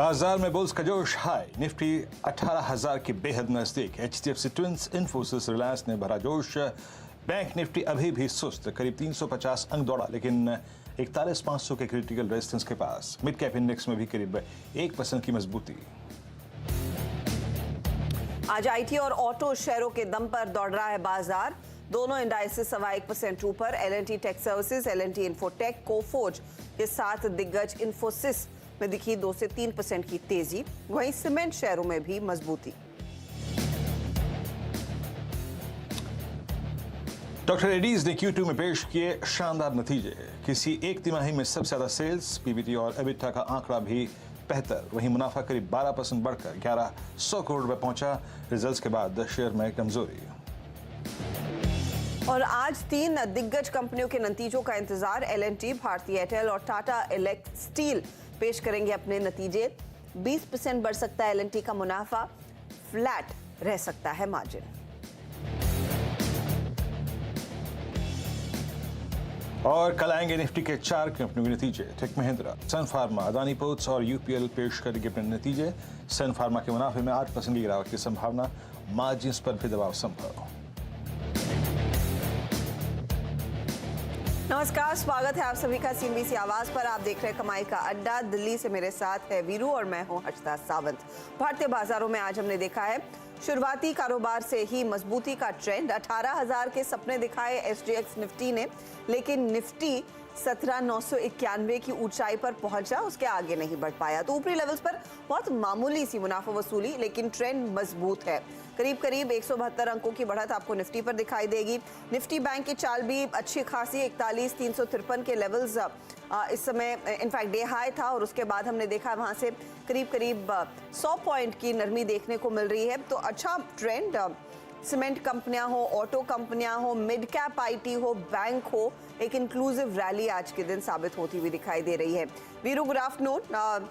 बाजार में बुल्स का जोश हाई, निफ्टी 18,000 के बेहद नजदीक। एचडीएफसी ट्विंस, इन्फोसिस, रिलायंस ने भरा जोश। बैंक निफ्टी अभी भी सुस्त, करीब 350 अंक दौड़ा, लेकिन 41,500 के क्रिटिकल रेजिस्टेंस के पास। मिड कैप इंडेक्स में भी करीब 1% की मजबूती। आज आईटी और ऑटो शेयरों के दम पर दौड़ रहा है बाजार। दोनों इंडाइसेस 1% ऊपर। L and T tech services, L and T Infotech, Coforge के साथ दिग्गज इन्फोसिस में दिखी 2 से 3% की तेजी। वहीं सीमेंट शेयरों में भी मजबूती। डॉक्टर रेड्डीज ने Q2 में पेश किए शानदार नतीजे। किसी एक तिमाही में सबसे ज्यादा सेल्स, पीबीटी और एबिटा का आंकड़ा भी बेहतर। वहीं मुनाफा करीब 12% बढ़कर 1100 करोड़ रुपए पहुंचा। रिजल्ट्स के बाद शेयर में कमजोरी। और आज 3 दिग्गज कंपनियों के नतीजों का इंतजार। एल&टी, भारतीय एयरटेल और टाटा स्टील पेश करेंगे अपने नतीजे। 20% बढ़ सकता है एल&टी का मुनाफा, फ्लैट रह सकता है मार्जिन। और कल आएंगे निफ्टी के 4 कंपनियों के नतीजे। टेक महिंद्रा, सन फार्मा, अदानी पोर्ट्स और यूपीएल पेश करेंगे अपने नतीजे। सन फार्मा के मुनाफे में 8% की गिरावट की संभावना, मार्जिन पर भी दबाव संभव। नमस्कार, स्वागत है आप सभी का सीएनबीसी आवाज पर। आप देख रहे हैं कमाई का अड्डा। दिल्ली से मेरे साथ है वीरू और मैं हूं हर्षदा सावंत। भारतीय बाजारों में आज हमने देखा है शुरुआती कारोबार से ही मजबूती का ट्रेंड। 18,000 के सपने दिखाए एसजीएक्स निफ्टी ने, लेकिन निफ्टी 17,991 की ऊंचाई पर पहुंचा, उसके आगे नहीं बढ़ पाया। तो ऊपरी लेवल्स पर बहुत मामूली सी मुनाफा वसूली, लेकिन ट्रेंड मजबूत है। करीब करीब 172 अंकों की बढ़त आपको निफ्टी पर दिखाई देगी। निफ्टी बैंक की चाल भी अच्छी खासी, 41,353 के लेवल्स इस समय इनफैक्ट डे हाई था, और उसके बाद हमने देखा वहां से करीब करीब 100 पॉइंट की नरमी देखने को मिल रही है। तो अच्छा ट्रेंड। सीमेंट कंपनियां हो, ऑटो कंपनियां हो, मिड कैप आईटी हो, बैंक हो, एक इंक्लूसिव रैली आज के दिन साबित होती हुई दिखाई दे रही है। Veeru, good afternoon.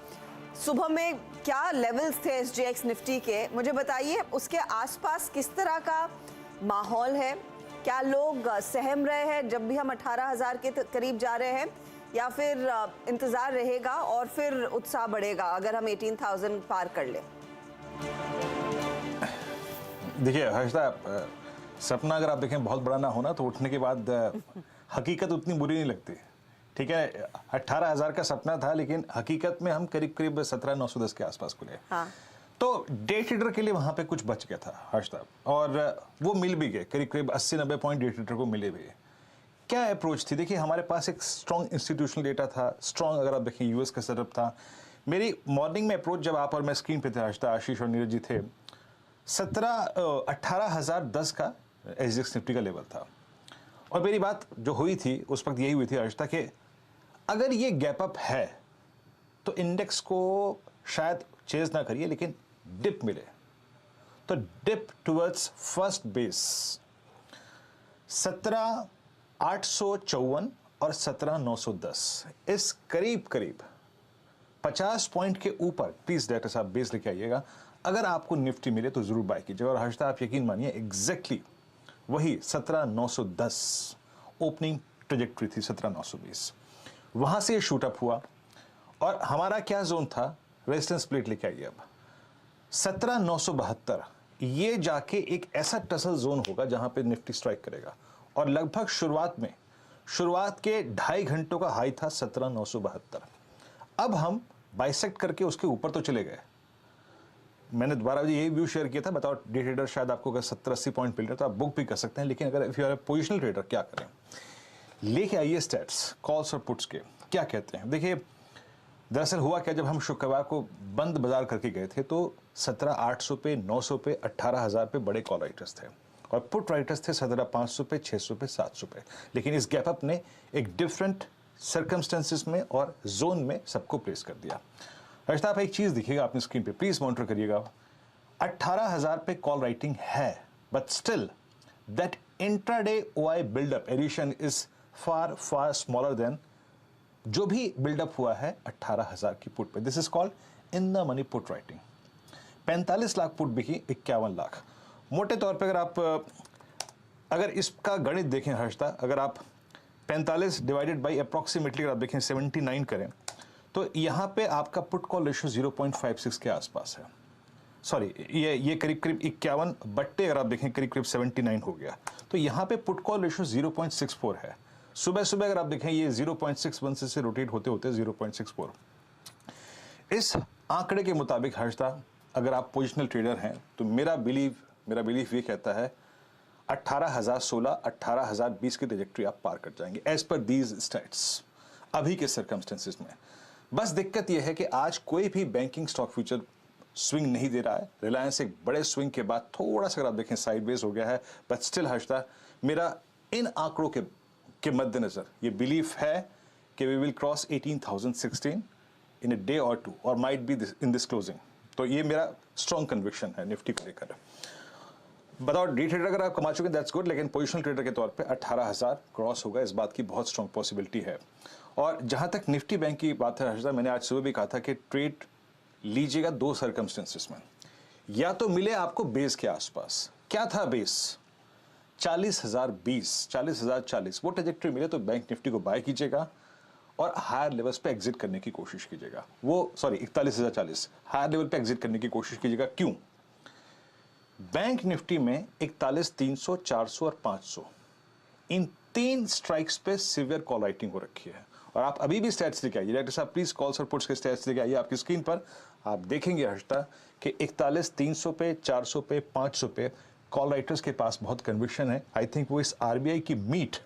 सुबह में क्या लेवल्स थे एसजीएक्स निफ्टी के, मुझे बताइए। उसके आसपास किस तरह का माहौल है? क्या लोग सहम रहे हैं जब भी हम 18,000 के करीब जा रहे हैं, या फिर इंतजार रहेगा और फिर उत्साह बढ़ेगा अगर हम 18,000 पार कर लें? देखिए हर्षदा, सपना अगर आप देखें बहुत बड़ा ना होना, तो उठने के बाद हकीकत उतनी बुरी नहीं लगती। ठीक है, 18,000 का सपना था, लेकिन हकीकत में हम करीब करीब 17,910 के आसपास खुले। हाँ। तो डे ट्रेडर के लिए वहां पे कुछ बच गया था हर्षदा, और वो मिल भी गए। करीब करीब 80-90 पॉइंट डे ट्रेडर को मिले भी। क्या अप्रोच थी? देखिए, हमारे पास एक स्ट्रॉन्ग इंस्टीट्यूशनल डेटा था, स्ट्रॉन्ग अगर आप देखें यूएस का सेटअप था। मेरी मॉर्निंग में अप्रोच, जब आप और मैं स्क्रीन पे थे हर्षदा, आशीष और नीरज जी थे, 18,010 का एसजीएक्स निफ्टी का लेवल था। और मेरी बात जो हुई थी उस वक्त यही हुई थी हर्षदा, कि अगर ये गैप अप है तो इंडेक्स को शायद चेज ना करिए, लेकिन डिप मिले। तो डिप टुवर्ड्स फर्स्ट बेस 17,854 और 17,910, इस करीब करीब 50 पॉइंट के ऊपर प्लीज डायरेक्टर साहब बेस लेके आइएगा। अगर आपको निफ्टी मिले तो जरूर बाय कीजिए। और हर्षदा, आप यकीन मानिए, एग्जैक्टली वही 17,910 ओपनिंग ट्रेजेक्ट्री थी, 17,920। वहां से शूट अप हुआ, और हमारा क्या जोन था, रेजिस्टेंस प्लेट लेके आइए अब 17,972। ये जाके एक ऐसा टसल जोन होगा जहां पे निफ्टी स्ट्राइक करेगा। और लगभग शुरुआत के 2.5 घंटों का हाई था 17,972। अब हम बाइसेक्ट करके उसके ऊपर तो चले गए। मैंने दोबारा यही व्यू शेयर किया था, बताओ डे ट्रेडर शायद आपको अगर 70-80 पॉइंट मिल रहे तो आप बुक भी कर सकते हैं, लेकिन अगर if you are positional trader क्या करें? लेके आइए स्टैट्स, कॉल्स और पुट्स के क्या कहते हैं। देखिए, दरअसल हुआ क्या, जब हम शुक्रवार को बंद बाजार करके गए थे तो 17,800 पे, 900 पे, 18,000 पे बड़े कॉल राइटर्स थे, और पुट राइटर्स थे 17,500 पे, 600 पे, 700 पे। लेकिन इस गैप अप ने एक डिफरेंट सर्कमस्टेंसेस में और जोन में सबको प्लेस कर दिया। हर्षदा, आप एक चीज दिखेगा अपनी स्क्रीन पे, प्लीज मॉनिटर करिएगा। 18,000 पे कॉल राइटिंग है, but still that intraday OI buildup addition is far far smaller than जो भी बिल्डअप हुआ है 18,000 की पुट पे। This is called in the money put writing. 45 lakh put बिकी, 51 लाख। मोटे तौर पे अगर इसका गणित देखें हर्षदा, अगर आप 45 डिवाइडेड बाई अप्रॉक्सीमेटली अगर आप देखें 79 करें, तो यहाँ पे आपका पुट कॉल रेशियो 0.56 के आसपास है। सॉरी, ये करीब करीब 51 बट्टे अगर आप देखें करीब करीब 79 हो गया। तो यहाँ पे पुट कॉल रेशियो 0.64 है। सुबह सुबह अगर आप देखें ये 0.61 से रोटेट होते होते 0.64। इस आंकड़े के मुताबिक हर्षदा, अगर आप पोजिशनल ट्रेडर हैं तो मेरा बिलीफ ये कहता है 18,016 18,020 की ट्रैजेक्टरी आप पार कर जाएंगे एज पर दीज स्टैट्स अभी के सर्कमस्टेंसेस में। बस दिक्कत यह है कि आज कोई भी बैंकिंग स्टॉक फ्यूचर स्विंग नहीं दे रहा है। रिलायंस एक बड़े स्विंग के बाद थोड़ा सा अगर आप देखें साइडवेज हो गया है, बट स्टिल हर्षदा, मेरा इन आंकड़ों के मद्देनजर ये बिलीफ है कि we will cross 18,016 in a day or two or might be in this closing. तो ये मेरा स्ट्रॉन्ग कन्विक्शन है निफ्टी को लेकर। बताओ, डे ट्रेडर अगर आप कमा चुके दैट्स गुड, लेकिन पोजिशनल ट्रेडर के तौर पे 18,000 क्रॉस होगा, इस बात की बहुत स्ट्रॉन्ग पॉसिबिलिटी है। और जहां तक निफ्टी बैंक की बात है हर्षदा, मैंने आज सुबह भी कहा था कि ट्रेड लीजिएगा दो सर्कमस्टेंसेस में। या तो मिले आपको बेस के आसपास, क्या था बेस 40,020 40,040, वो ट्रैजेक्टरी मिले तो बैंक निफ्टी को बाय कीजिएगा और हायर लेवल्स पे एग्जिट करने की कोशिश कीजिएगा। वो सॉरी 41,040 हायर लेवल पे एग्जिट करने की कोशिश कीजिएगा। क्यों? बैंक निफ्टी में 41, 300, 400 और 500 इन तीन स्ट्राइक्स पे सिवियर कॉल राइटिंग हो रखी है। और आप अभी भी स्टैट्स लेके आइए, डायरेक्टर साहब प्लीज कॉल्स और पुट्स के स्टैट्स लेके आइए आपकी स्क्रीन पर। आप देखेंगे हर्षदा कि 41, 300 पे, 400 पे, 500 पे कॉल राइटर्स के पास बहुत कन्विक्शन है। आई थिंक वो इस आरबीआई की मीट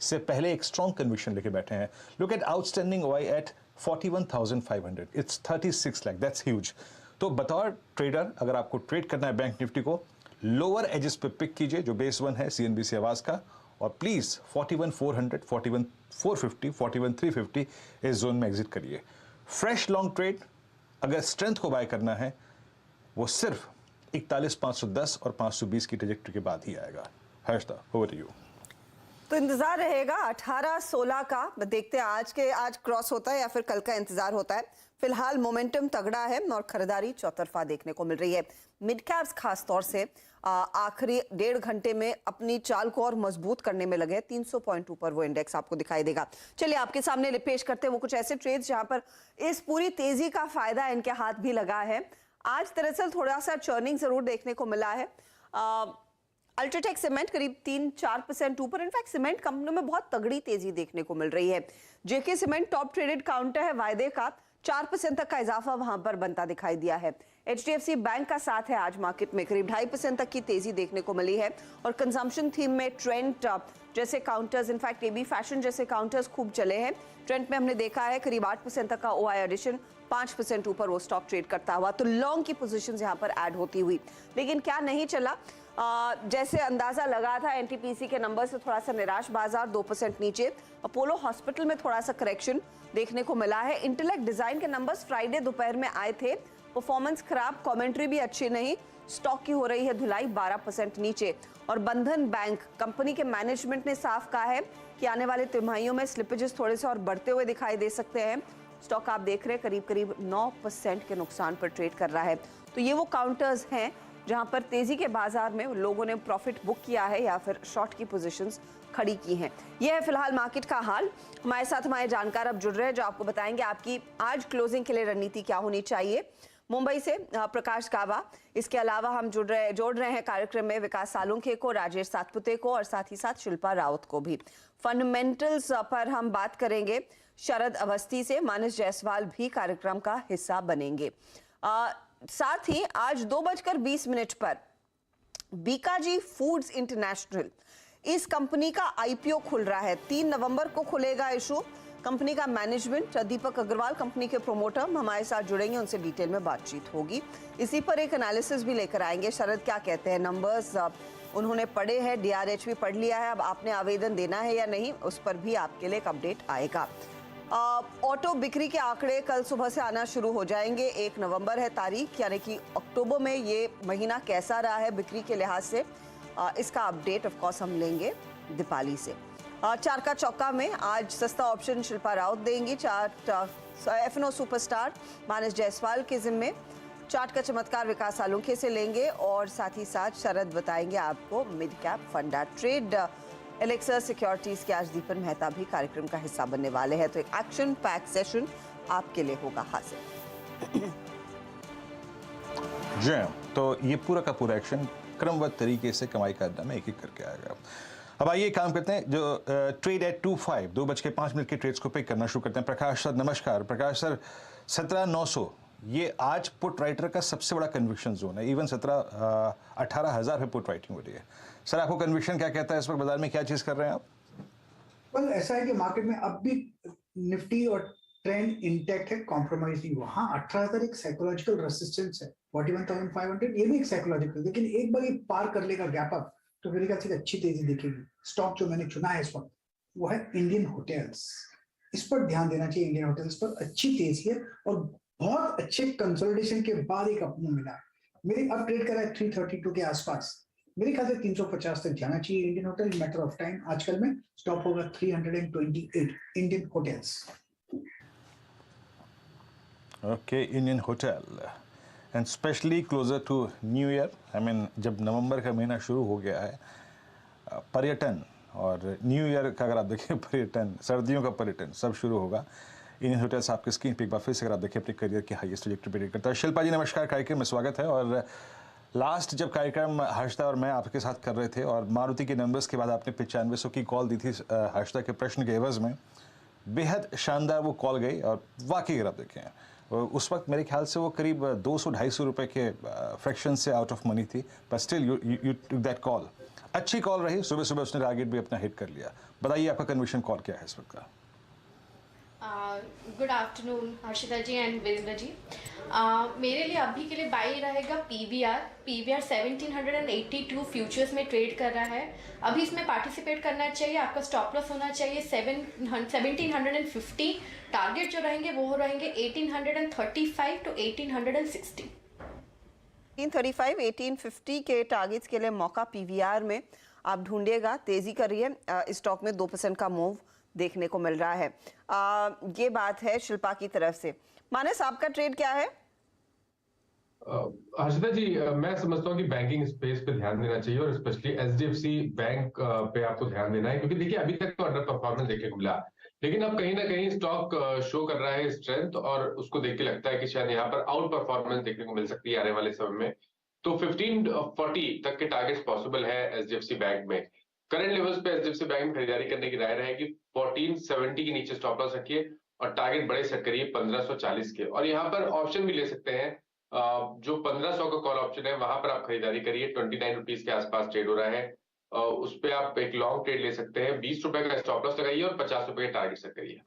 से पहले एक स्ट्रॉन्ग कन्विक्शन लेके बैठे हैं। Look at outstanding OI at 41,500, it's 36 lakh, that's huge. तो बतौर ट्रेडर अगर आपको ट्रेड करना है बैंक निफ्टी को, लोअर एजेस पे पिक कीजिए जो बेस वन है सीएनबीसी आवाज का, और प्लीज 41,400, 41,450, 41,350 इस जोन में एग्जिट करिए। फ्रेश लॉन्ग ट्रेड अगर स्ट्रेंथ को बाय करना है वो सिर्फ 41,510 और 520 की ट्रैजेक्टरी के बाद ही आएगा। Harshada, over to you. तो इंतजार रहेगा 18-16 का। देखते हैं आज क्रॉस होता है या फिर कल का इंतजार होता है। फिलहाल मोमेंटम तगड़ा है और खरीदारी चौतरफा देखने को मिल रही है। मिड कैप्स खास तौर से आखिरी 1.5 घंटे में अपनी चाल को और मजबूत करने में लगे। 300 पॉइंट ऊपर वो इंडेक्स आपको दिखाई देगा। चलिए आपके सामने पेश करते हैं वो कुछ ऐसे ट्रेड्स जहां पर इस पूरी तेजी का फायदा इनके हाथ भी लगा है। आज दरअसल थोड़ा सा चर्निंग जरूर देखने को मिला है। अल्ट्राटेक सीमेंट करीब 3-4% ऊपर। इनफैक्ट सीमेंट कंपनियों में बहुत तगड़ी तेजी देखने को मिल रही है। जेके सीमेंट टॉप ट्रेडेड काउंटर है वायदे का, 4% तक का इजाफा वहां पर बनता दिखाई दिया है। एचडीएफसी बैंक का साथ है आज मार्केट में, करीब 2.5% तक की तेजी देखने को मिली है। और कंजम्पशन थीम में ट्रेंड जैसे काउंटर्स, इनफैक्ट एबी फैशन जैसे काउंटर्स खूब चले हैं। ट्रेंड में हमने देखा है करीब 8% तक का ओआई एडिशन, 5% ऊपर वो स्टॉक ट्रेड करता हुआ। तो लॉन्ग की पोजीशंस यहां पर ऐड होती हुई, लेकिन क्या नहीं चला। जैसे अंदाजा लगा था एनटीपीसी के नंबर से थोड़ा सा निराश बाजार, 2% नीचे। अपोलो हॉस्पिटल में थोड़ा सा करेक्शन देखने को मिला है। इंटेलेक्ट डिजाइन के नंबर्स फ्राइडे दोपहर में आए थे, परफॉर्मेंस खराब, कमेंट्री भी अच्छी नहीं, स्टॉक की हो रही है धुलाई, 12% नीचे। और बंधन बैंक कंपनी के मैनेजमेंट ने साफ कहा है कि आने वाले तिमाहियों में स्लिपेजेस थोड़े से और बढ़ते हुए दिखाई दे सकते हैं। स्टॉक आप देख रहे हैं करीब करीब 9% के नुकसान पर ट्रेड कर रहा है। तो ये वो काउंटर्स हैं जहां पर तेजी के बाजार में लोगों ने प्रॉफिट बुक किया है या फिर शॉर्ट की पोजीशंस खड़ी की हैं। यह है फिलहाल मार्केट का हाल। हमारे साथ हमारे जानकार अब जुड़ रहे हैं जो आपको बताएंगे आपकी आज क्लोजिंग के लिए रणनीति क्या होनी चाहिए। मुंबई से प्रकाश कावा, इसके अलावा हम जोड़ रहे हैं कार्यक्रम में विकास सालुंखे को, राजेश सातपुते को और साथ ही साथ शिल्पा रावत को भी। फंडामेंटल्स पर हम बात करेंगे शरद अवस्थी से, मानस जायसवाल भी कार्यक्रम का हिस्सा बनेंगे। साथ ही आज 2:20 पर बीकाजी फूड्स इंटरनेशनल, इस कंपनी का आईपीओ खुल रहा है। 3 नवंबर को खुलेगा इशू। कंपनी का मैनेजमेंट दीपक अग्रवाल, कंपनी के प्रोमोटर हमारे साथ जुड़ेंगे, उनसे डिटेल में बातचीत होगी। इसी पर एक एनालिसिस भी लेकर आएंगे। शरद क्या कहते हैं, नंबर्स उन्होंने पढ़े हैं, डीआरएच भी पढ़ लिया है, अब आपने आवेदन देना है या नहीं, उस पर भी आपके लिए एक अपडेट आएगा। ऑटो बिक्री के आंकड़े कल सुबह से आना शुरू हो जाएंगे। 1 नवंबर है तारीख, यानी कि अक्टूबर में ये महीना कैसा रहा है बिक्री के लिहाज से, इसका अपडेट ऑफ कोर्स हम लेंगे दीपाली से। चार का चौका में आज सस्ता ऑप्शन शिल्पा रावत देंगी। एफएनओ सुपरस्टार मानस जायसवाल के जिम्मे। चार्ट का चमत्कार विकास सालुंखे से लेंगे और साथ ही साथ शरद बताएंगे आपको मिड कैप फंडा ट्रेड। एलेक्सर सिक्योरिटीज के आज दीपन मेहता भी कार्यक्रम का हिस्सा बनने वाले हैं। तो एक एक्शन पैक सेशन आपके लिए होगा हासिल। जी, तो ये पूरा का पूरा एक्शन क्रमबद्ध तरीके से कमाई का अड्डा में एक एक करके आएगा। अब आइए काम करते हैं, जो ट्रेड एट 2:05 के ट्रेड्स को पिक करना शुरू करते हैं। प्रकाश सर नमस्कार। प्रकाश सर, 17,900 ये आज पुट राइटर का सबसे बड़ा कन्विक्शन जोन है। इवन 18,000 पे पुट राइटिंग हो रही है। सर, आपको कन्विक्शन क्या कहता है इस वक्त बाजार में, क्या चीज कर रहे हैं आप? well, ऐसा है कि मार्केट में अब भी निफ्टी और ट्रेंड इंटैक्ट है, कॉम्प्रोमाइज नहीं हुआ। हाँ, 18,000 एक साइकोलॉजिकल रेसिस्टेंस है, 41,500 ये भी एक साइकोलॉजिकल, लेकिन एक बार ये पार कर लेगा गैप अप तो मेरे ख्याल से एक अच्छी तेजी दिखेगी। स्टॉक जो मैंने चुना है इस वक्त वो है इंडियन होटल्स। इस पर ध्यान देना चाहिए, इंडियन होटल्स पर अच्छी तेजी है और बहुत अच्छे कंसोलिडेशन के बाद एक अपमूव मिला है। मेरी अब ट्रेड कर रहा है 332 के आसपास, मेरे ख्याल से 350 तक जाना चाहिए Indian hotel. Matter of time, आजकल में स्टॉप होगा 328 Indian hotels. Okay, Indian hotel and specially closer to new year. I mean, जब नवंबर का महीना शुरू हो गया है, पर्यटन और न्यू ईयर का अगर आप देखें, पर्यटन, सर्दियों का पर्यटन सब शुरू होगा। इंडियन होटल्स आपके स्क्रीन पे एक बार फिर से अगर आप देखें अपने करियर के हाईएस्ट ट्रैजेक्टरी पे करता है। शिल्पा जी नमस्कार, कार्यक्रम में स्वागत है। और लास्ट जब कार्यक्रम हर्षदा और मैं आपके साथ कर रहे थे और मारुति के नंबर्स के बाद आपने 9500 की कॉल दी थी हर्षदा के प्रश्न के एवज में, बेहद शानदार वो कॉल गई। और वाकई अगर आप देखें उस वक्त मेरे ख्याल से वो करीब 200-250 रुपए के फ्रैक्शन से आउट ऑफ मनी थी, but still you took that call. अच्छी कॉल रही, सुबह सुबह उसने टारगेट भी अपना हिट कर लिया। बताइए आपका कन्विक्शन कॉल क्या है इस वक्त का? Good afternoon Harshita ji and Virendra ji. मेरे लिए अभी के लिए बाई रहेगा पीवीआर 1782 फ्यूचर्स में ट्रेड कर रहा है। अभी इसमें पार्टिसिपेट करना चाहिए। आपका स्टॉप लॉस होना चाहिए 1750। टारगेट जो रहेंगे वो रहेंगे 1835 to 1860। 1835, 1850 के टारगेट्स के लिए मौका पीवीआर में आप ढूंढिएगा। तेजी कर रही है, स्टॉक में 2% का मूव देखने को मिल रहा है। ये बात है शिल्पा की तरफ से। मानस, आपका ट्रेड क्या है? हर्षिता जी, मैं समझता हूँ कि बैंकिंग स्पेस पे ध्यान देना चाहिए और स्पेशली एचडीएफसी बैंक पे आपको ध्यान देना है, क्योंकि देखिए अभी तक तो अंडर परफॉर्मेंस देखने को मिला, लेकिन अब कहीं ना कहीं स्टॉक शो कर रहा है स्ट्रेंथ और उसको देख के लगता है कि शायद यहाँ पर आउट परफॉर्मेंस देखने को मिल सकती है आने वाले समय में। तो 1540 तक के टारगेट्स पॉसिबल है एचडीएफसी बैंक में। करंट लेवल्स पे एचडीएफसी बैंक में खरीदारी करने की राय रहेगी। 1470 के नीचे स्टॉप लॉस रखिए और टारगेट बड़े सेट करिए 1540 के। और यहाँ पर ऑप्शन भी ले सकते हैं, जो 1500 का कॉल ऑप्शन है वहां पर आप खरीदारी करिए। 29 रुपीज के आसपास ट्रेड हो रहा है, उस पे आप एक लॉन्ग ट्रेड ले सकते हैं। 20 रुपए का स्टॉप लॉस लगाइए और 50 रुपए के टारगेट सेट करिए।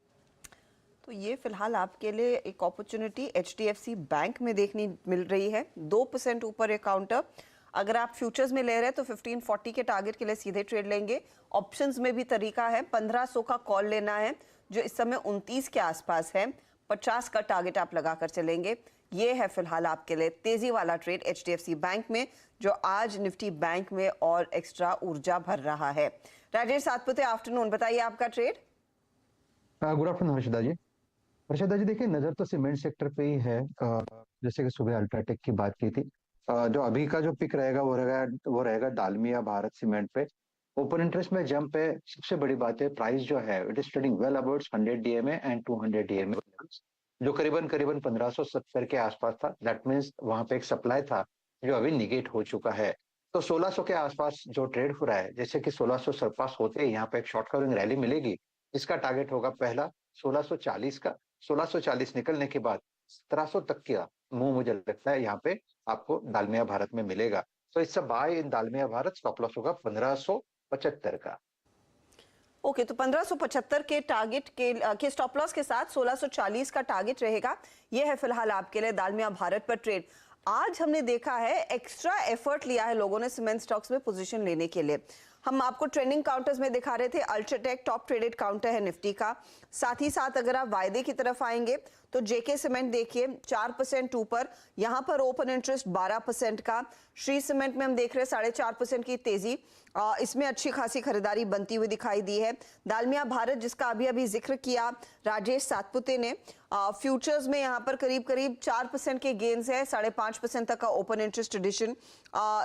तो ये फिलहाल आपके लिए एक अपॉर्चुनिटी एचडीएफसी बैंक में देखनी मिल रही है। 2% ऊपर एक काउंटर। अगर आप फ्यूचर्स में ले रहे हैं तो 1540 के टारगेट के लिए सीधे ट्रेड लेंगे। ऑप्शंस में भी तरीका है, 1500 का कॉल लेना है जो इस समय 29 के आसपास है। 50 का टारगेट आप लगाकर चलेंगे। ये है फिलहाल आपके लिए तेजी वाला ट्रेड एचडीएफसी बैंक में, जो आज निफ्टी बैंक में और एक्स्ट्रा ऊर्जा भर रहा है। राजेश सातपुते, आफ्टरनून, बताइए आपका ट्रेड। गुड आफ्टरनून हर्षिता जी। हर्षिता जी, देखिए नजर तो सीमेंट सेक्टर पे ही है। जैसे कि सुबह अल्ट्राटेक की बात की थी, जो अभी का जो पिक रहेगा वो रहेगा डालमिया भारत सीमेंट पे। ओपन इंटरेस्ट में जंप है। सबसे बड़ी बात है प्राइस जो है it is trading well about 100 DMA and 200 DMA, जो करीबन 1570 के आसपास था। दैट मींस वहां पे एक सप्लाई था जो अभी निगेट हो चुका है। तो 1600 के आसपास जो ट्रेड हो रहा है, जैसे कि 1600 सरपास होते ही यहाँ पे एक शॉर्ट कवरिंग रैली मिलेगी। इसका टारगेट होगा पहला 1640 का। 1640 निकलने के बाद 1700 तक का मूव मुझे लगता है यहाँ पे आपको डालमिया भारत में मिलेगा। तो इससे बाय इन डालमिया भारत, स्टॉप लॉस होगा 1575 का। ओके, तो 1575 के टारगेट के स्टॉप लॉस के साथ 1640 का टारगेट रहेगा। यह है फिलहाल आपके लिए डालमिया भारत पर ट्रेड। आज हमने देखा है एक्स्ट्रा एफर्ट लिया है लोगों ने सीमेंट स्टॉक्स में पोजीशन लेने के लिए। हम आपको ट्रेंडिंग काउंटर्स में दिखा रहे थे। अल्ट्राटेक टॉप ट्रेडेड काउंटर है निफ्टी का। साथ ही साथ अगर आप वायदे की तरफ आएंगे तो जेके सीमेंट देखिए 4% ऊपर, यहाँ पर ओपन इंटरेस्ट 12% का। श्री सीमेंट में हम देख रहे हैं 4.5% की तेजी, इसमें अच्छी खासी खरीदारी बनती हुई दिखाई दी है। डालमिया भारत, जिसका अभी अभी जिक्र किया राजेश सातपुते ने, फ्यूचर्स में यहाँ पर करीब करीब 4% के गेन्स है, 5.5% तक का open interest addition.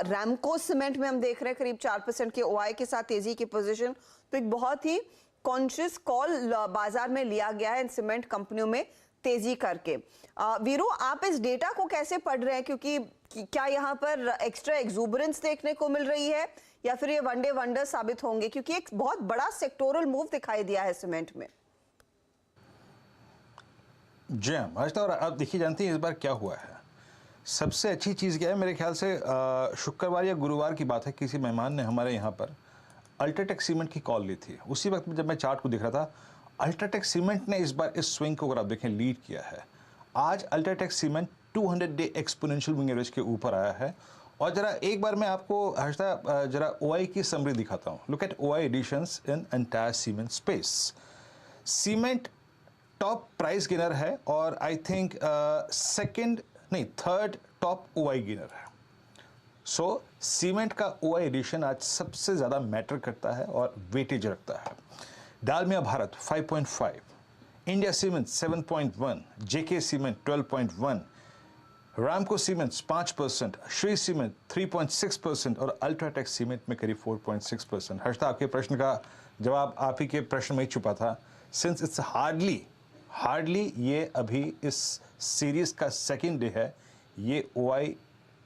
Ramco cement में हम देख रहे हैं करीब 4% के ओआई के साथ तेजी की पोजीशन। तो एक बहुत ही कॉन्शियस कॉल बाजार में लिया गया है इन सीमेंट कंपनियों में तेजी करके। वीरू, आप इस डेटा को कैसे पढ़ रहे हैं, क्योंकि क्या यहाँ पर एक्स्ट्रा एक्सूबरेंस देखने को मिल रही है या फिर ये वनडे वंडर साबित होंगे, क्योंकि एक बहुत बड़ा सेक्टोरल मूव दिखाई दिया है सीमेंट में। जी हाँ हर्षदा, और आप देखिए जानती हैं इस बार क्या हुआ है। सबसे अच्छी चीज़ क्या है, मेरे ख्याल से शुक्रवार या गुरुवार की बात है, किसी मेहमान ने हमारे यहाँ पर अल्ट्राटेक सीमेंट की कॉल ली थी। उसी वक्त जब मैं चार्ट को देख रहा था, अल्ट्राटेक सीमेंट ने इस बार इस स्विंग को अगर आप देखें लीड किया है। आज UltraTech cement 200 day exponential moving average के ऊपर आया है। और जरा एक बार मैं आपको हर्षदा जरा ओआई की समरी दिखाता हूँ। Look at OI additions in entire cement space. Cement top price gainer है और I think third top OI gainer है। सो सीमेंट का ओआई एडिशन आज सबसे ज़्यादा मैटर करता है और वेटेज रखता है। डालमिया भारत 5.5, इंडिया सीमेंट 7.1, जेके सीमेंट 12.1, रामको सीमेंट्स 5%, श्री सीमेंट 3.6% और अल्ट्राटेक सीमेंट में करीब 4.6%। हर्षदा, आपके प्रश्न का जवाब आप ही के प्रश्न में ही छुपा था। सिंस इट्स हार्डली ये अभी इस सीरीज का सेकेंड डे है, ये ओआई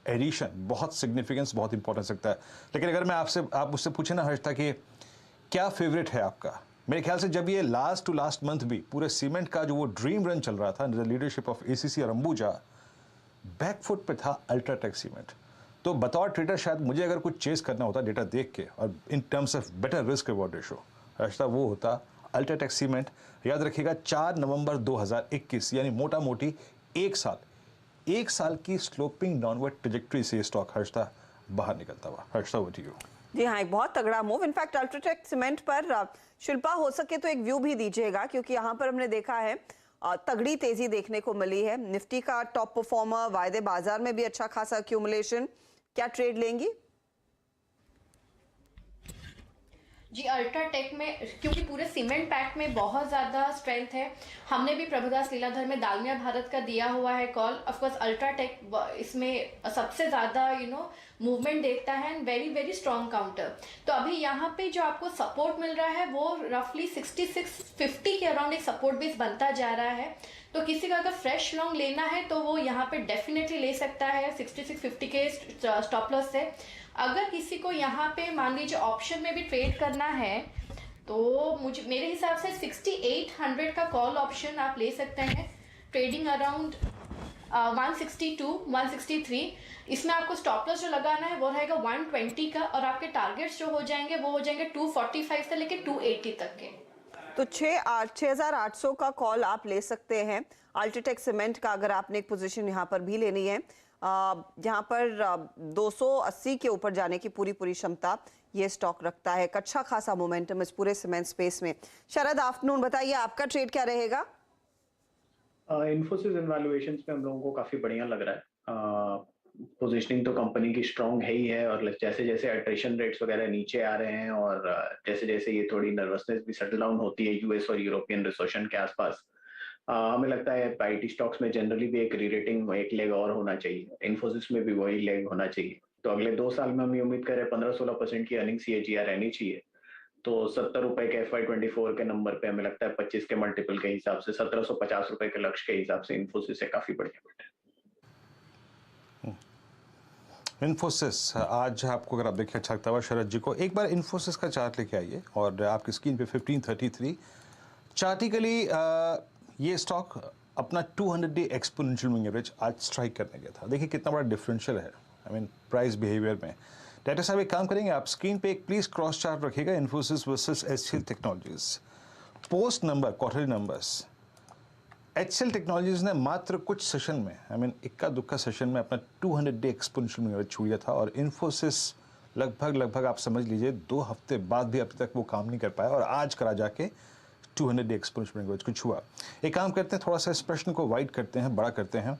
एडिशन बहुत सिग्निफिकेंस, बहुत इंपॉर्टेंस रखता है। लेकिन अगर मैं आप मुझसे पूछे ना हर्षदा कि क्या फेवरेट है आपका, मेरे ख्याल से जब ये लास्ट टू लास्ट मंथ भी पूरे सीमेंट का जो वो ड्रीम रन चल रहा था द लीडरशिप ऑफ एसीसी और अंबुजा, बैकफुट पे था अल्ट्राटेक सीमेंट। तो बतौर ट्रेडर शायद मुझे अगर कुछ चेस करना होता डेटा देख के और इन terms of better risk reward ratio, Harshada वो होता अल्ट्राटेक सीमेंट। याद रखिएगा 4 नवंबर 2021 यानी मोटा मोटी एक साल की स्लोपिंग डाउनवर्ड ट्रैजेक्टरी से स्टॉक हर्षदा बाहर निकलता हुआ। हर्षदा वो यू। जी हाँ, एक बहुत तगड़ा मूव। इनफैक्ट अल्ट्राटेक सीमेंट पर शिल्पा हो सके तो एक व्यू भी दीजिएगा, क्योंकि यहाँ पर हमने देखा है तगड़ी तेजी देखने को मिली है। निफ्टी का टॉप परफॉर्मर, वायदे बाजार में भी अच्छा खासा एक्यूमुलेशन। क्या ट्रेड लेंगी? जी, अल्ट्राटेक में क्योंकि पूरे सीमेंट पैक में बहुत ज़्यादा स्ट्रेंथ है, हमने भी प्रभुदास लीलाधर में दालमिया भारत का दिया हुआ है कॉल। ऑफ कोर्स अल्ट्राटेक इसमें सबसे ज़्यादा मूवमेंट देखता है and very very strong counter. तो अभी यहाँ पे जो आपको सपोर्ट मिल रहा है वो रफली 6650 के अराउंड एक सपोर्ट बेस बनता जा रहा है। तो किसी का अगर फ्रेश लॉन्ग लेना है तो वो यहाँ पे डेफिनेटली ले सकता है 6650 के स्टॉप लॉस से। अगर किसी को यहाँ पे मान लीजिए ऑप्शन में भी ट्रेड करना है तो मेरे हिसाब से 6800 का कॉल ऑप्शन आप ले सकते हैं, ट्रेडिंग अराउंड 162 163। इसमें आपको स्टॉप लॉस जो लगाना है वो रहेगा 120 का और आपके टारगेट्स जो हो जाएंगे वो हो जाएंगे 245 से लेकर 280 तक के। तो 6800 का कॉल आप ले सकते हैं अल्ट्राटेक सीमेंट का, अगर आपने एक पोजीशन यहाँ पर भी लेनी है। यहाँ पर 280 के ऊपर जाने की पूरी क्षमता ये स्टॉक रखता है। एक अच्छा खासा मोमेंटम इस पूरे सीमेंट स्पेस में। शरद, आफ्टरनून, बताइए आपका ट्रेड क्या रहेगा? इन्फोसिस इवैल्यूएशंस पे हम लोगों को काफी बढ़िया लग रहा है। पोजीशनिंग तो कंपनी की स्ट्रांग है ही है, और जैसे जैसे अट्रिशन रेट्स वगैरह नीचे आ रहे हैं और जैसे जैसे ये थोड़ी नर्वसनेस भी सेटल डाउन होती है यूएस और यूरोपियन रिसेशन के आसपास, हमें लगता है आईटी स्टॉक्स में जनरली भी एक रीरेटिंग, एक लेग और होना चाहिए। इन्फोसिस में भी वही लेग होना चाहिए। तो अगले 2 साल में हम ये उम्मीद करें 15-16% की अर्निंग CAGR रहनी चाहिए। तो 70 रुपए के FY24 के नंबर पे हमें लगता है 25 के मल्टीपल के हिसाब से 1750 रुपए के लक्ष्य के हिसाब से इन्फोसिस से काफी बढ़िया बेट है। इन्फोसिस आज आपको अगर आप देखिए अच्छा लगता हुआ शरद जी को, एक बार इन्फोसिस का चार्ट लेके आइए और आपकी स्क्रीन पे 1533 चार्टिकली ये स्टॉक अपना 200 डे एक्सपोनेंशियल मूविंग एवरेज आज स्ट्राइक करने गया था। देखिए कितना बड़ा डिफरेंशियल है प्राइस बिहेवियर में। डायरेक्टर साहब एक काम करेंगे, आप स्क्रीन पे एक प्लीज क्रॉस चार्ट रखिएगा Infosys versus HCL technologies post number quarterly numbers. HCL technologies ने मात्र कुछ सेशन में इक्का दुक्का सेशन में अपना 200 डे एक्सपोनेंशियल मूविंग एवरेज छू लिया था और इन्फोसिस लगभग आप समझ लीजिए 2 हफ्ते बाद भी अभी तक वो काम नहीं कर पाया और आज करा जाके 200 डे एक्सपोनेंशियल मूविंग एवरेज को छुआ। एक काम करते हैं, थोड़ा सा इस प्रश्न को वाइड करते हैं, बड़ा करते हैं।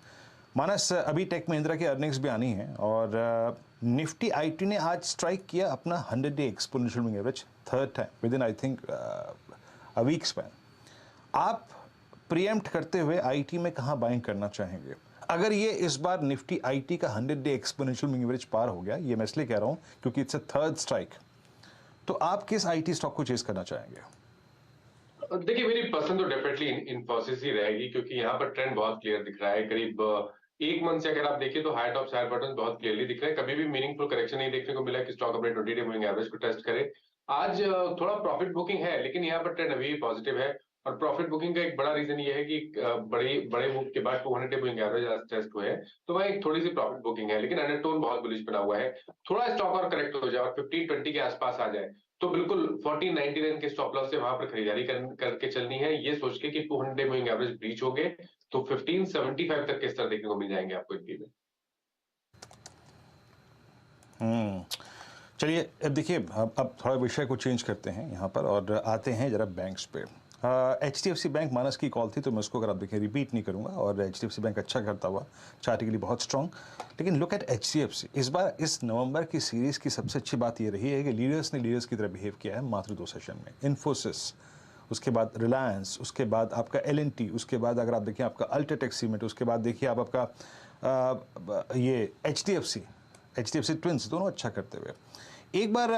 मानस, अभी टेक महिंद्रा की अर्निंग्स भी आनी है और निफ्टी आईटी ने आज स्ट्राइक किया अपना 100 day exponential moving average third time within I think a week span. आप प्रीएम्प्ट करते हुए आईटी में कहाँ बाइंग करना चाहेंगे? अगर ये इस बार निफ्टी आईटी का 100 डे एक्सपोनेंशियल मूविंग एवरेज पार हो गया, ये मैं इसलिए कह रहा हूँ क्योंकि इट्स अ थर्ड स्ट्राइक, तो आप किस आईटी स्टॉक को चेस करना चाहेंगे? देखिए मेरी पसंद तो डेफिनेटली इन्फोसिस ही रहेगी, क्योंकि यहाँ पर ट्रेंड बहुत क्लियर दिख रहा है। करीब एक मंथ से अगर आप देखिए तो हाई टॉप हायर बटन बहुत क्लियरली दिख रहे हैं। कभी भी मीनिंगफुल करेक्शन नहीं देखने को मिला कि स्टॉक अपने 20 डे मूविंग एवरेज को टेस्ट करे। आज थोड़ा प्रॉफिट बुकिंग है, लेकिन यहाँ पर ट्रेंड अभी भी पॉजिटिव है। और प्रॉफिट बुकिंग का एक बड़ा रीजन ये है कि बड़े मूव के बाद 200 डे मूविंग एवरेज टेस्ट हुए हैं, तो वह एक थोड़ी सी प्रॉफिट बुकिंग है, लेकिन अंडरटोन बहुत बुलिश बना हुआ है। थोड़ा स्टॉक और करेक्ट हो जाए और 15-20 के आसपास आ जाए तो बिल्कुल 1499 के स्टॉप लॉस से वहां पर खरीदारी करके चलनी है, ये सोच के कि 200 डे मूविंग एवरेज ब्रीच हो गए तो 1575 तक के स्तर देखने को मिल जाएंगे आपको इनकी में। चलिए अब देखिए, अब थोड़ा विषय को चेंज करते हैं यहाँ पर और आते हैं जरा बैंक्स पे। HDFC बैंक मानस की कॉल थी, तो मैं उसको अगर आप देखें रिपीट नहीं करूँगा। और HDFC बैंक अच्छा करता हुआ चार्टिकली बहुत स्ट्रॉन्ग, लेकिन लुक एट HDFC। इस बार इस नवंबर की सीरीज़ की सबसे अच्छी बात ये रही है कि लीडर्स ने लीडर्स की तरह बिहेव किया है मात्र 2 सेशन में। इन्फोसिस, उसके बाद रिलायंस, उसके बाद आपका LNT, उसके बाद अगर आप देखिए आपका अल्ट्राटेक सीमेंट, उसके बाद देखिए आप आपका ये HDFC ट्विंस, दोनों अच्छा करते हुए। एक बार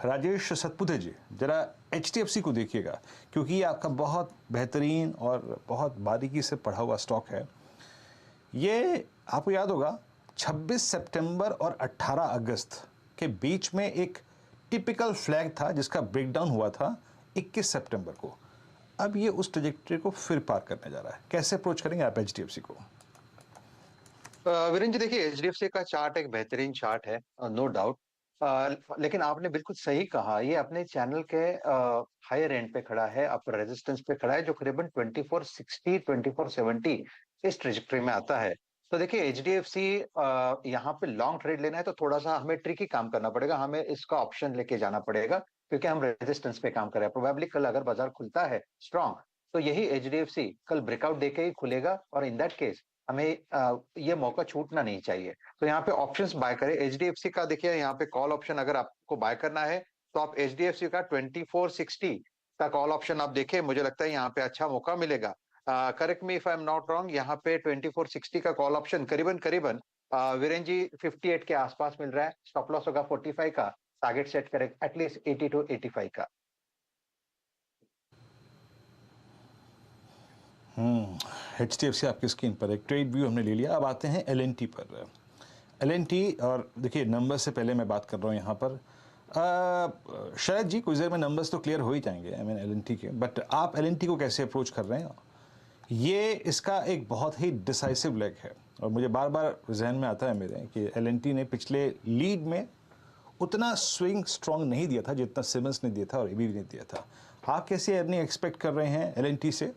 राजेश सतपुते जी जरा HDFC को देखिएगा, क्योंकि ये आपका बहुत बेहतरीन और बहुत बारीकी से पढ़ा हुआ स्टॉक है। ये आपको याद होगा 26 सितंबर और 18 अगस्त के बीच में एक टिपिकल फ्लैग था जिसका ब्रेकडाउन हुआ था 21 सितंबर को। अब ये उस ट्रेजेक्टरी को फिर पार करने जा रहा है। कैसे अप्रोच करेंगे आप HDFC को? वीरेंद्र जी देखिए, HDFC का चार्ट एक बेहतरीन चार्ट है, नो डाउट। लेकिन आपने बिल्कुल सही कहा, ये अपने चैनल के हायर एंड पे खड़ा है, अपर रेजिस्टेंस पे खड़ा है, जो करीबन 2460 2470 इस ट्रेजेक्टरी में आता है। तो देखिए HDFC यहाँ पे लॉन्ग ट्रेड लेना है तो थोड़ा सा हमें ट्रिकी काम करना पड़ेगा, हमें इसका ऑप्शन लेके जाना पड़ेगा, क्योंकि हम रेजिस्टेंस पे काम कर रहे हैं। प्रोबेबली कल अगर बाजार खुलता है स्ट्रॉन्ग तो यही HDFC कल ब्रेकआउट देके ही खुलेगा, और इन दैट केस हमें ये मौका छूटना नहीं चाहिए। तो यहाँ पे ऑप्शंस बाय करें। HDFC का देखिए यहाँ पे कॉल ऑप्शन अगर आपको बाय करना है तो आप HDFC का 2460 का कॉल ऑप्शन आप देखें, मुझे लगता है यहाँ पे अच्छा मौका मिलेगा। Correct me if I am not wrong, यहाँ पे 2460 का कॉल ऑप्शन करीबन वीरेंद्र जी 58 के आसपास मिल रहा है। स्टॉप लॉस होगा 45 का, टारगेट सेट करें एटलीस्ट 80 to 85 का। HDFC आपकी स्क्रीन पर एक ट्रेड व्यू हमने ले लिया। अब आते हैं LNT पर। LNT, और देखिए नंबर से पहले मैं बात कर रहा हूँ यहाँ पर शरद जी, कुछ देर में नंबर्स तो क्लियर हो ही जाएंगे LNT के, बट आप LNT को कैसे अप्रोच कर रहे हैं? ये इसका एक बहुत ही डिसाइसिव लेग है, और मुझे बार बार जहन में आता है मेरे कि LNT ने पिछले लीड में उतना स्विंग स्ट्रॉन्ग नहीं दिया था जितना सिमंस ने दिया था और ABB ने दिया था। आप कैसे अर्निंग एक्सपेक्ट कर रहे हैं LNT से,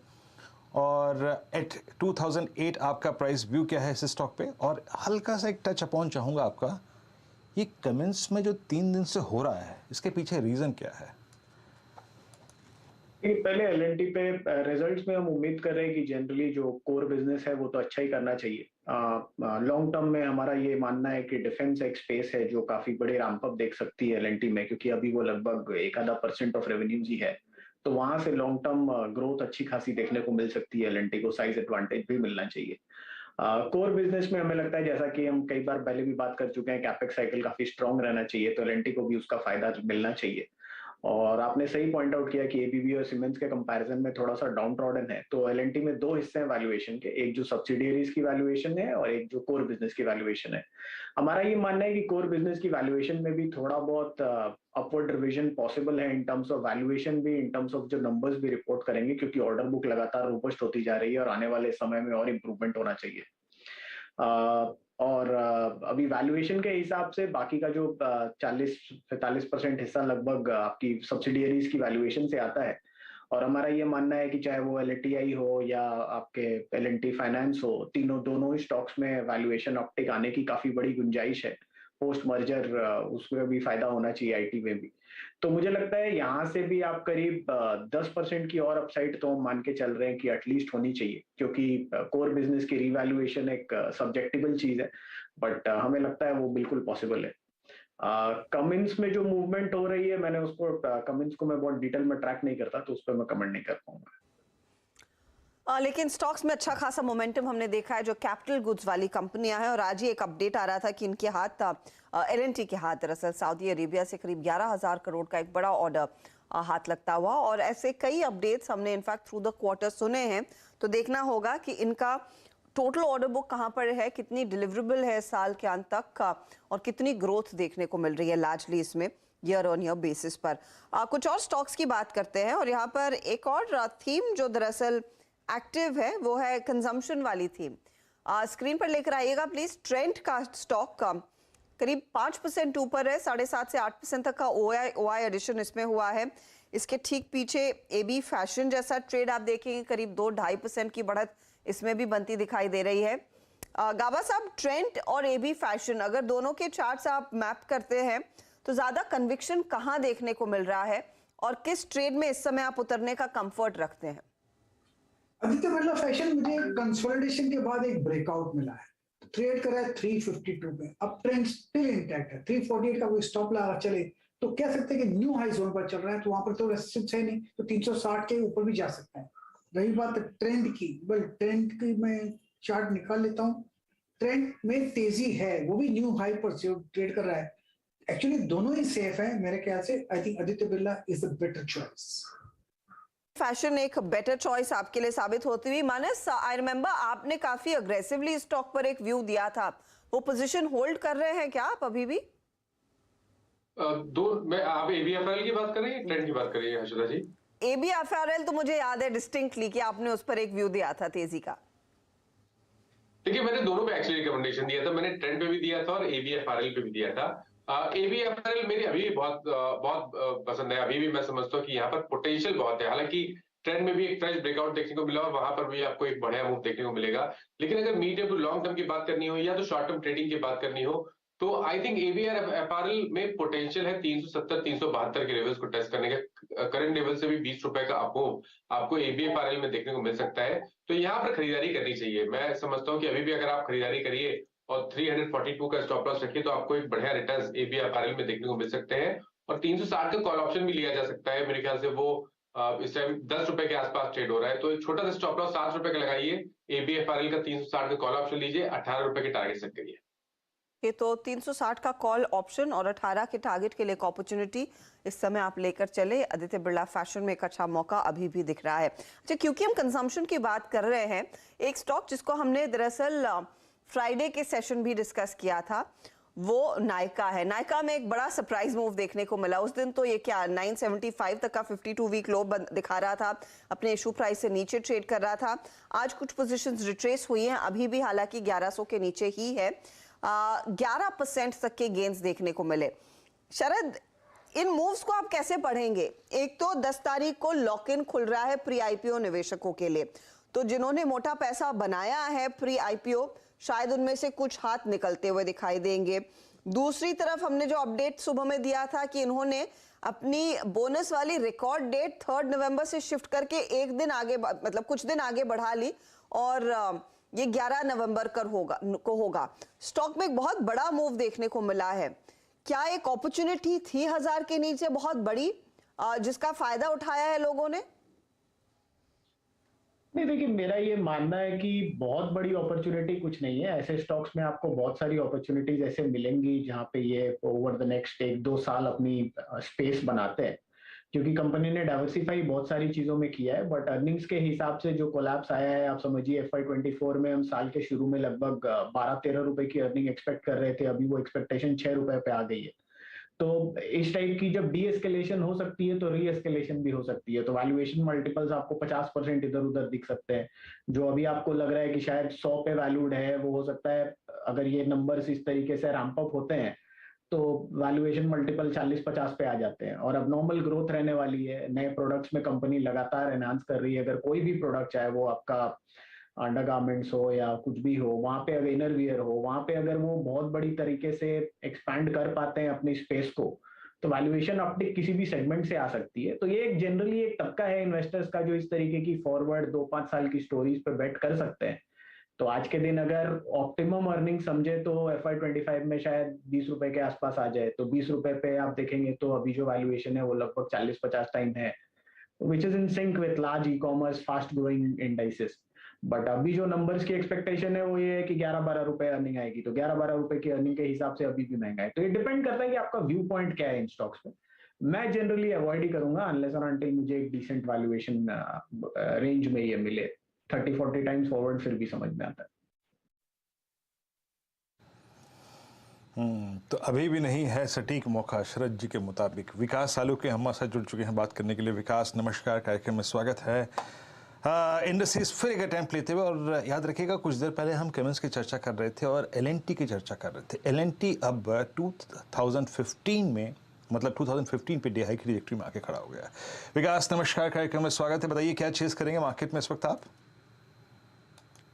और एट 2008 आपका प्राइस व्यू क्या है इस स्टॉक पे? और हल्का सा एक टच अपॉन चाहूँगा आपका, ये कमेंट्स में जो 3 दिन से हो रहा है, इसके पीछे रीज़न क्या है? पहले LNT पे रिजल्ट्स में हम उम्मीद कर रहे हैं कि जनरली जो कोर बिजनेस है वो तो अच्छा ही करना चाहिए। लॉन्ग टर्म में हमारा ये मानना है कि डिफेंस एक स्पेस है जो काफी बड़े रैंप अप देख सकती है LNT में, क्योंकि अभी वो लगभग 1-आधा% ऑफ रेवेन्यूज ही है। तो वहां से लॉन्ग टर्म ग्रोथ अच्छी खासी देखने को मिल सकती है। LNT को साइज एडवांटेज भी मिलना चाहिए। कोर बिजनेस में हमें लगता है, जैसा कि हम कई बार पहले भी बात कर चुके हैं, कैपेक्स साइकिल काफी स्ट्रांग रहना चाहिए, तो LNT को भी उसका फायदा मिलना चाहिए। और आपने सही पॉइंट आउट किया कि ABB और सीमेंस के कंपैरिजन में थोड़ा सा डाउन ट्रॉडन है। तो LNT में 2 हिस्से हैं वैल्यूएशन के, एक जो सब्सिडियरीज की वैल्यूएशन है और एक जो कोर बिजनेस की वैल्यूएशन है। हमारा ये मानना है कि कोर बिजनेस की वैल्यूएशन में भी थोड़ा बहुत अपवर्ड रिविजन पॉसिबल है, इन टर्म्स ऑफ वैल्यूएशन भी, इन टर्म्स ऑफ जो नंबर्स भी रिपोर्ट करेंगे, क्योंकि ऑर्डर बुक लगातार रोबस्ट होती जा रही है और आने वाले समय में और इंप्रूवमेंट होना चाहिए। और अभी वैल्यूएशन के हिसाब से बाकी का जो 40-45% हिस्सा लगभग आपकी सब्सिडियरीज की वैल्यूएशन से आता है। और हमारा ये मानना है कि चाहे वो LTI हो या आपके LNT फाइनेंस हो, दोनों ही स्टॉक्स में वैल्यूएशन अपटिक आने की काफी बड़ी गुंजाइश है। पोस्ट मर्जर उसमें भी फायदा होना चाहिए IT में भी। तो मुझे लगता है यहाँ से भी आप करीब 10% की और अपसाइड तो हम मान के चल रहे हैं कि एटलीस्ट होनी चाहिए, क्योंकि कोर बिजनेस की रिवैल्यूएशन एक सब्जेक्टिबल चीज है, बट हमें लगता है वो बिल्कुल पॉसिबल है। कमिंस में जो मूवमेंट हो रही है, मैंने उसको कमिंस को मैं बहुत डिटेल में ट्रैक नहीं करता, तो उस पर मैं कमेंट नहीं कर पाऊंगा। लेकिन स्टॉक्स में अच्छा खासा मोमेंटम हमने देखा है जो कैपिटल गुड्स वाली कंपनियां हैं, और आज ही एक अपडेट आ रहा था कि इनके हाथ LNT के हाथ दरअसल सऊदी अरेबिया से करीब 11,000 करोड़ का एक बड़ा ऑर्डर हाथ लगता हुआ। और ऐसे कई अपडेट्स हमने इनफैक्ट थ्रू द क्वार्टर सुने हैं, तो देखना होगा कि इनका टोटल ऑर्डर बुक कहां पर है, कितनी डिलीवरेबल है साल के अंत तक का, और कितनी ग्रोथ देखने को मिल रही है लार्जली इसमें ईयर ऑन ईयर बेसिस पर। कुछ और स्टॉक्स की बात करते हैं, और यहाँ पर एक और थीम जो दरअसल एक्टिव है वो है कंजम्पशन वाली थीम। स्क्रीन पर लेकर आइएगा प्लीज। ट्रेंड का स्टॉक करीब 5% ऊपर है, 7.5 से 8% तक का ओआई एडिशन इसमें हुआ है। इसके ठीक पीछे एबी फैशन जैसा ट्रेड आप देखेंगे, करीब 2-2.5% की बढ़त इसमें भी बनती दिखाई दे रही है। गाबा साहब, ट्रेंड और एबी फैशन अगर दोनों के चार्ट्स आप मैप करते हैं तो ज्यादा कन्विक्शन कहां देखने को मिल रहा है, और किस ट्रेड में इस समय आप उतरने का कंफर्ट रखते हैं? आदित्य बिरला फैशन मुझे कंसोलिडेशन के बाद एक ब्रेकआउट मिला है, ट्रेड कर रहा है 352 पे, अब ट्रेंड स्टिल इंटैक्ट है। 348 का कोई स्टॉप लगा चले तो कह सकते हैं कि न्यू हाई जोन पर चल रहा है, तो वहां पर तो रेजिस्टेंस है नहीं, तो 360 के ऊपर भी जा सकता है। रही बात ट्रेंड की, ट्रेंड की मैं चार्ट निकाल लेता हूँ। ट्रेंड में तेजी है, वो भी न्यू हाई पर ट्रेड कर रहा है। एक्चुअली दोनों ही सेफ है मेरे ख्याल से। I think Aditya Birla is the better choice. Fashion एक बेटर चॉइस आपके लिए साबित होती हुई। मानस, आई रिमेम्बर आपने काफी अग्रेसिवली स्टॉक पर एक व्यू दिया था, वो पोजीशन होल्ड कर रहे हैं क्या आप अभी भी? आप एबीएफआरएल की बात कर रही हैं, ट्रेंड की बात कर रही हैं हर्षदा जी? एबीएफआरएल तो मुझे याद है डिस्टिंक्टली कि आपने उस पर एक व्यू दिया था तेजी का। देखिए, मैंने दोनों पे एक्चुअली रिकमेंडेशन दिया था, मैंने ट्रेंड पे भी दिया था और एबीएफआरएल पे भी दिया था। एबीएफआरएल मेरी अभी भी बहुत पसंद है। अभी भी मैं समझता हूँ कि यहाँ पर पोटेंशियल बहुत है। हालांकि ट्रेंड में भी एक फ्रेश ब्रेकआउट देखने को मिला और वहां पर भी आपको एक बढ़िया मूव देखने को मिलेगा। लेकिन अगर मीडियम टू लॉन्ग टर्म की बात करनी हो या तो शॉर्ट टर्म ट्रेडिंग की बात करनी हो, तो आई थिंक एबीएफआरएल में पोटेंशियल है 370-372 के लेवल्स को टेस्ट करने का। करंट लेवल से भी 20 रुपए का आपको एबीएफआरएल में देखने को मिल सकता है। तो यहाँ पर खरीदारी करनी चाहिए। मैं समझता हूँ कि अभी भी अगर आप खरीदारी करिए और 342 का स्टॉप लॉस रखिए तो आपको एक बढ़िया रिटर्न एबीएफआरएल में देखने को मिल सकते हैं। और 360 का कॉल ऑप्शन भी लिया जा सकता है। मेरे ख्याल से वो इस टाइम 10 रुपए के आसपास ट्रेड हो रहा है, तो एक छोटा सा स्टॉप लॉस 7 रुपए का लगाइए, एबीएफआरएल का 360 का कॉल ऑप्शन लीजिए, 18 रुपए के टारगेट सेट करिए। ये तो 360 का कॉल ऑप्शन और 18 के टारगेट के लिए एक अपॉर्चुनिटी इस समय आप लेकर चले। आदित्य बिरला फैशन में एक अच्छा मौका अभी भी दिख रहा है। अच्छा, क्योंकि हम कंजम्पशन की बात कर रहे हैं, एक स्टॉक जिसको हमने दरअसल फ्राइडे के सेशन भी डिस्कस किया था वो नायका है। नायका में एक बड़ा सरप्राइज मूव देखने को मिला। उस दिन तो ये क्या 975 तक का 52 वीक लो दिखा रहा था, अपने इशू प्राइस से नीचे ट्रेड कर रहा था। आज कुछ पोजीशंस रिट्रेस हुई हैं, अभी भी हालांकि 1100 के नीचे ही है। 11% तक के गेन्स देखने को मिले। शरद, इन मूव्स को आप कैसे पढ़ेंगे? एक तो 10 तारीख को लॉक इन खुल रहा है प्री आईपीओ निवेशकों के लिए, तो जिन्होंने मोटा पैसा बनाया है प्री आईपीओ, शायद उनमें से कुछ हाथ निकलते हुए दिखाई देंगे। दूसरी तरफ हमने जो अपडेट सुबह में दिया था कि इन्होंने अपनी बोनस वाली रिकॉर्ड डेट 3 नवंबर से शिफ्ट करके एक दिन आगे, मतलब कुछ दिन आगे बढ़ा ली, और ये 11 नवंबर को होगा। स्टॉक में एक बहुत बड़ा मूव देखने को मिला है। क्या एक अपॉर्चुनिटी थी 1000 के नीचे बहुत बड़ी, जिसका फायदा उठाया है लोगों ने? नहीं, देखिए, मेरा ये मानना है कि बहुत बड़ी अपॉर्चुनिटी कुछ नहीं है। ऐसे स्टॉक्स में आपको बहुत सारी अपॉर्चुनिटीज ऐसे मिलेंगी जहां पे ये ओवर द नेक्स्ट 1-2 साल अपनी स्पेस बनाते हैं, क्योंकि कंपनी ने डाइवर्सिफाई बहुत सारी चीजों में किया है। बट अर्निंग्स के हिसाब से जो कोलैप्स आया है, आप समझिए FY24 में हम साल के शुरू में लगभग 12-13 रुपए की अर्निंग एक्सपेक्ट कर रहे थे, अभी वो एक्सपेक्टेशन 6 रुपए पे आ गई है। तो इस टाइप की जब डी एस्केलेशन हो सकती है तो री एस्केलेशन भी हो सकती है। तो वैल्यूएशन मल्टीपल्स आपको 50% इधर उधर दिख सकते हैं। जो अभी आपको लग रहा है कि शायद 100 पे वैल्यूड है, वो हो सकता है अगर ये नंबर्स इस तरीके से रैंप अप होते हैं तो वैल्यूएशन मल्टीपल 40-50 पे आ जाते हैं। और अब नॉर्मल ग्रोथ रहने वाली है, नए प्रोडक्ट्स में कंपनी लगातार एनहांस कर रही है। अगर कोई भी प्रोडक्ट, चाहे वो आपका अंडरगारमेंट्स हो या कुछ भी हो, वहां पे अगर इनर वियर हो, वहां पे अगर वो बहुत बड़ी तरीके से एक्सपैंड कर पाते हैं अपनी स्पेस को, तो वैल्यूएशन अपटिक किसी भी सेगमेंट से आ सकती है। तो ये एक जनरली एक तबका है इन्वेस्टर्स का जो इस तरीके की फॉरवर्ड 2-5 साल की स्टोरीज पे बेट कर सकते हैं। तो आज के दिन अगर ऑप्टिमम अर्निंग समझे तो FY25 में शायद 20 रुपए के आसपास आ जाए, तो 20 रुपए पे आप देखेंगे तो अभी जो वैल्यूएशन है वो लगभग 40-50 टाइम है, which is in sync with large e commerce fast growing indices. But अभी जो नंबर्स की एक्सपेक्टेशन है वो ये है कि 11-12 रुपए अर्निंग आएगी, तो 11-12 रुपए की अर्निंग के हिसाब से अभी भी महंगा है। तो ये डिपेंड करता है कि आपका व्यू पॉइंट क्या है इन स्टॉक्स में। मैं जनरली अवॉइड ही करूंगा अनलेस और अनटिल मुझे एक डिसेंट वैल्यूएशन रेंज में ये मिले। 30-40 टाइम्स फॉरवर्ड फिर भी समझ में आता है। तो अभी भी नहीं है सटीक मौका शरद जी के मुताबिक। विकास सालुके हमारे साथ जुड़ चुके हैं बात करने के लिए। विकास नमस्कार, कार्यक्रम में स्वागत है। इंडस्ट्रीज फिर एक अटैम्प्ट लेते हुए, और याद रखिएगा कुछ देर पहले हम केमिन्स की चर्चा कर रहे थे और एल&टी की चर्चा कर रहे थे। एल&टी अब 2015 में, मतलब 2015 पे डे हाई की ट्रैजेक्टरी में आके खड़ा हो गया। विकास नमस्कार, कार्यक्रम में स्वागत है। बताइए क्या चीज करेंगे मार्केट में इस वक्त आप?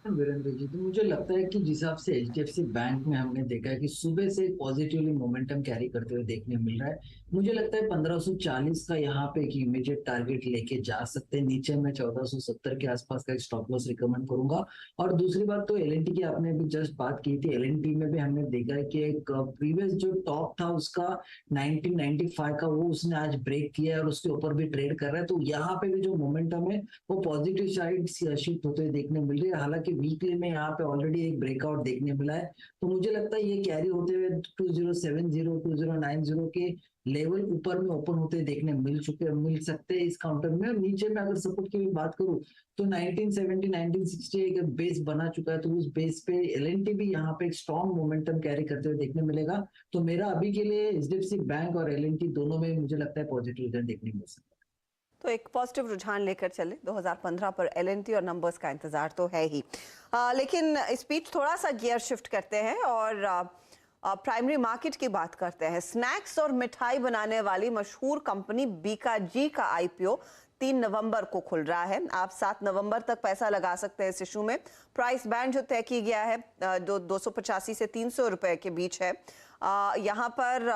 वीरेंद्र जी, तो मुझे लगता है कि जिस हिसाब से एचडीएफसी बैंक में हमने देखा है कि सुबह से पॉजिटिवली मोमेंटम कैरी करते हुए देखने मिल रहा है, मुझे लगता है 1540 का यहाँ पे एक इमीडिएट टारगेट लेके जा सकते हैं। नीचे मैं 1470 के आसपास का एक स्टॉप लॉस रिकमेंड करूंगा। और दूसरी बात तो एल&टी की आपने भी जस्ट बात की थी, एल&टी में भी हमने देखा है कि एक प्रीवियस जो टॉप था उसका 1995 का, वो उसने आज ब्रेक किया है और उसके ऊपर भी ट्रेड कर रहा है। तो यहाँ पे भी जो मोमेंटम है वो पॉजिटिव साइड शिफ्ट होते हुए देखने मिल रही है। हालांकि वीकली में यहाँ पे ऑलरेडी एक ब्रेकआउट देखने मिला है, तो मुझे लगता है ये कैरी होते हुए 2070 2090 के लेवल ऊपर में ओपन होते देखने मिल सकते हैं इस काउंटर में। और नीचे में अगर सपोर्ट की बात करूं तो 1970 1960 एक बेस बना चुका है, तो उस बेस पे एल&टी भी यहाँ पे एक स्ट्रॉन्ग मोमेंटम कैरी करते हुए देखने मिलेगा। तो मेरा अभी के लिए एचडीएफसी बैंक और एल&टी दोनों में मुझे लगता है पॉजिटिव रिटर्न देखने मिल सकता है। तो एक पॉजिटिव रुझान लेकर चले। 2015 पर एल&टी और नंबर्स का इंतजार तो है ही, लेकिन स्पीच थोड़ा सा गियर शिफ्ट करते हैं और प्राइमरी मार्केट की बात करते हैं। स्नैक्स और मिठाई बनाने वाली मशहूर कंपनी बीकाजी का आईपीओ 3 नवंबर को खुल रहा है। आप 7 नवंबर तक पैसा लगा सकते हैं इस इशू में। प्राइस बैंड जो तय की गया है 285 से 300 रुपए के बीच है। यहाँ पर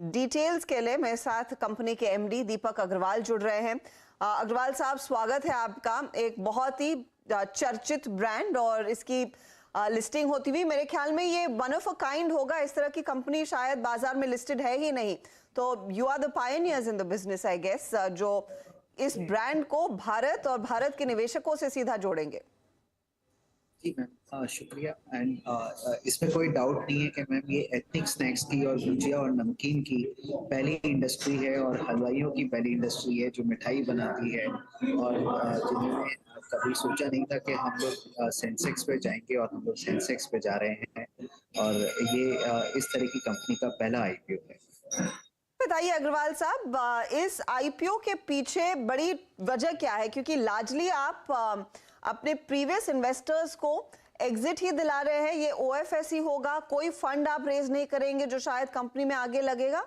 डिटेल्स के लिए मेरे साथ कंपनी के एमडी दीपक अग्रवाल जुड़ रहे हैं। अग्रवाल साहब, स्वागत है आपका। एक बहुत ही चर्चित ब्रांड और इसकी लिस्टिंग होती हुई, मेरे ख्याल में ये वन ऑफ अ काइंड होगा। इस तरह की कंपनी शायद बाजार में लिस्टेड है ही नहीं। तो you are the pioneers in the business I guess, जो इस ब्रांड को भारत और भारत के निवेशकों से सीधा जोड़ेंगे। जी मैम, शुक्रिया। एंड इसमें कोई डाउट नहीं है कि मैम ये एथनिक स्नैक्स की और भुजिया और नमकीन की पहली इंडस्ट्री है और हलवाइयों की पहली इंडस्ट्री है जो मिठाई बनाती है। और जिन्होंने कभी सोचा नहीं था कि हम लोग सेंसेक्स पे जाएंगे और हम लोग सेंसेक्स पे जा रहे हैं, और ये इस तरह की कंपनी का पहला आईपीओ है। बताइए अग्रवाल साहब, इस आईपीओ के पीछे बड़ी वजह क्या है? क्योंकि लार्जली आप अपने प्रीवियस इन्वेस्टर्स को एग्जिट ही दिला रहे हैं। ये ओएफएस ही होगा, कोई फंड आप रेज नहीं करेंगे जो शायद कंपनी में आगे लगेगा?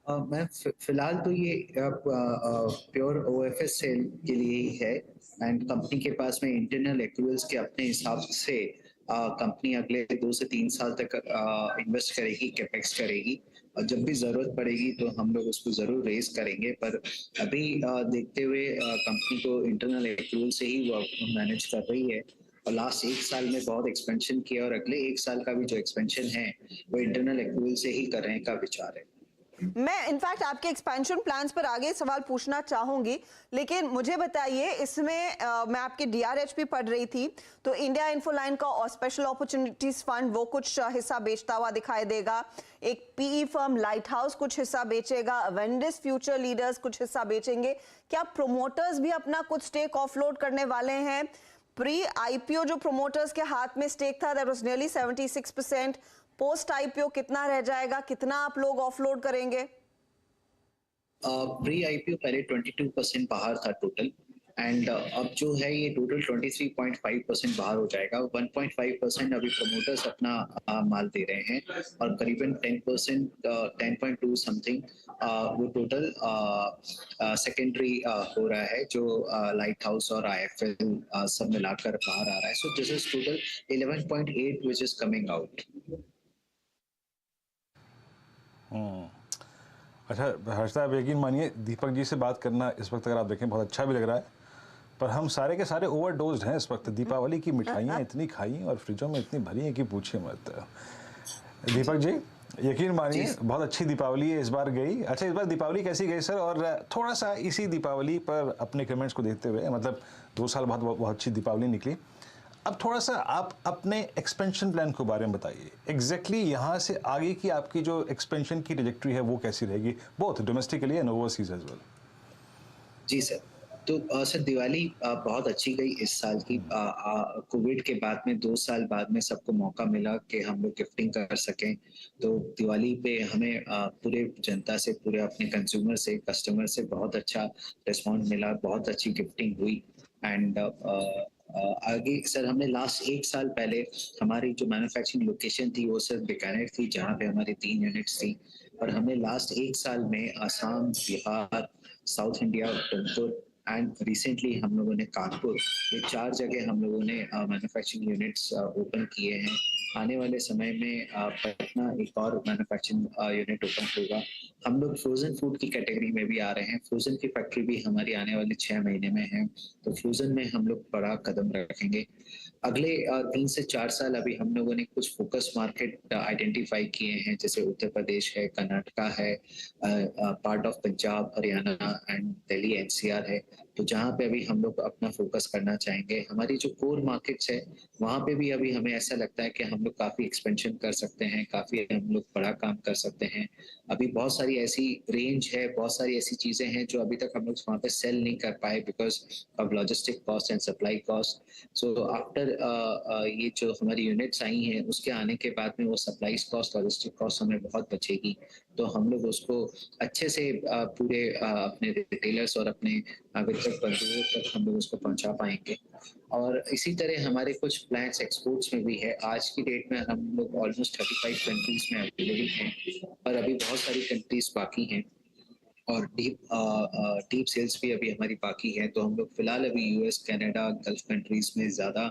मैं फिलहाल तो ये प्योर ओएफएस सेल के लिए ही है। एंड कंपनी के पास में इंटरनल एक्रूवल्स के अपने हिसाब से कंपनी अगले 2 से 3 साल तक इन्वेस्ट करेगी, कैपेक्स करेगी, और जब भी जरूरत पड़ेगी तो हम लोग उसको जरूर रेज करेंगे। पर अभी देखते हुए कंपनी को इंटरनल एक्रूवल से ही वो मैनेज कर रही है, और लास्ट 1 साल में बहुत एक्सपेंशन किया, और अगले 1 साल का भी जो एक्सपेंशन है वो इंटरनल एक्रूवल से ही करने का विचार है। मैं इनफैक्ट आपके एक्सपेंशन प्लान्स पर आगे सवाल पूछना चाहूंगी, लेकिन मुझे बताइए इसमें मैं आपके डीआरएच भी पढ़ रही थी, तो इंडिया इन्फोलाइन का और स्पेशल अपॉर्चुनिटीज फंड वो कुछ हिस्सा बेचता हुआ दिखाई देगा। एक पीई फर्म लाइट हाउस कुछ हिस्सा बेचेगा, वेंडिस फ्यूचर लीडर्स कुछ हिस्सा बेचेंगे। क्या प्रोमोटर्स भी अपना कुछ स्टेक ऑफलोड करने वाले हैं? प्री आईपीओ जो प्रोमोटर्स के हाथ में स्टेक था that was nearly 76%। Post IPO कितना रह जाएगा, कितना आप लोग ऑफलोड करेंगे? प्री आईपीओ पहले 22% बाहर था टोटल, एंड अब जो है ये टोटल 23.5% बाहर हो जाएगा। 1.5% अभी प्रमोटर्स अपना माल दे रहे हैं, और करीबन 10% 10.2 समथिंग वो टोटल सेकेंडरी हो रहा है, जो लाइट हाउस और आईएफएल सब मिलाकर बाहर आ रहा है। So this is total 11.8 which is coming out. अच्छा हर्ष साहब, यकीन मानिए दीपक जी से बात करना इस वक्त अगर आप देखें बहुत अच्छा भी लग रहा है, पर हम सारे के सारे ओवरडोज्ड हैं इस वक्त। दीपावली की मिठाइयाँ इतनी खाई और फ्रिजों में इतनी भरी हैं कि पूछिए मत। दीपक जी, यकीन मानिए बहुत अच्छी दीपावली है इस बार गई। अच्छा, इस बार दीपावली कैसी गई सर? और थोड़ा सा इसी दीपावली पर अपने कमेंट्स को देखते हुए, मतलब 2 साल बाद बहुत अच्छी दीपावली निकली। अब थोड़ा सा आप अपने एक्सपेंशन प्लान के बारे में बताइए। एग्जैक्टली यहाँ से आगे की आपकी जो एक्सपेंशन की ट्रैजेक्टरी है वो कैसी रहेगी, both domestically and overseas as well? जी सर। तो सर दिवाली बहुत अच्छी गई इस साल की। कोविड के बाद में 2 साल बाद में सबको मौका मिला कि हम लोग गिफ्टिंग कर सकें। तो दिवाली पे हमें पूरे जनता से, पूरे अपने कंज्यूमर से, कस्टमर से बहुत अच्छा रिस्पॉन्स मिला, बहुत अच्छी गिफ्टिंग हुई। एंड आगे सर हमने लास्ट 1 साल पहले हमारी जो मैन्युफैक्चरिंग लोकेशन थी वो सर बीकानेर थी, जहाँ पे हमारी 3 यूनिट्स थी। और हमने लास्ट 1 साल में Assam, Bihar, south India, Tumkur and recently हम लोगों ने कानपुर, ये 4 जगह हम लोगों ने मैन्युफैक्चरिंग यूनिट्स ओपन किए हैं। आने वाले समय में पटना एक और मैन्युफैक्चरिंग यूनिट ओपन होगा। हम लोग फ्रोजन फूड की कैटेगरी में भी आ रहे हैं। फ्रोजन की फैक्ट्री भी हमारी आने वाले 6 महीने में है, तो फ्रोजन में हम लोग बड़ा कदम रखेंगे। अगले 3 से 4 साल अभी हम लोगों ने कुछ फोकस मार्केट आइडेंटिफाई किए हैं, जैसे उत्तर प्रदेश है, कर्नाटका है, part of Punjab, Haryana and Delhi NCR है। तो जहाँ पे अभी हम लोग अपना फोकस करना चाहेंगे। हमारी जो कोर मार्केट्स है वहाँ पे भी अभी हमें ऐसा लगता है कि हम लोग काफी एक्सपेंशन कर सकते हैं, काफी हम लोग बड़ा काम कर सकते हैं। अभी बहुत सारी ऐसी रेंज है, बहुत सारी ऐसी चीजें हैं जो अभी तक हम लोग वहाँ पे सेल नहीं कर पाए because of logistic cost and supply cost. So after ये जो हमारी यूनिट्स आई हैं उसके आने के बाद में वो सप्लाईज कॉस्ट, लॉजिस्टिक कॉस्ट हमें बहुत बचेगी। तो हम लोग उसको अच्छे से पूरे अपने रिटेलर्स और अपने वितरक बंधुओं तक हम लोग उसको पहुंचा पाएंगे। और इसी तरह हमारे कुछ प्लान्स एक्सपोर्ट्स में भी है। आज की डेट में हम लोग ऑलमोस्ट 35 कंट्रीज में अवेलेबल हैं, और अभी बहुत सारी कंट्रीज बाकी हैं, और डीप सेल्स भी अभी हमारी बाकी है। तो हम लोग फिलहाल अभी यूएस, कनाडा, गल्फ कंट्रीज में ज़्यादा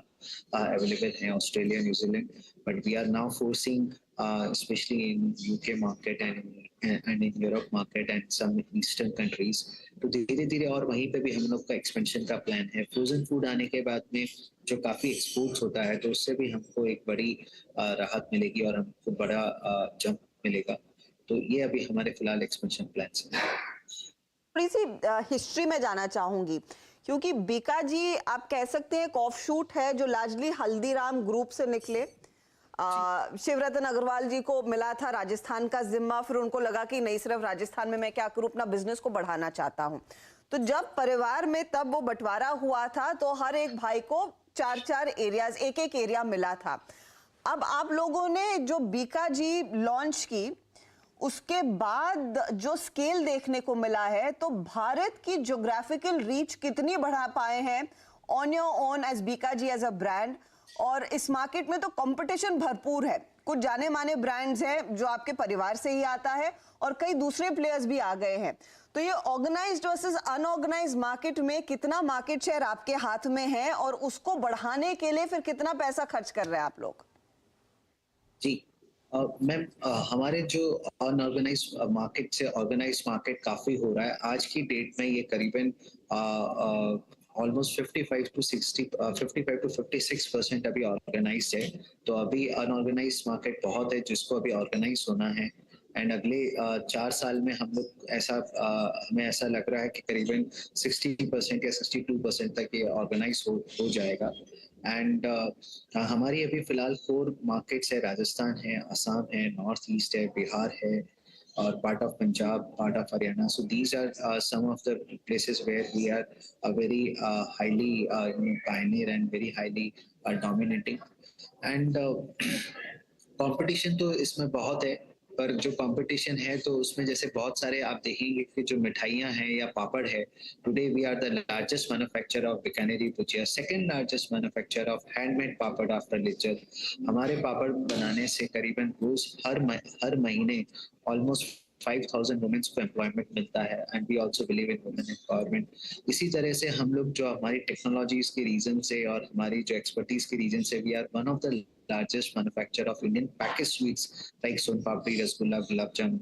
अवेलेबल हैं, Australia, New Zealand, but we are now forcing specially in UK market and in Europe market and some eastern countries. तो धीरे धीरे और वहीं पे भी हम लोग का एक्सपेंशन का प्लान है। फ्रोजन फूड आने के बाद में जो काफ़ी एक्सपोर्ट्स होता है, तो उससे भी हमको एक बड़ी राहत मिलेगी और हमको बड़ा जंप मिलेगा। तो ये अभी हमारे फिलहाल एक्सपेंशन प्लान्स हैं। थोड़ी सी हिस्ट्री में जाना चाहूंगी, क्योंकि बीकाजी आप कह सकते हैं एक ऑफशूट है जो लार्जली हल्दीराम ग्रुप से निकले। शिवरतन अग्रवाल जी को मिला था राजस्थान का जिम्मा, फिर उनको लगा कि नहीं सिर्फ राजस्थान में मैं क्या करूं, अपना बिजनेस को बढ़ाना चाहता हूं। तो जब परिवार में तब वो बंटवारा हुआ था तो हर एक भाई को 4-4 एरियाज, एक एरिया मिला था। अब आप लोगों ने जो बीकाजी लॉन्च की उसके बाद जो स्केल देखने को मिला है, तो भारत की ज्योग्राफिकल रीच कितनी बढ़ा पाए हैं on your own as Bikaji as a brand? और इस मार्केट में तो कंपटीशन भरपूर है, कुछ जाने माने ब्रांड्स हैं जो आपके परिवार से ही आता है और कई दूसरे प्लेयर्स भी आ गए हैं। तो ये ऑर्गेनाइज्ड वर्सेस अनऑर्गेनाइज्ड मार्केट में कितना मार्केट शेयर आपके हाथ में है और उसको बढ़ाने के लिए फिर कितना पैसा खर्च कर रहे हैं आप लोग? जी मैम, हमारे जो अनऑर्गेनाइज मार्केट से ऑर्गेनाइज मार्केट काफी हो रहा है। आज की डेट में ये करीबन ऑलमोस्ट 55 to 56% अभी ऑर्गेनाइज है। तो अभी अनऑर्गेनाइज मार्केट बहुत है जिसको अभी ऑर्गेनाइज होना है। एंड अगले 4 साल में हम लोग हमें ऐसा लग रहा है कि करीबन 60% या 62% तक ये ऑर्गेनाइज हो जाएगा। एंड हमारी अभी फिलहाल 4 मार्केट्स है, राजस्थान है, असम है, नॉर्थ ईस्ट है, बिहार है, और part of Punjab, part of Haryana. So these are some of the places where we are very highly pioneer and very highly dominating. And competition तो इसमें बहुत है, पर जो कंपटीशन है तो उसमें जैसे बहुत सारे आप देखेंगे कि जो मिठाइयाँ हैं या पापड़ है, today we are the largest manufacturer of Bikaneri bhujia, second largest manufacturer of handmade papad after Lijjat. हमारे पापड़ बनाने से करीबन रोज हर महीने ऑलमोस्ट 5,000 वुमेन्स को एम्प्लॉयमेंट मिलता है. And we also believe in women empowerment. इसी तरह से हम लोग जो हमारी टेक्नोलॉजीज के रीजन से और हमारी जो एक्सपर्टीज के रीजन से we are one of the largest manufacturer of Indian packaged sweets like Son Papdi, Rasgulla, Gulab Jamun.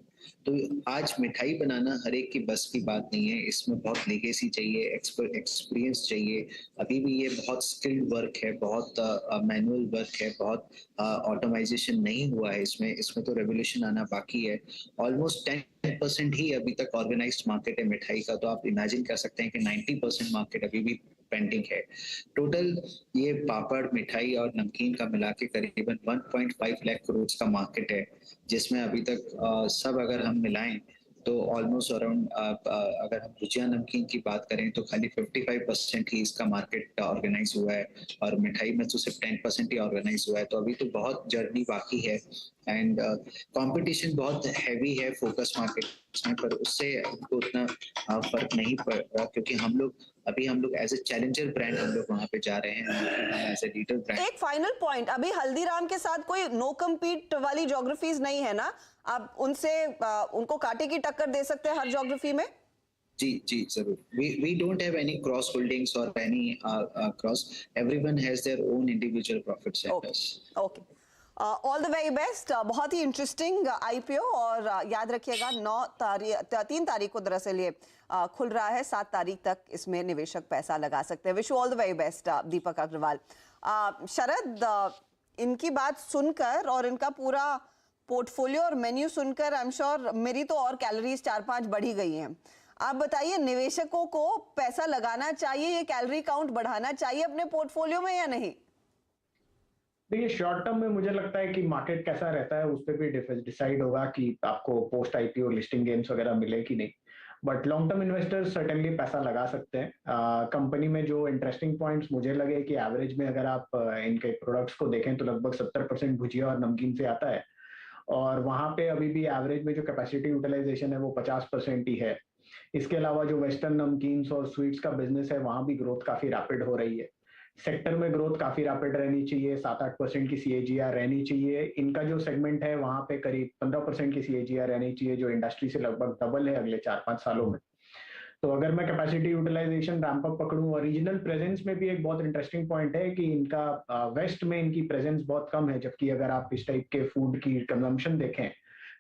तो आज मिठाई बनाना हर एक की बस की बात नहीं है, इसमें बहुत लेगेसी चाहिए, एक्सपीरियंस चाहिए। अभी भी ये बहुत स्किल्ड वर्क है, बहुत मैनुअल वर्क है, बहुत ऑटोमाइजेशन नहीं हुआ है इसमें तो रेवोल्यूशन आना बाकी है। ऑलमोस्ट 10% ही अभी तक ऑर्गेनाइज्ड मार्केट है मिठाई का, तो आप इमेजिन कर सकते हैं कि 90% मार्केट अभी भी पेंडिंग है। टोटल ये पापड़, मिठाई और नमकीन का मिला के करीबन 1.5 लाख करोड़ का मार्केट है, जिसमें अभी तक सब अगर हम मिलाएं तो ऑलमोस्ट अराउंड, अगर हम भुजिया नमकीन की बात करें तो खाली 55% ही इसका मार्केट ऑर्गेनाइज हुआ है, और मिठाई में तो सिर्फ 10% ही ऑर्गेनाइज हुआ है। तो अभी तो बहुत जर्नी बाकी है, एंड कंपटीशन बहुत हैवी है फोकस मार्केट में, पर उससे हमको उतना फर्क नहीं पड़ रहा, क्योंकि हम लोग एज ए चैलेंजर ब्रांड हम लोग वहां पे जा रहे हैं, एज ए लीडर ब्रांड। एक फाइनल पॉइंट, अभी हल्दीराम के साथ कोई नो कम्पीट वाली ज्योग्राफीज नहीं है ना? आप उनसे उनको कांटे की टक्कर दे सकते हैं हर ज्योग्राफी में? जी जरूर। we don't have any cross holdings or any cross, everyone has their own individual profit centers. Okay, all the very best. बहुत ही इंटरेस्टिंग आईपीओ, और याद रखिएगा 3 तारीख को दरअसल ये खुल रहा है, 7 तारीख तक इसमें निवेशक पैसा लगा सकते हैं। Wish you all the very best Deepak Agarwal. Sharad, इनकी बात सुनकर और इनका पूरा पोर्टफोलियो और मेन्यू सुनकर आई एम श्योर मेरी तो और कैलोरीज 4-5 बढ़ी गई हैं। आप बताइए, निवेशकों को पैसा लगाना चाहिए, ये कैलोरी काउंट बढ़ाना चाहिए अपने पोर्टफोलियो में या नहीं? देखिए, शॉर्ट टर्म में मुझे लगता है कि मार्केट कैसा रहता है उस पर भी डिसाइड होगा कि आपको पोस्ट आईपीओ लिस्टिंग गेन्स वगैरह मिले कि नहीं। But long term investors certainly पैसा लगा सकते हैं। कंपनी में जो इंटरेस्टिंग पॉइंट्स मुझे लगे कि एवरेज में अगर आप इनके प्रोडक्ट्स को देखें तो लगभग 70% भुजिया और नमकीन से आता है, और वहां पे अभी भी एवरेज में जो कैपेसिटी यूटिलाइजेशन है वो 50% ही है। इसके अलावा जो वेस्टर्न नमकीन्स और स्वीट्स का बिजनेस है वहां भी ग्रोथ काफी रैपिड हो रही है। सेक्टर में ग्रोथ काफी रैपिड रहनी चाहिए, 7-8% की CAGR रहनी चाहिए। इनका जो सेगमेंट है वहां पे करीब 15% की CAGR रहनी चाहिए, जो इंडस्ट्री से लगभग डबल है अगले 4-5 सालों में। तो अगर मैं कैपेसिटी यूटिलाइजेशन रैंप अप पकड़ूं, और रीजनल प्रेजेंस में भी एक बहुत इंटरेस्टिंग पॉइंट है कि इनका वेस्ट में इनकी प्रेजेंस बहुत कम है, जबकि अगर आप इस टाइप के फूड की कंजम्पशन देखें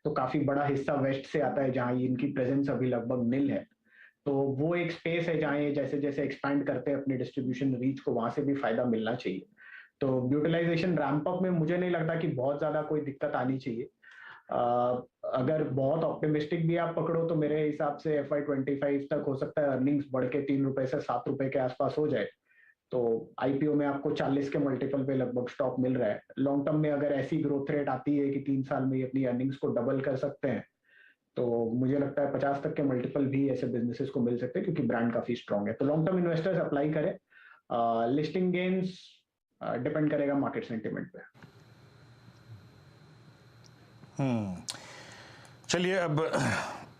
तो काफी बड़ा हिस्सा वेस्ट से आता है, जहां इनकी प्रेजेंस अभी लगभग निल है। तो वो एक स्पेस है जहां ये जैसे जैसे एक्सपैंड करते हैं अपनी डिस्ट्रीब्यूशन रीच को, वहां से भी फायदा मिलना चाहिए। तो यूटिलाइजेशन रैंप अप में मुझे नहीं लगता कि बहुत ज्यादा कोई दिक्कत आनी चाहिए। अगर बहुत ऑप्टिमिस्टिक भी आप पकड़ो तो मेरे हिसाब से FY25 तक हो सकता है अर्निंग्स बढ़ के 3 रुपए से 7 रुपए के आसपास हो जाए। तो आईपीओ में आपको 40 के मल्टीपल पे लगभग स्टॉक मिल रहा है। लॉन्ग टर्म में अगर ऐसी ग्रोथ रेट आती है कि 3 साल में अपनी अर्निंग्स को डबल कर सकते हैं, तो मुझे लगता है 50 तक के मल्टीपल भी ऐसे बिजनेसेस को मिल सकते हैं, क्योंकि ब्रांड काफी स्ट्रांग है। तो लॉन्ग टर्म इन्वेस्टर्स अप्लाई करें। लिस्टिंग गेन्स डिपेंड करेगा मार्केट सेंटिमेंट पे। चलिए, अब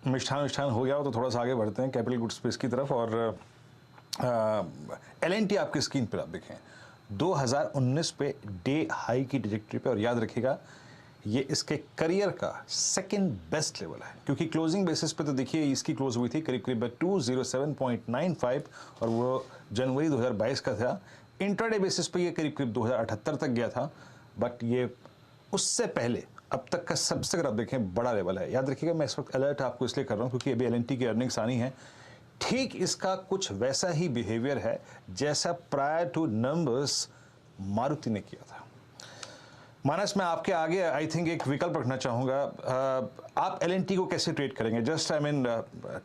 मिष्ठान हो गया हो तो थोड़ा सा आगे बढ़ते हैं कैपिटल गुड स्पेस की तरफ। और L&T आपकी स्क्रीन पर आप देखें 2019 पे डे हाई की ट्रैजेक्टरी पे, और याद रखिएगा ये इसके करियर का सेकंड बेस्ट लेवल है, क्योंकि क्लोजिंग बेसिस पे तो देखिए इसकी क्लोज हुई थी करीब करीब 207.95, और वो जनवरी 2022 का था। इंट्राडे बेसिस पे ये करीब करीब 2078 तक गया था, बट ये उससे पहले अब तक का सबसे, अगर आप देखें, बड़ा लेवल है। याद रखिएगा, मैं इस वक्त अलर्ट आपको इसलिए कर रहा हूँ क्योंकि अभी L&T की अर्निंग्स आनी है। ठीक इसका कुछ वैसा ही बिहेवियर है जैसा प्रायर टू नंबर्स मारुति ने किया था। मानस, मैं आपके आगे आई थिंक एक विकल्प रखना चाहूँगा। आप L&T को कैसे ट्रेड करेंगे, जस्ट आई मीन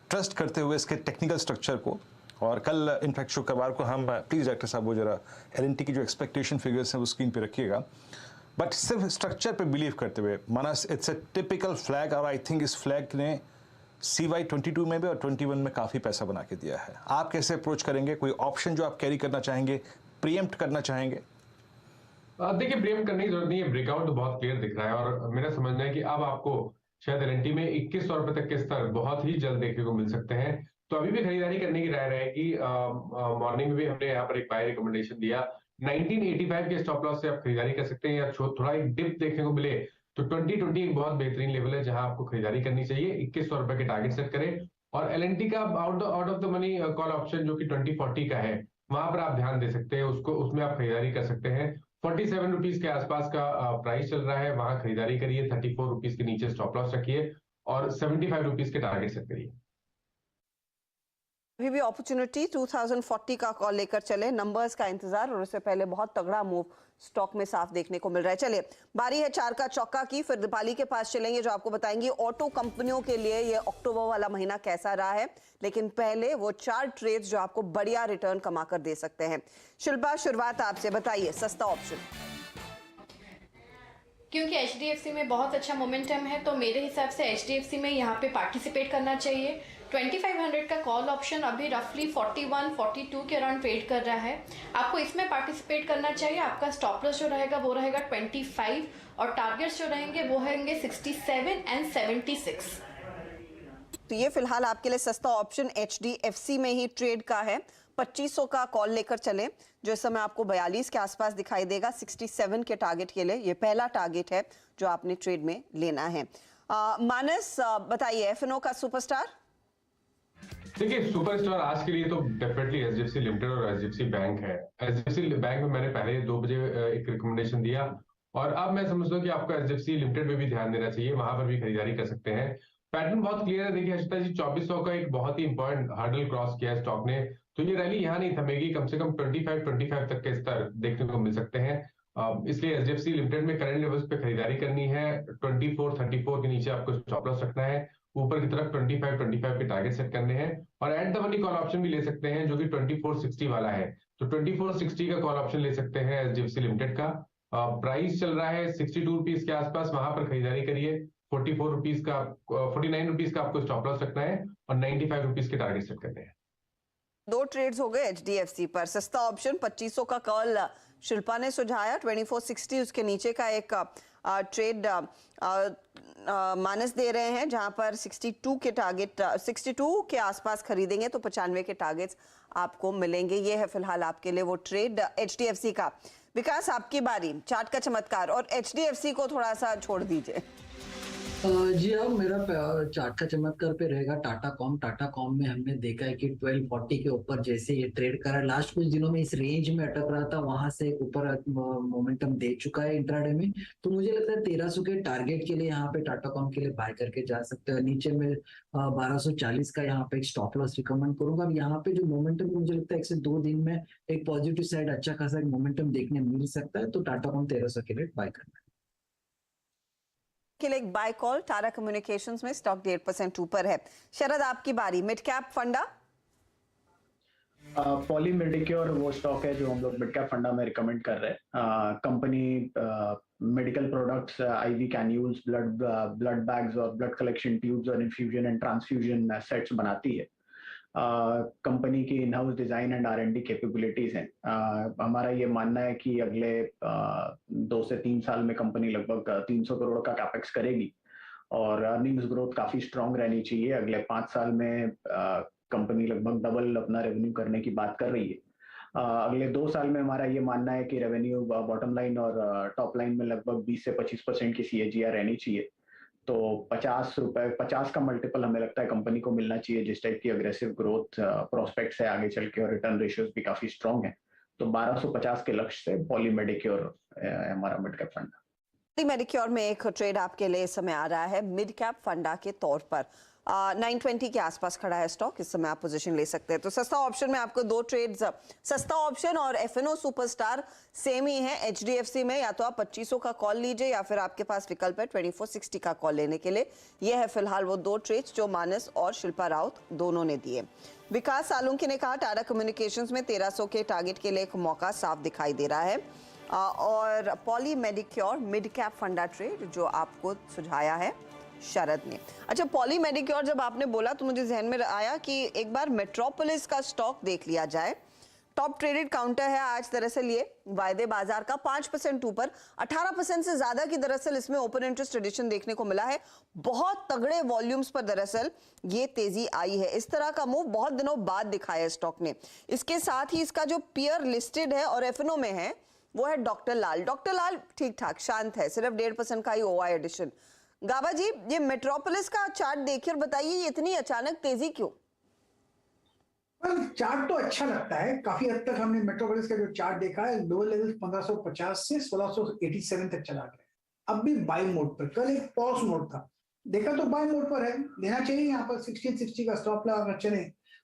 ट्रस्ट करते हुए इसके टेक्निकल स्ट्रक्चर को। और कल इनफैक्ट शुक्रवार को हम, प्लीज़ डायरेक्टर साहब वो जरा L&T की जो एक्सपेक्टेशन फिगर्स हैं वो स्क्रीन पे रखिएगा, बट सिर्फ स्ट्रक्चर पे बिलीव करते हुए। मानस, इट्स ए टिपिकल फ्लैग, और आई थिंक इस फ्लैग ने CY22 में भी और 21 में काफ़ी पैसा बना के दिया है। आप कैसे अप्रोच करेंगे? कोई ऑप्शन जो आप कैरी करना चाहेंगे, प्रीएम्प्ट करना चाहेंगे? देखिए, प्रीएम्प्ट करने की जरूरत नहीं है, ब्रेकआउट तो बहुत क्लियर दिख रहा है, और मेरा समझना है कि अब आपको शायद L&T में 2100 रुपए तक के स्तर बहुत ही जल्द देखने को मिल सकते हैं। तो अभी भी खरीदारी करने की राय रहेगी। मॉर्निंग में भी हमने यहाँ पर एक बाय रिकमेंडेशन दिया, 1985 के स्टॉप लॉस से आप खरीदारी कर सकते हैं, या थोड़ा एक डिप देखने को मिले तो 2020 एक बहुत बेहतरीन लेवल है जहां आपको खरीदारी करनी चाहिए। 2100 रुपए के टारगेट सेट करें, और L&T का out of the money call option जो कि 2040 का है, वहां पर आप ध्यान दे सकते हैं, उसमें आप खरीदारी कर सकते हैं। 47 रुपीज के आसपास का प्राइस चल रहा है, वहां खरीदारी करिए। 34 रुपीज के नीचे स्टॉप लॉस रखिए, और 75 रुपीज के टारगेट सेट करिए। अभी भी अपॉर्चुनिटी 2040 का कॉल लेकर चले, नंबर्स का इंतजार, और उससे पहले बहुत तगड़ा मूव स्टॉक में साफ देखने को मिल रहा है। चलिए, बारी है 4 का चौका की, फिर दीपाली के पास चलेंगे जो आपको बताएंगे ऑटो कंपनियों के लिए ये अक्टूबर वाला महीना कैसा रहा है। लेकिन पहले वो 4 ट्रेड्स जो आपको बढ़िया रिटर्न कमा कर दे सकते हैं। शिल्पा, शुरुआत आपसे बताइए, सस्ता ऑप्शन। क्योंकि HDFC में बहुत अच्छा मोमेंटम है तो मेरे हिसाब से HDFC में यहाँ पे पार्टिसिपेट करना चाहिए। 2500 का कॉल ऑप्शन अभी रफली 41-42 के अराउंड ट्रेड कर रहा है, आपको इसमें पार्टिसिपेट करना चाहिए। आपका स्टॉप लॉस जो रहेगा वो रहेगा 25 और टारगेट्स जो रहेंगे वो रहेंगे 67 एंड 76। तो ये फिलहाल आपके लिए सस्ता ऑप्शन HDFC में ही ट्रेड का है। 2500 का कॉल लेकर चले जो इस समय आपको 42 के आसपास दिखाई देगा। 67 के टारगेट के लिए ये पहला टारगेट है जो आपने ट्रेड में लेना है। मानस, बताइए FNO का सुपरस्टार। देखिए, सुपरस्टार आज के लिए तो डेफिनेटली HDFC लिमिटेड और HDFC बैंक है। HDFC बैंक में मैंने पहले 2 बजे एक रिकमेंडेशन दिया और अब मैं समझता हूँ कि आपको HDFC लिमिटेड में भी ध्यान देना चाहिए, वहां पर भी खरीदारी कर सकते हैं। पैटर्न बहुत क्लियर है। देखिए हर्षिता जी, 2400 का एक बहुत ही इंपॉर्टेंट हर्डल क्रॉस किया है स्टॉक ने, तो ये रैली यहाँ नहीं थमेगी, कम से कम 25 तक के स्तर देखने को मिल सकते हैं। इसलिए HDFC लिमिटेड में करंट लेवल्स पे खरीदारी करनी है। 24-34 के नीचे आपको स्टॉप लॉस रखना है, ऊपर की तरफ 25 के टारगेट सेट करने हैं और at the money call option भी ले सकते हैं जो कि 2460 वाला है। तो 2460 का कॉल ऑप्शन ले सकते हैं HDFC लिमिटेड का। प्राइस चल रहा है 62 रुपीज के आसपास, वहां पर खरीदारी करिए। 49 रुपीज का आपको स्टॉप लॉस रखना है और 95 रुपीज के टारगेट सेट करने हैं। 2 ट्रेड्स हो गए HDFC पर। सस्ता ऑप्शन 2500 का कॉल शिल्पा ने सुझाया, 2460 उसके नीचे का एक ट्रेड मानस दे रहे हैं जहां पर 62 के टारगेट 62 के आसपास खरीदेंगे तो 95 के टारगेट्स आपको मिलेंगे। ये है फिलहाल आपके लिए वो ट्रेड HDFC का। विकास, आपकी बारी, चार्ट का चमत्कार और HDFC को थोड़ा सा छोड़ दीजिए। जी हाँ, मेरा चार्ट का चमत्कार पे रहेगा टाटा कॉम में हमने देखा है कि 1240 के ऊपर जैसे ये ट्रेड करा, लास्ट कुछ दिनों में इस रेंज में अटक रहा था, वहां से एक ऊपर मोमेंटम दे चुका है इंट्राडे में। तो मुझे लगता है 1300 के टारगेट के लिए यहाँ पे टाटा कॉम के लिए बाय करके जा सकते हैं। नीचे में 1240 का यहाँ पे एक स्टॉप लॉस रिकमेंड करूंगा। अब यहाँ पे जो मोमेंटम मुझे लगता है 1 से 2 दिन में एक पॉजिटिव साइड अच्छा खासा एक मोमेंटम देखने मिल सकता है, तो टाटा कॉम 1300 के लिए बाय करना है। के लिए एक बाय कॉल टाटा कम्युनिकेशंस में, स्टॉक 1.5% ऊपर है। शरद, आपकी बारी, मिड कैप फंडा। पॉली मेडिक्योर वो स्टॉक है जो हम लोग मिड कैप फंडा में रिकमेंड कर रहे हैं। Company medical products, IV cannulas, blood bags और ब्लड कलेक्शन ट्यूब्स और इन्फ्यूजन एंड ट्रांसफ्यूजन सेट्स बनाती है। कंपनी की in house design and R&D capabilities हैं। हमारा ये मानना है कि अगले 2 से 3 साल में कंपनी लगभग 300 करोड़ का कैपेक्स करेगी और अर्निंग्स ग्रोथ काफी स्ट्रांग रहनी चाहिए। अगले 5 साल में कंपनी लगभग डबल अपना रेवेन्यू करने की बात कर रही है। अगले 2 साल में हमारा ये मानना है कि रेवेन्यू, बॉटम लाइन और टॉप लाइन में लगभग 20 से 25% की CAGR रहनी चाहिए। तो 50 का मल्टीपल हमें लगता है कंपनी को मिलना चाहिए, जिस टाइप की अग्रेसिव ग्रोथ प्रोस्पेक्ट्स है आगे चल के और रिटर्न रेशियोज भी काफी स्ट्रांग है। तो 1250 के लक्ष्य से पॉली मेडिक्योर हमारा मिड कैप फंडा। पॉली मेडिक्योर में एक ट्रेड आपके लिए इस समय आ रहा है मिड कैप फंडा के तौर पर। 920 के आसपास खड़ा है स्टॉक, इस समय आप पोजीशन ले सकते हैं। तो सस्ता ऑप्शन में आपको 2 ट्रेड्स, सस्ता ऑप्शन और FNO सुपरस्टार सेम ही है HDFC में। या तो आप 2500 का कॉल लीजिए या फिर आपके पास विकल्प है 2460 का कॉल लेने के लिए। यह है फिलहाल वो 2 ट्रेड्स जो मानस और शिल्पा राउत दोनों ने दिए। विकास सालुंकी ने कहा टाटा कम्युनिकेशंस में 1300 के टारगेट के लिए एक मौका साफ दिखाई दे रहा है। और पॉली मेडिक्योर मिड कैप फंडा ट्रेड जो आपको सुझाया है शरद ने। अच्छा, पॉली मेडिक्योर जब आपने बोला तो मुझे ध्यान में आया कि एक बार मेट्रोपोलिस का स्टॉक देख लिया जाए। टॉप ट्रेडेड काउंटर है आज दरअसल ये वायदे बाजार का 5% ऊपर, 18% से ज्यादा की दरअसल इसमें ओपन इंटरेस्ट एडिशन देखने को मिला है। बहुत तगड़े वॉल्यूम्स पर दरअसल ये तेजी आई है। इस तरह का मूव बहुत दिनों बाद दिखाया स्टॉक ने। इसके साथ ही इसका जो पियर लिस्टेड है और FNO में है वो है डॉक्टर लाल। डॉक्टर लाल ठीक ठाक शांत है, सिर्फ 1.5% का ही OI एडिशन। गाबा जी, ये मेट्रोपोलिस का चार्ट देखिए और बताइए ये इतनी अचानक तेजी क्यों? चार्ट तो अच्छा लगता है, काफी हद तक हमने मेट्रोपोलिस का जो चार्ट देखा है, लोअर लेवल 1550 से 1687 तक चला गया। अब भी बाई मोड पर, कल एक पॉज मोड था, देखा तो बाय मोड पर है, लेना चाहिए यहाँ पर 1660 का स्टॉप लगा अगर चले,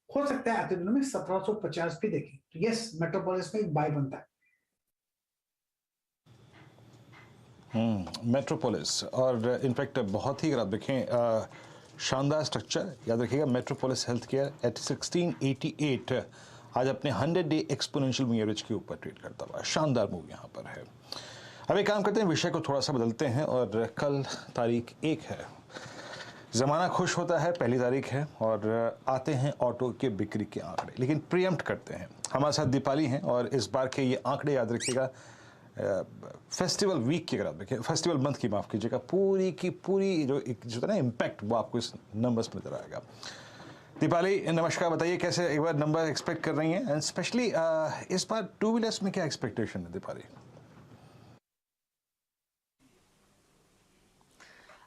हो सकता है आते दिनों में 1750 भी देखें, तो यस मेट्रोपोलिस में एक बाय बनता है। मेट्रोपोलिस, और इनफैक्ट बहुत ही अगर आप देखें शानदार स्ट्रक्चर, याद रखिएगा मेट्रोपोलिस हेल्थ केयर एट 1688 आज अपने 100 डे एक्सपोनेंशियल मूविंग एवरेज के ऊपर ट्रेड करता हुआ, शानदार मूव यहाँ पर है। अब एक काम करते हैं, विषय को थोड़ा सा बदलते हैं, और कल तारीख 1 है, ज़माना खुश होता है, पहली तारीख है, और आते हैं ऑटो के बिक्री के आंकड़े, लेकिन प्रीएम्प्ट करते हैं। हमारे साथ दीपाली हैं, और इस बार के ये आंकड़े याद रखिएगा फेस्टिवल वीक की, अगर आप देखें फेस्टिवल मंथ की, माफ़ कीजिएगा, पूरी की पूरी जो था ना इम्पैक्ट, वो आपको इस नंबर्स में नजर आएगा। दीपाली नमस्कार, बताइए कैसे एक बार नंबर एक्सपेक्ट कर रही हैं, एंड स्पेशली इस बार टू व्हीलर्स में क्या एक्सपेक्टेशन है दीपाली?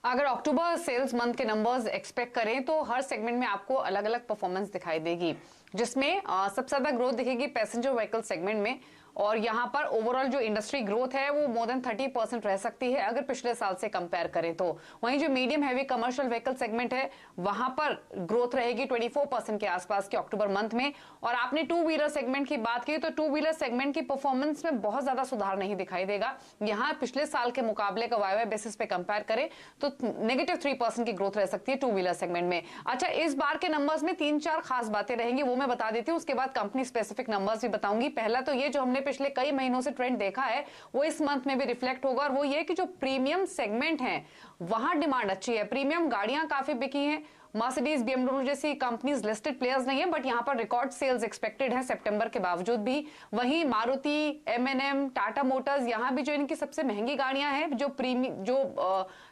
अगर अक्टूबर सेल्स मंथ के नंबर्स एक्सपेक्ट करें तो हर सेगमेंट में आपको अलग अलग परफॉर्मेंस दिखाई देगी, जिसमें सबसे ज्यादा ग्रोथ दिखेगी पैसेंजर व्हीकल सेगमेंट में, और यहाँ पर ओवरऑल जो इंडस्ट्री ग्रोथ है वो मोर देन 30% रह सकती है अगर पिछले साल से कंपेयर करें तो। वहीं जो medium heavy commercial vehicle segment है वहां पर ग्रोथ रहेगी 24% के आसपास के अक्टूबर मंथ में। और आपने टू व्हीलर सेगमेंट की बात की तो टू व्हीलर सेगमेंट की परफॉर्मेंस में बहुत ज्यादा सुधार नहीं दिखाई देगा। यहाँ पिछले साल के मुकाबले का वाई बेसिस पे कंपेयर करें तो -3% की ग्रोथ रह सकती है टू व्हीलर सेगमेंट में। अच्छा, इस बार के नंबर्स में 3-4 खास बातें रहेंगी, वो मैं बता देती हूँ, उसके बाद कंपनी स्पेसिफिक नंबर्स भी बताऊंगी। पहला तो ये, जो हमने पिछले कई महीनों से ट्रेंड देखा है वो इस मंथ में भी रिफ्लेक्ट होगा, और वो ये कि जो प्रीमियम सेगमेंट है वहां डिमांड अच्छी है, प्रीमियम गाड़ियां काफी बिकी हैं। मर्सिडीज, बीएमडब्ल्यू जैसी कंपनीज लिस्टेड प्लेयर्स नहीं है, बट यहां पर रिकॉर्ड सेल्स एक्सपेक्टेड है सितंबर के बावजूद भी। वहीं मारुति, एमएनएम, टाटा मोटर्स, यहां भी जो इनकी सबसे महंगी गाड़ियां हैं, जो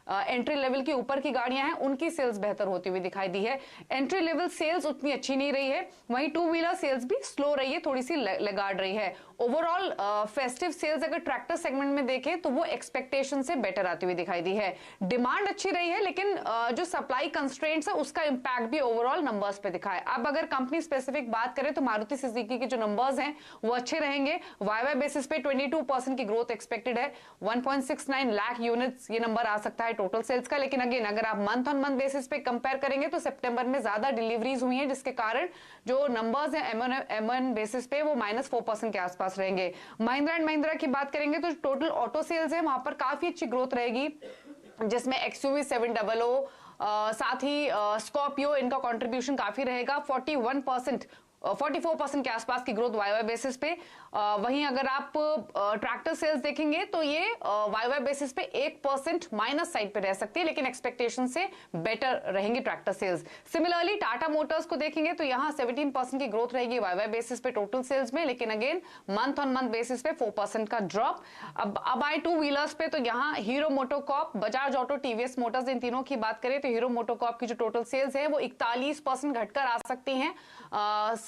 एंट्री लेवल की ऊपर की गाड़ियां हैं, उनकी सेल्स बेहतर होती हुई दिखाई दी है। एंट्री लेवल सेल्स उतनी अच्छी नहीं रही है, वहीं टू व्हीलर सेल्स भी स्लो रही है, थोड़ी सी लैगार्ड रही है। ओवरऑल फेस्टिव सेल्स अगर ट्रैक्टर सेगमेंट में देखें तो वो एक्सपेक्टेशन से बेटर आती हुई दिखाई दी है। डिमांड अच्छी रही है, लेकिन जो सप्लाई कंस्ट्रेंट्स है उसका इंपैक्ट भी ओवरऑल नंबर्स पे दिखा है। अब अगर कंपनी स्पेसिफिक बात करें तो मारुति सुजुकी के जो नंबर्स हैं वो अच्छे रहेंगे। वाई बेसिस पे 22% की ग्रोथ एक्सपेक्टेड है, 1.69 लाख यूनिट्स ये नंबर आ सकता है टोटल सेल्स का। लेकिन अगेन अगर आप मंथ ऑन मंथ बेसिस पे कंपेयर करेंगे तो सितंबर में ज्यादा डिलीवरीज हुई हैं, जिसके कारण जो नंबर्स हैं M1 बेसिस पे वो -4% के आसपास रहेंगे। महिंद्रा एंड महिंद्रा की बात करेंगे तो टोटल ऑटो सेल्स है वहां पर काफी अच्छी ग्रोथ रहेगी, जिसमें XUV 700 साथ ही स्कॉर्पियो, इनका कंट्रीब्यूशन काफी रहेगा। 44% के आसपास की ग्रोथ वाई बेसिस पे। वहीं अगर आप ट्रैक्टर सेल्स देखेंगे तो ये वाई बेसिस पे 1% माइनस साइड पे रह सकती है, लेकिन एक्सपेक्टेशन से बेटर रहेंगी tractor sales. Similarly Tata motors को देखेंगे तो यहाँ 17% की ग्रोथ रहेगी वाई बेसिस पे टोटल सेल्स में, लेकिन again month on month basis पे 4% का ड्रॉप। अब आए टू व्हीलर्स पे तो यहाँ Hero MotoCorp, Bajaj Auto, TVS Motors, इन तीनों की बात करें तो हीरो मोटोकॉर्प की जो टोटल सेल्स है वो 41% घटकर आ सकती हैं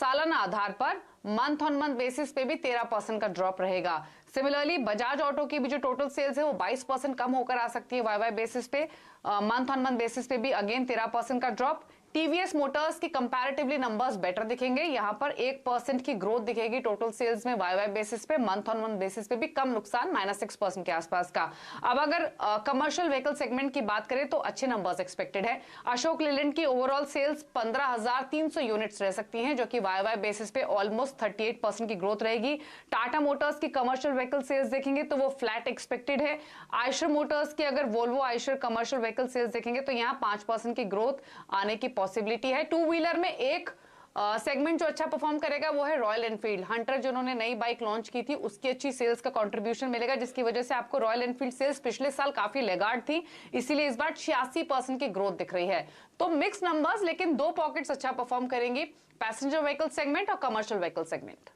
सालाना आधार पर। मंथ ऑन मंथ बेसिस पे भी 13% का ड्रॉप रहेगा। सिमिलरली बजाज ऑटो की भी जो टोटल सेल्स है वो 22% कम होकर आ सकती है वाई बेसिस पे। मंथ ऑन मंथ बेसिस पे भी अगेन 13% का ड्रॉप। टीवीएस मोटर्स की कंपैरेटिवली नंबर्स बेटर दिखेंगे, यहां पर 1% की ग्रोथ दिखेगी टोटल सेल्स में वाई बेसिस पे। मंथ ऑन मंथ बेसिस पे भी कम नुकसान, -6% के आसपास का। अब अगर कमर्शियल व्हीकल सेगमेंट की बात करें तो अच्छे नंबर्स एक्सपेक्टेड है। अशोक लेलैंड की ओवरऑल सेल्स 15,300 यूनिट्स रह सकती हैं, जो कि वाई बेसिस पे ऑलमोस्ट 38% की ग्रोथ रहेगी। टाटा मोटर्स की कमर्शियल व्हीकल सेल्स देखेंगे तो वो फ्लैट एक्सपेक्टेड है। आयशर मोटर्स की अगर Volvo Eicher commercial vehicle sales देखेंगे तो यहाँ 5% की ग्रोथ आने की पॉसिबिलिटी है। टू व्हीलर में एक सेगमेंट जो अच्छा परफॉर्म करेगा वो है रॉयल एनफील्ड। हंटर जिन्होंने नई बाइक लॉन्च की थी उसकी अच्छी सेल्स का कंट्रीब्यूशन मिलेगा, जिसकी वजह से आपको रॉयल एनफील्ड सेल्स पिछले साल काफी लेगार्ड थी, इसीलिए इस बार 86% की ग्रोथ दिख रही है। तो मिक्स नंबर्स, लेकिन दो पॉकेट्स अच्छा परफॉर्म करेंगी, पैसेंजर व्हीकल सेगमेंट और commercial vehicle segment.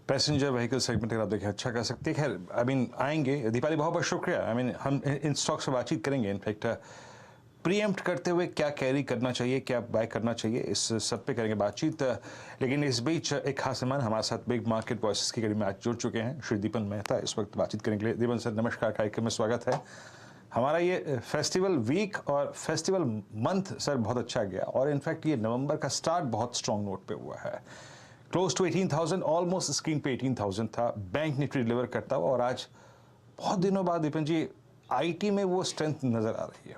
Passenger vehicle segment अगर आप देखें अच्छा कर सकते हैं। खैर आई मीन आएंगे, दीपाली बहुत बहुत शुक्रिया। आई मीन हम इन स्टॉक से बातचीत करेंगे, इनफैक्ट प्रीएम्प्ट करते हुए क्या कैरी करना चाहिए, क्या बाय करना चाहिए, इस सब पे करेंगे बातचीत। लेकिन इस बीच एक खास मेहमान हमारे साथ बिग मार्केट वॉइसेस की कड़ी में आज जुड़ चुके हैं, श्री दीपन मेहता। इस वक्त बातचीत करने के लिए दीपन सर नमस्कार, कार्यक्रम में स्वागत है। हमारा ये फेस्टिवल वीक और फेस्टिवल मंथ सर बहुत अच्छा गया, और इनफैक्ट ये नवंबर का स्टार्ट बहुत स्ट्रॉन्ग नोट पे हुआ है। क्लोज टू 18,000, ऑलमोस्ट स्क्रीन पे 18,000 था। बैंक निफ्टी डिलीवर करता हुआ, और आज बहुत दिनों बाद दीपन जी आईटी में वो स्ट्रेंथ नजर आ रही है।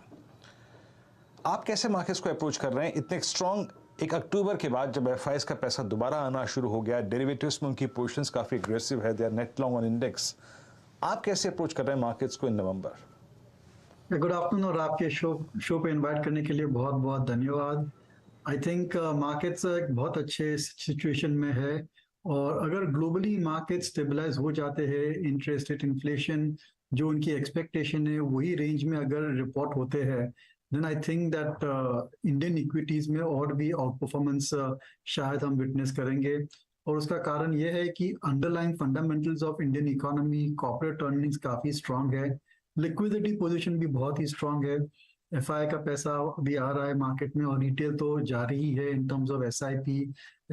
आप कैसे मार्केट्स को अप्रोच कर रहे हैं इतने स्ट्रॉन्ग एक अक्टूबर के बाद जब एफआईएस का पैसा दोबारा आना शुरू हो गया, डेरिवेटिव्स में उनकी पोजीशंस काफी एग्रेसिव है, they are net long on index, आप कैसे अप्रोच कर रहे हैं मार्केट्स को इन नवंबर? गुड आफ्टरनून और आपके शो पे इनवाइट करने के लिए बहुत बहुत धन्यवाद। आई थिंक मार्केट्स एक बहुत अच्छे सिचुएशन में है और अगर ग्लोबली मार्केट स्टेबलाइज हो जाते हैं, इंटरेस्ट रेट इन्फ्लेशन जो उनकी एक्सपेक्टेशन है वही रेंज में अगर रिपोर्ट होते हैं, then I think that Indian equities में और भी आउट परफॉर्मेंस शायद हम विटनेस करेंगे। और उसका कारण यह है कि underlying fundamentals of Indian economy, corporate earnings काफी स्ट्रांग है, लिक्विडिटी पोजीशन भी बहुत ही स्ट्रांग है, एफआई का पैसा भी आ रहा है मार्केट में और रिटेल तो जारी ही है in terms of SIP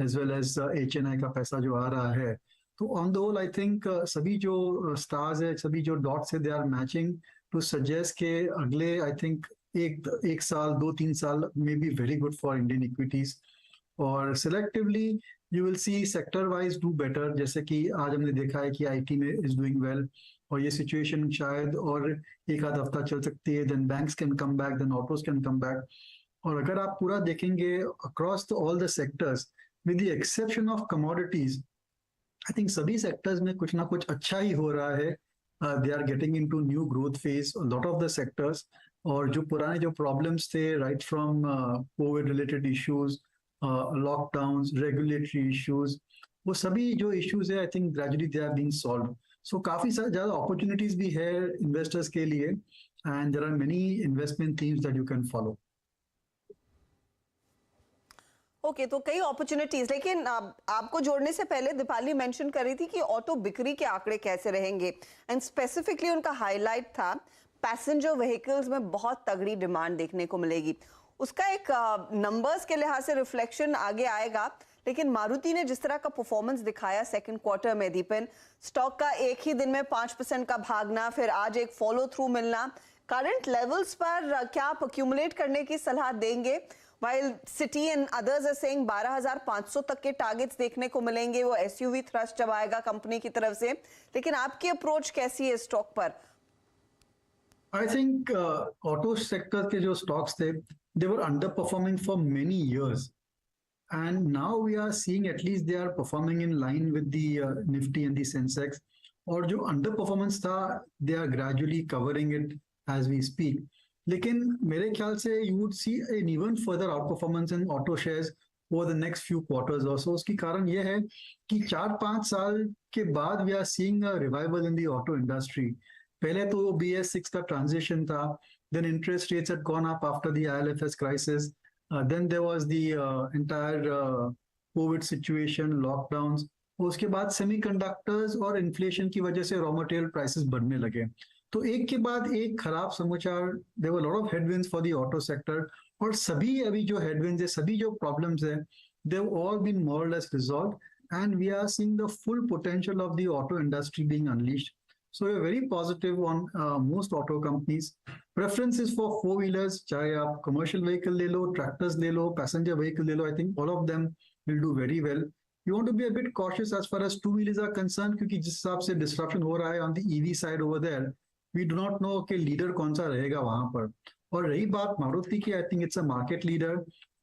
as well as HNI का पैसा जो आ रहा है। तो on the whole I think सभी जो स्टार्स है, सभी जो डॉट्स है, they are matching to suggest के अगले आई थिंक एक साल 2-3 साल में be very good for Indian equities. और selectively you will see sector wise do better, जैसे कि आज हमने देखा है कि आईटी में इज डूइंग वेल और ये सिचुएशन शायद और एक आध हफ्ता चल सकती है, then banks can come back, then autos can come back. और अगर आप पूरा देखेंगे across all the sectors with the exception of commodities, I think सभी सेक्टर्स में कुछ ना कुछ अच्छा ही हो रहा है। They are getting into new growth phase lot of the sectors. और जो पुराने जो प्रॉब्लम्स थे right from covid related issues, lockdowns, regulatory issues, वो सभी जो इश्यूज है I think gradually they are being solved. So काफी ज्यादा अपॉर्चुनिटीज भी है इन्वेस्टर्स के लिए and there are many investment themes that you can follow. Okay, तो कई अपॉर्चुनिटीज, लेकिन आपको जोड़ने से पहले दीपाली मेंशन कर रही थी कि ऑटो बिक्री के आंकड़े कैसे रहेंगे एंड स्पेसिफिकली उनका हाईलाइट था पैसेंजर व्हीकल्स में बहुत तगड़ी डिमांड देखने को मिलेगी। उसका एक नंबर्स के लिहाज से रिफ्लेक्शन आगे आएगा, लेकिन मारुति ने जिस तरह का परफॉर्मेंस दिखाया सेकंड क्वार्टर में दीपन, स्टॉक का एक ही दिन में 5% का भागना, फिर आज एक फॉलो थ्रू मिलना, करंट लेवल्स पर क्या आप अक्यूमुलेट करने की सलाह देंगे? While Citi and others are saying 12,500 तक के टारगेट्स देखने को मिलेंगे, वो एसयूवी थ्रस्ट जब आएगा कंपनी की तरफ से, लेकिन आपकी अप्रोच कैसी है स्टॉक पर? आई थिंक ऑटो सेक्टर के जो स्टॉक्स थे they were underperforming for many years and now we are seeing at least they are performing in line with the Nifty and the Sensex. और जो underperformance था they are gradually covering it as we speak. लेकिन मेरे ख्याल से you would see an even further outperformance in auto shares over the next few quarters also. उसकी कारण यह है कि 4-5 साल के बाद we are seeing a revival in the auto industry. पहले तो BS6 का ट्रांजिशन था, then interest rates had gone up after the IL&FS crisis, then there was the entire covid situation, lockdowns, उसके बाद सेमीकंडक्टर्स और इन्फ्लेशन की वजह से रॉ मटेरियल प्राइसेस बढ़ने लगे। तो एक के बाद एक खराब समाचार, there were lot of headwinds for the auto sector. और सभी अभी जो हेडविंड्स है, सभी जो प्रॉब्लम्स है, they have all been more और less resolved and we are seeing the full potential of the auto industry being unleashed. So we are very positive on most auto companies. Preference is for four-wheelers, चाहे आप commercial vehicle ले लो, tractors ले लो, passenger vehicle ले लो, I think all of them will do very well. You want to be a bit cautious as far as two-wheelers are concerned, क्योंकि जिस हिसाब से disruption हो रहा है on the EV side over there, we do not know कि leader कौन सा रहेगा वहाँ पर। और रही बात मारुति की, I think it's a market leader,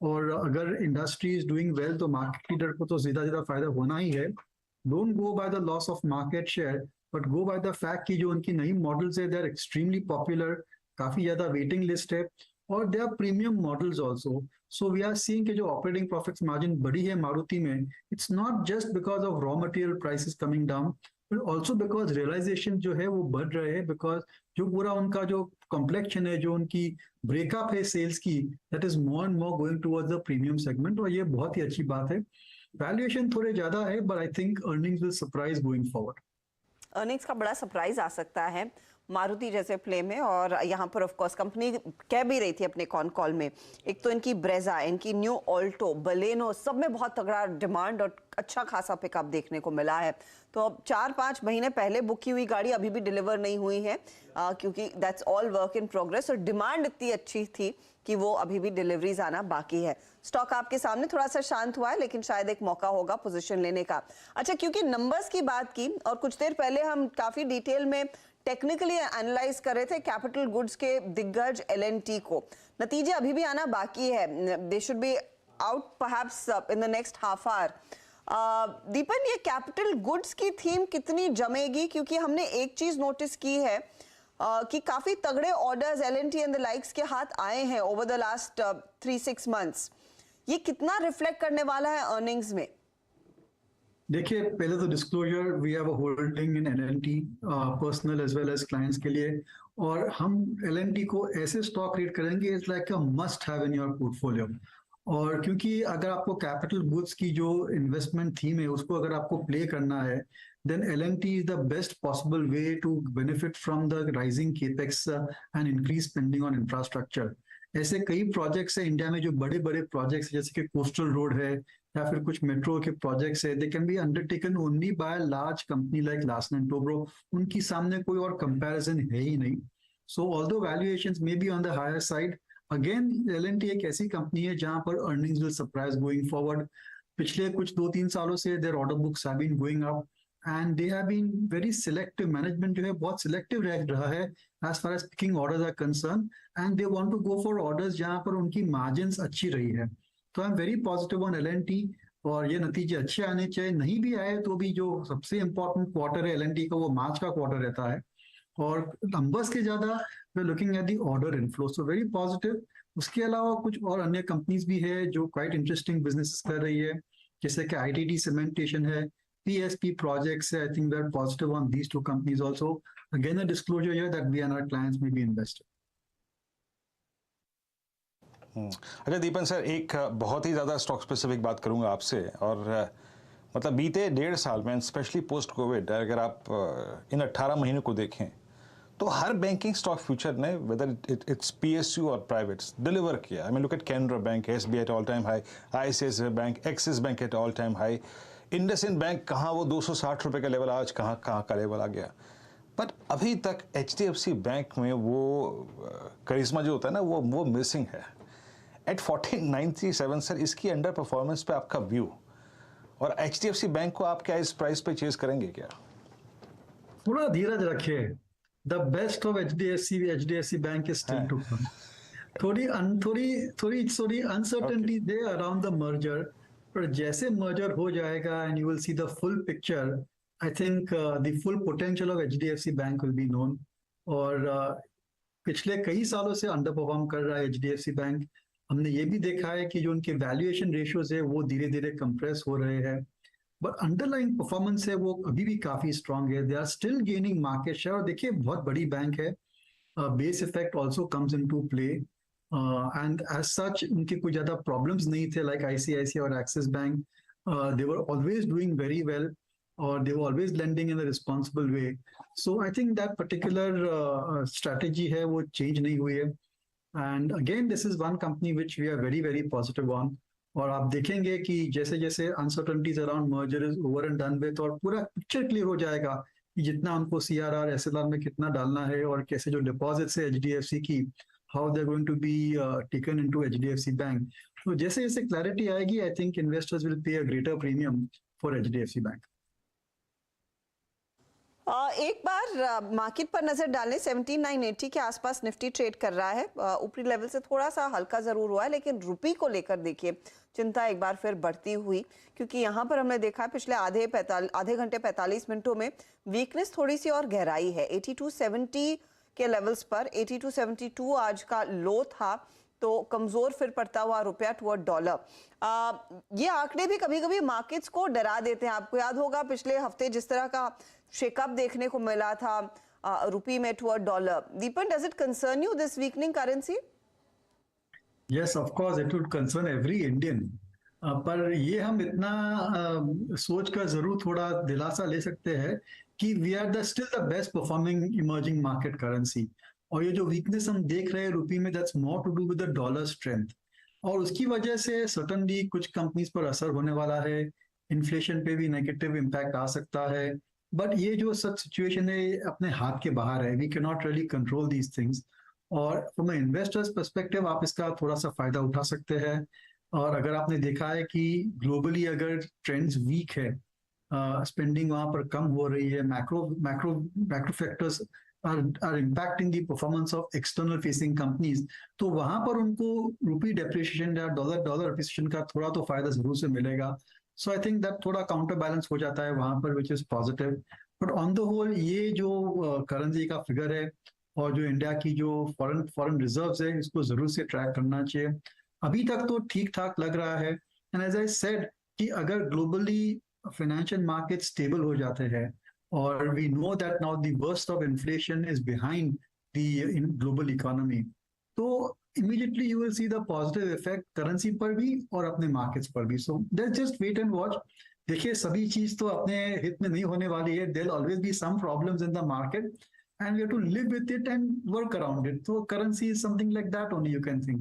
और अगर industry is doing well तो market leader को तो ज्यादा फायदा होना ही है। Don't go by the loss of market share, but go by the fact कि जो उनकी नई मॉडल्स है they are extremely popular, काफी ज्यादा वेटिंग लिस्ट है और they are premium models also. So we are seeing कि जो operating profits margin बढ़ी है मारुति में, it's not just because of raw material prices coming down, but also because realization जो है वो बढ़ रहे हैं, because जो पूरा उनका जो complexion है, जो उनकी breakup है sales की, that is more and more going towards the premium segment, और ये बहुत ही अच्छी बात है। Valuation थोड़े ज्यादा है, but I think earnings will surprise going forward. Earnings का बड़ा सरप्राइज आ सकता है मारुति जैसे प्ले में, और यहाँ पर ऑफ कोर्स कंपनी कह भी रही थी अपने कॉन कॉल में, एक तो इनकी ब्रेजा, इनकी न्यू ऑल्टो, बलेनो, सब में बहुत तगड़ा डिमांड और अच्छा खासा पिकअप देखने को मिला है। तो अब 4-5 महीने पहले बुक की हुई गाड़ी अभी भी डिलीवर नहीं हुई है, क्योंकि that's all work in progress, और डिमांड इतनी अच्छी थी कि वो अभी भी डिलीवरीज आना बाकी है। स्टॉक आपके सामने थोड़ा सा शांत हुआ है, लेकिन शायद एक मौका होगा पोजीशन लेने का। अच्छा, क्योंकि नंबर्स की बात की और कुछ देर पहले हम काफी डिटेल में टेक्निकली एनालाइज कर रहे थे कैपिटल गुड्स के दिग्गज L&T को। नतीजे अभी भी आना बाकी है, they should be out perhaps in the next half hour. Deepan, ये कैपिटल गुड्स की थीम कितनी जमेगी? क्योंकि हमने एक चीज नोटिस की है कि काफी तगड़े orders L&T and the likes के हाथ आए हैं ओवर द लास्ट 3-6 मंथ्स। ये कितना रिफ्लेक्ट करने वाला है अर्निंग्स में? देखिए, पहले तो disclosure, we have a holding in L&T personal as well as clients के लिए, और हम L&T को ऐसे स्टॉक रीड करेंगे it's like a must have in your portfolio. और क्योंकि अगर आपको कैपिटल गुड्स की जो इन्वेस्टमेंट थीम है उसको अगर आपको प्ले करना है, then L&T is the best possible way to benefit from the rising capex and increased spending on infrastructure. ऐसे कई प्रोजेक्ट्स है इंडिया में जो बड़े बड़े प्रोजेक्ट्स जैसे कि कोस्टल रोड है या फिर कुछ मेट्रो के प्रोजेक्ट्स है, they can be undertaken only by large company like Larsen and Toubro. उनकी सामने कोई और कंपैरिजन है ही नहीं। So although valuations may be on the higher side, again L&T एक ऐसी कंपनी है जहां पर earnings will surprise going forward. पिछले कुछ 2-3 सालों से their order books have been going up and they have been very selective. Management जो है बहुत selective रहा है as far as picking orders are concerned, and they want to go for orders जहां पर उनकी margins अच्छी रही है। तो I'm very positive on L&T, और ये नतीजे अच्छे आने चाहिए। नहीं भी आए तो भी जो सबसे important quarter है L&T का वो मार्च का quarter रहता है, और नंबर्स के ज्यादा we're looking at the order inflow, so very positive। उसके अलावा कुछ और अन्य कंपनीज भी है जो quite interesting businesses कर रही है, जैसे कि ITT cementation है, PSP projects, I think we're positive on these two companies also. Again, a disclosure here that we and our clients may be invested. अच्छा दीपन सर, एक बहुत ही ज़्यादा स्टॉक स्पेसिफिक बात करूंगा आपसे, और मतलब बीते 1.5 साल में स्पेशली पोस्ट कोविड अगर आप इन 18 महीनों को देखें तो हर बैंकिंग स्टॉक फ्यूचर ने, वेदर इट्स PSU और प्राइवेट्स, डिलीवर किया। I mean look at Canara bank, SBI at all time high, ICICI bank, axis bank at all time high, IndusInd bank कहाँ वो 260 रुपए का लेवल, आज कहाँ का लेवल आ गया। बट अभी तक HDFC बैंक में वो करिश्मा जो होता है ना वो मिसिंग है। एट 1497 सर, इसकी अंडर परफॉर्मेंस पे आपका व्यू, और HDFC बैंक को आप क्या इस प्राइस पे चेज करेंगे क्या? थोड़ा धीरज रखिए, the best of HDFC bank is still to come. थोड़ी uncertainty there around the merger, पर जैसे मर्जर हो जाएगा and you will see the full picture, I think the full potential of HDFC bank will be known. और पिछले कई सालों से अंडर परफॉर्म कर रहा है HDFC बैंक। हमने ये भी देखा है कि जो उनके वैल्यूएशन रेशियोज है वो धीरे धीरे कंप्रेस हो रहे हैं, बट अंडरलाइंग परफॉर्मेंस है वो अभी भी काफी स्ट्रांग है। They are still gaining market share. और देखिए, बहुत बड़ी बैंक है, base effect also comes into play, and as such उनके कोई ज्यादा problems नहीं थे like ICICI और Axis Bank. They were always doing very well, or they were always lending in a responsible way. So I think that particular strategy है वो change नहीं हुई है। And again, this is one company which we are very very positive on. और आप देखेंगे कि जैसे जैसे uncertainties around merger is over and done with, और पूरा picture clear हो जाएगा कि जितना उनको CRR SLR में कितना डालना है, और कैसे जो deposits है HDFC की, how they're going to be taken into HDFC Bank. So जैसे जैसे clarity आएगी, I think investors will pay a greater premium for HDFC Bank. एक बार मार्केट पर नजर डालें, 17,980 के आसपास निफ्टी ट्रेड कर रहा है। ऊपरी लेवल से थोड़ा सा हल्का जरूर हुआ है, लेकिन रुपी को लेकर देखिए चिंता एक बार फिर बढ़ती हुई, क्योंकि यहाँ पर हमने देखा है पिछले आधे घंटे 45 मिनटों में वीकनेस थोड़ी सी और गहराई है। 8270 के लेवल्स पर 8272 आज का लो था, तो कमजोर फिर पड़ता हुआ रुपया टुवर्ड डॉलर। ये आंकड़े भी कभी कभी मार्केट्स को डरा देते हैं। आपको याद होगा पिछले हफ्ते जिस तरह का शेकअप देखने को मिला था रुपी में toward dollar. Deepan, does it concern you this weakening currency? Yes, of course, it would concern every Indian. पर ये हम इतना सोच कर जरूर थोड़ा दिलासा ले सकते हैं कि we are the still the best performing emerging market currency. और ये जो वीकनेस हम देख रहे हैं रुपी में, that's more to do with the dollar strength, और उसकी वजह से सर्टनली कुछ कंपनीज पर असर होने वाला है। इन्फ्लेशन पे भी नेगेटिव इम्पैक्ट आ सकता है, बट ये जो सब सिचुएशन है अपने हाथ के बाहर है। We can not really control these things, और फ्रॉम इन्वेस्टर्स पर्सपेक्टिव आप इसका थोड़ा सा फायदा उठा सकते हैं। और अगर आपने देखा है कि ग्लोबली अगर ट्रेंड्स वीक है, स्पेंडिंग वहां पर कम हो रही है, macro factors are impacting the performance of external facing companies, तो वहां पर उनको रुपी डेप्रिसिएशन या डॉलर अप्रिसिएशन का थोड़ा तो फायदा जरूर से मिलेगा. सो आई थिंक दैट थोड़ा काउंटर बैलेंस हो जाता है वहां पर, which is positive. But on the whole ये जो करेंसी का फिगर है और जो इंडिया की जो फॉरेन रिजर्व्स है, इसको जरूर से ट्रैक करना चाहिए. अभी तक तो ठीक ठाक लग रहा है. एंड एज आई सेड कि अगर ग्लोबली फाइनेंशियल मार्केट स्टेबल हो जाते हैं और we know that now the worst of inflation is behind the global economy, तो immediately you will see the positive effect currency पर भी और अपने मार्केट्स पर भी. सो let's just wait and watch. देखिए सभी चीज तो अपने हित में नहीं होने वाली है. There'll always be some problems in the market and we have to live with it and work around it. So currency is something like that only, you can think.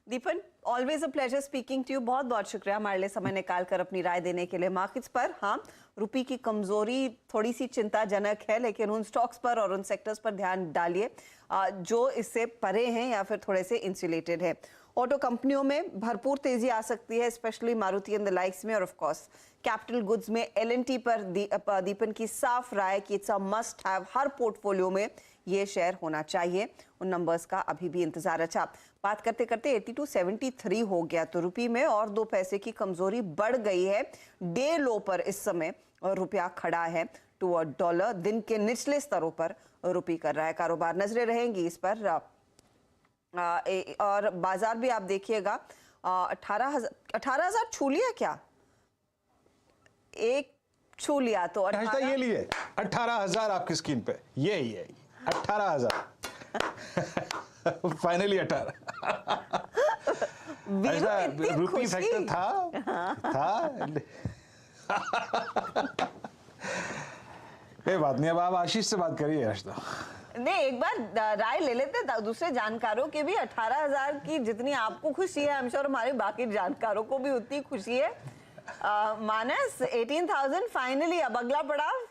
Deepan, always a pleasure speaking to you. बहुत बहुत शुक्रिया हमारे लिए समय निकाल कर अपनी राय देने के लिए. मार्केट्स पर हाँ, रुपये की कमजोरी थोड़ी सी चिंताजनक है, लेकिन उन स्टॉक्स पर और उन सेक्टर्स पर ध्यान डालिए जो इससे परे हैं या फिर थोड़े से इंसुलेटेड है. ऑटो कंपनियों में भरपूर तेजी आ सकती है, specially Maruti and the likes में, और ऑफ कोर्स कैपिटल गुड्स में L&T पर दीपन की साफ राय कि it's a must have. Her portfolio में ये शेयर होना चाहिए. उन नंबर्स का अभी भी इंतजार. अच्छा, बात करते करते 82.73 हो गया तो रुपये में और 2 पैसे की कमजोरी बढ़ गई है. डे लो पर इस समय रुपया खड़ा है टुवर्ड डॉलर. दिन के निचले स्तरों पर रुपये कर रहा है कारोबार. नजरें रहेंगी इस पर. और बाजार भी आप देखिएगा 18,000 छू लिया क्या? एक छू लिया तो 18 ये लिए 18,000 आपकी स्क्रीन पे. ये 18,000 फाइनली 18. रुपी फैक्टर था. ये बात नहीं. अब आप आशीष से बात करिए. हर्षदा नहीं, एक बार राय ले लेते दूसरे जानकारों के भी. 18,000 की जितनी आपको खुशी है, आई एम श्योर हमारे बाकी जानकारों को भी उतनी खुशी है. मानस, 18,000 फाइनली. अब अगला पड़ाव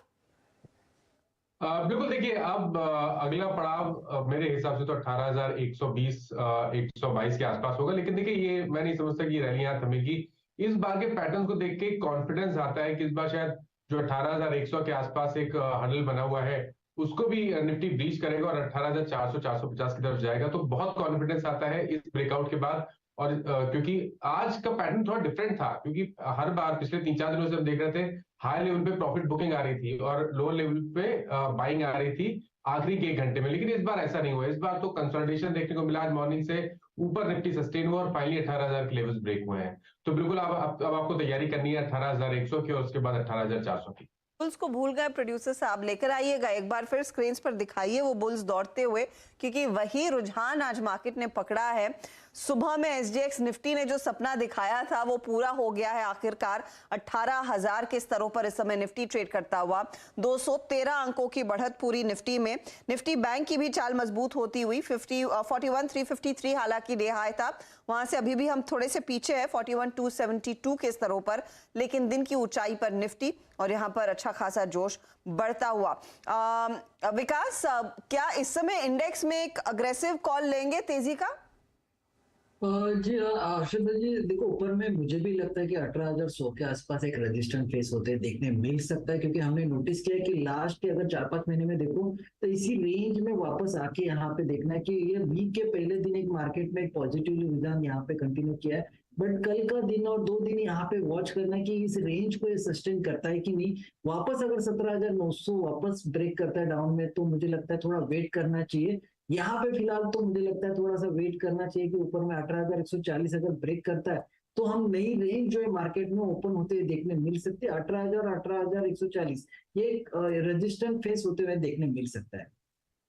बिल्कुल. देखिए अब अगला पड़ाव मेरे हिसाब से तो 18,120 122 के आसपास होगा. लेकिन देखिए ये मैं नहीं समझता कि रैली यहाँ थमेगी. इस बार के पैटर्न को देख के कॉन्फिडेंस आता है कि इस बार शायद जो 18,100 के आसपास एक हर्डल बना हुआ है उसको भी निफ्टी ब्रीच करेगा और 18,400 450 की तरफ जाएगा. तो बहुत कॉन्फिडेंस आता है इस ब्रेकआउट के बाद. और क्योंकि आज का पैटर्न थोड़ा डिफरेंट था, क्योंकि हर बार पिछले 3-4 दिनों से हम देख रहे थे हाई लेवल पे प्रॉफिट बुकिंग आ रही थी और लोअर लेवल पे बाइंग आ रही थी आखिरी के 1 घंटे में. लेकिन इस बार ऐसा नहीं हुआ. इस बार तो कंसोलिडेशन देखने को मिला. आज मॉर्निंग से ऊपर निफ्टी सस्टेन हुआ और फाइनली 18,000 के लेवल्स ब्रेक हुए हैं. तो बिल्कुल अब आपको तैयारी करनी है 18,100 की और उसके बाद 18,400 की. बुल्स को भूल गए प्रोड्यूसर साहब, लेकर आइएगा एक बार फिर स्क्रीन पर दिखाइए वो बुल्स दौड़ते हुए, क्योंकि वही रुझान आज मार्केट ने पकड़ा है. सुबह में SGX निफ्टी ने जो सपना दिखाया था वो पूरा हो गया है आखिरकार. 18,000 के स्तरों पर इस समय निफ्टी ट्रेड करता हुआ. 213 अंकों की बढ़त पूरी निफ्टी में. निफ्टी बैंक की भी चाल मजबूत होती हुई 41,353 हालांकि डे हाई था, वहां से अभी भी हम थोड़े से पीछे है 41,272 के स्तरों पर. लेकिन दिन की ऊंचाई पर निफ्टी और यहाँ पर अच्छा खासा जोश बढ़ता हुआ. विकास, क्या इस समय इंडेक्स में एक अग्रेसिव कॉल लेंगे तेजी का? जी हर्षद जी, देखो ऊपर में मुझे भी लगता है कि 18,100 के आसपास एक रेजिस्टेंस फेस होते देखने मिल सकता है, क्योंकि हमने नोटिस किया है कि लास्ट के अगर 4-5 महीने में देखो तो इसी रेंज में वापस आके यहाँ पे देखना है कि ये वीक के पहले दिन एक मार्केट में एक पॉजिटिव रुझान यहाँ पे कंटिन्यू किया है. बट कल का दिन और 2 दिन यहाँ पे वॉच करना है कि इस रेंज को ये सस्टेन करता है कि नहीं. वापस अगर 17,900 वापस ब्रेक करता है डाउन में, तो मुझे लगता है थोड़ा वेट करना चाहिए. यहाँ पे फिलहाल तो मुझे लगता है थोड़ा सा वेट करना चाहिए कि ऊपर में 18,140 अगर ब्रेक करता है तो हम नई रेंज जो है मार्केट में ओपन होते हुए देखने मिल सकती है. 18,000 18,140 ये एक रेजिस्टेंस फेस होते हुए देखने मिल सकता है.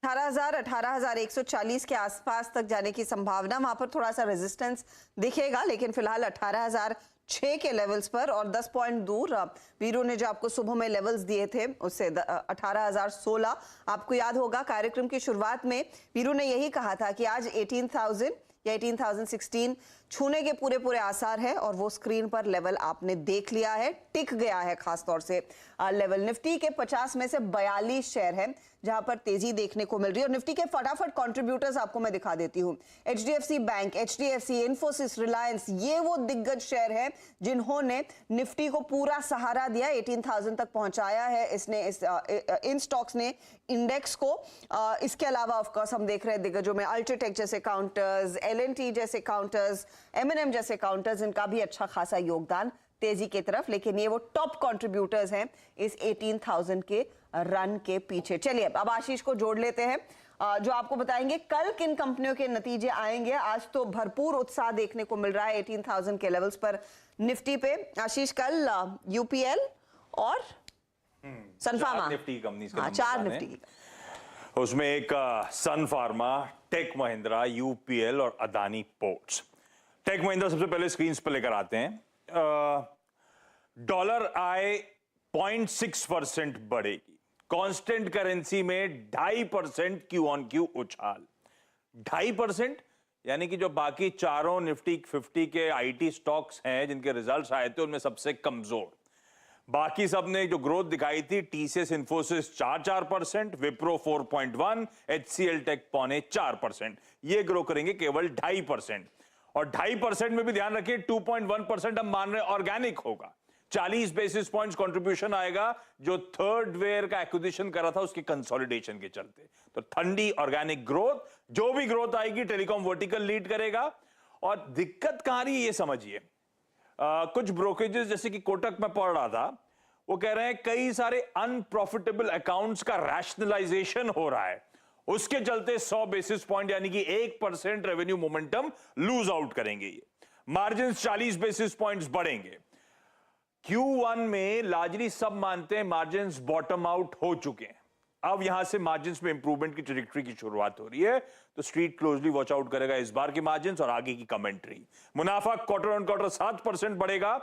18,000 18,140 के आसपास तक जाने की संभावना, वहां पर थोड़ा सा रेजिस्टेंस दिखेगा. लेकिन फिलहाल 18,006 के लेवल्स पर और 10 पॉइंट दूर वीरू ने जो आपको सुबह में लेवल्स दिए थे उससे 18,016. आपको याद होगा कार्यक्रम की शुरुआत में वीरू ने यही कहा था कि आज 18,000 या 18,016 छूने के पूरे आसार है और वो स्क्रीन पर लेवल आपने देख लिया है, टिक गया है. खासतौर से लेवल निफ्टी के 50 में से 42 शेयर है जहां पर तेजी देखने को मिल रही है। और निफ्टी के फटाफट कंट्रीब्यूटर्स आपको मैं दिखा देती हूं। HDFC bank, HDFC, Infosys, Reliance, ये वो दिग्गज शेयर है जिन्होंने निफ्टी को पूरा सहारा दिया, 18,000 तक पहुंचाया है इसने, इन स्टॉक्स ने इंडेक्स को। इसके अलावा ऑफकोर्स हम देख रहे हैं दिग्गजों में अल्ट्राटेक जैसे काउंटर्स, एलएनटी जैसे काउंटर्स, एमएनएम जैसे काउंटर्स, इनका भी अच्छा खासा योगदान तेजी की तरफ। लेकिन ये वो टॉप कंट्रीब्यूटर्स हैं इस 18,000 के रन के पीछे। चलिए अब आशीष को जोड़ लेते हैं जो आपको बताएंगे कल किन कंपनियों के नतीजे आएंगे। आज तो भरपूर उत्साह देखने को मिल रहा है 18,000 के लेवल्स पर निफ्टी पे। आशीष, कल यूपीएल और सन फार्मा, निफ्टी कंपनीज के 4 निफ्टी, उसमें एक सन फार्मा, टेक महिंद्रा, यूपीएल और अदानी पोर्ट्स। टेक महिंद्रा सबसे पहले स्क्रीन पर लेकर आते हैं। डॉलर आय 0.6% बढ़ेगी, कांस्टेंट करेंसी में 2.5% क्यू ऑन क्यू उछाल। 2.5% यानी कि जो बाकी चारों निफ्टी 50 के आईटी स्टॉक्स हैं जिनके रिजल्ट्स आए थे उनमें सबसे कमजोर। बाकी सब ने जो ग्रोथ दिखाई थी, टीसीएस इन्फोसिस 4%, विप्रो 4.1%, एचसीएल टेक 0.4%, ये ग्रो करेंगे केवल 2.5%। और 2.5% में भी ध्यान रखिए 2.1% हम मान रहे हैं ऑर्गेनिक होगा। 40 बेसिस पॉइंट्स कंट्रीब्यूशन आएगा जो थर्ड वेयर का एक्विजिशन करा था उसके कंसोलिडेशन के चलते। तो ठंडी ऑर्गेनिक ग्रोथ, जो भी ग्रोथ आएगी टेलीकॉम वर्टिकल लीड करेगा। और दिक्कत कहां रही है ये समझिए, कुछ ब्रोकरेजेस जैसे कि कोटक में पढ़ रहा था, वो कह रहे हैं कई सारे अनप्रॉफिटेबल अकाउंट्स का रैशनलाइजेशन हो रहा है, उसके चलते 100 बेसिस पॉइंट यानी कि 1% रेवेन्यू मोमेंटम लूज आउट करेंगे। ये मार्जिन 40 बेसिस पॉइंट्स बढ़ेंगे। Q1 में लार्जली सब मानते हैं मार्जिन बॉटम आउट हो चुके हैं, अब यहां से मार्जिन में इंप्रूवमेंट की ट्रैजेक्टरी की शुरुआत हो रही है। तो स्ट्रीट क्लोजली वॉच आउट करेगा इस बार के मार्जिन और आगे की कमेंट्री। मुनाफा क्वार्टर ऑन क्वार्टर 7% बढ़ेगा।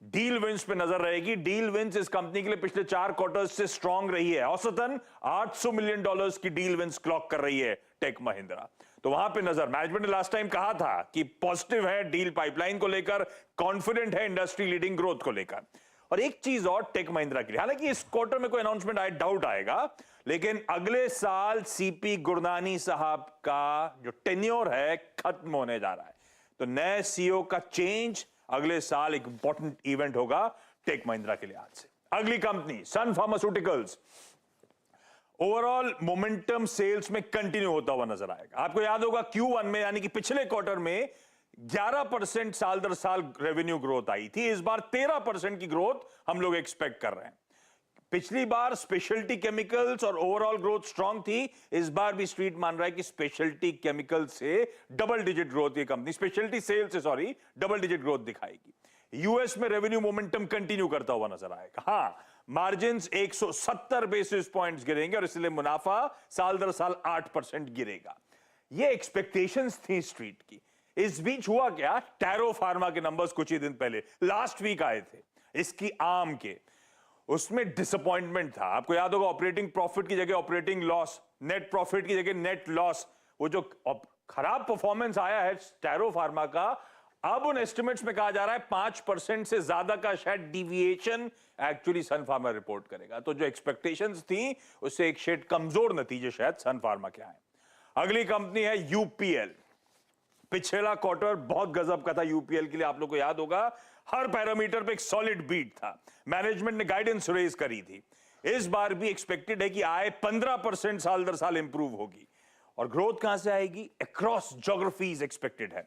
डील विंस पे नजर रहेगी। डील विंस इस कंपनी के लिए पिछले 4 क्वार्टर्स से स्ट्रांग रही है, औसतन $800 मिलियन की डील विंस क्लॉक कर रही है टेक महिंद्रा। तो वहां पे नजर, मैनेजमेंट ने लास्ट टाइम कहा था कि पॉजिटिव है डील पाइपलाइन को लेकर, कॉन्फिडेंट है इंडस्ट्री लीडिंग ग्रोथ को लेकर। और एक चीज और टेक महिंद्रा के लिए, हालांकि इस क्वार्टर में कोई अनाउंसमेंट आए डाउट आएगा, लेकिन अगले साल सीपी गुरनानी साहब का जो टेन्योर है खत्म होने जा रहा है। तो नए सीईओ का चेंज अगले साल एक इंपॉर्टेंट इवेंट होगा टेक महिंद्रा के लिए। आज से अगली कंपनी सन फार्मास्यूटिकल्स, ओवरऑल मोमेंटम सेल्स में कंटिन्यू होता हुआ नजर आएगा। आपको याद होगा Q1 में यानी कि पिछले क्वार्टर में 11% साल दर साल रेवेन्यू ग्रोथ आई थी, इस बार 13% की ग्रोथ हम लोग एक्सपेक्ट कर रहे हैं। पिछली बार स्पेशलिटी केमिकल्स और ओवरऑल ग्रोथ स्ट्रांग थी, इस बार भी स्ट्रीट मान रहा है कि स्पेशलिटी केमिकल से डबल डिजिट ग्रोथ, ये कंपनी स्पेशलिटी सेल से डबल डिजिट ग्रोथ दिखाएगी। यूएस में रेवेन्यू मोमेंटम कंटिन्यू करता हुआ नजर आएगा। हाँ, मार्जिन्स 170 बेसिस पॉइंट्स गिरेंगे और इसलिए मुनाफा साल दर साल 8% गिरेगा। ये एक्सपेक्टेशंस थी स्ट्रीट की। इस बीच हुआ क्या, टैरो फार्मा के नंबर्स कुछ ही दिन पहले लास्ट वीक आए थे, इसकी आम के, उसमें डिसअपॉइंटमेंट था। आपको याद होगा ऑपरेटिंग प्रॉफिट की जगह ऑपरेटिंग लॉस, नेट प्रॉफिट की जगह नेट लॉस। वो जो खराब परफॉर्मेंस आया है टैरो फार्मा का, अब उन एस्टिमेट्स में कहा जा रहा है 5% से ज्यादा का शायद डिविएशन एक्चुअली सन फार्मा रिपोर्ट करेगा। तो जो एक्सपेक्टेशंस थी उससे एक शेड कमजोर नतीजे शायद सन फार्मा के आए। अगली कंपनी है यूपीएल। पिछला क्वार्टर बहुत गजब का था यूपीएल के लिए, आप लोग को याद होगा, हर पैरामीटर पे एक सॉलिड बीट था। मैनेजमेंट ने गाइडेंस रेज करी थी। इस बार भी एक्सपेक्टेड है कि आय 15% साल दर साल इंप्रूव होगी। और ग्रोथ कहां से आएगी, अक्रॉस ज्योग्राफीज एक्सपेक्टेड है।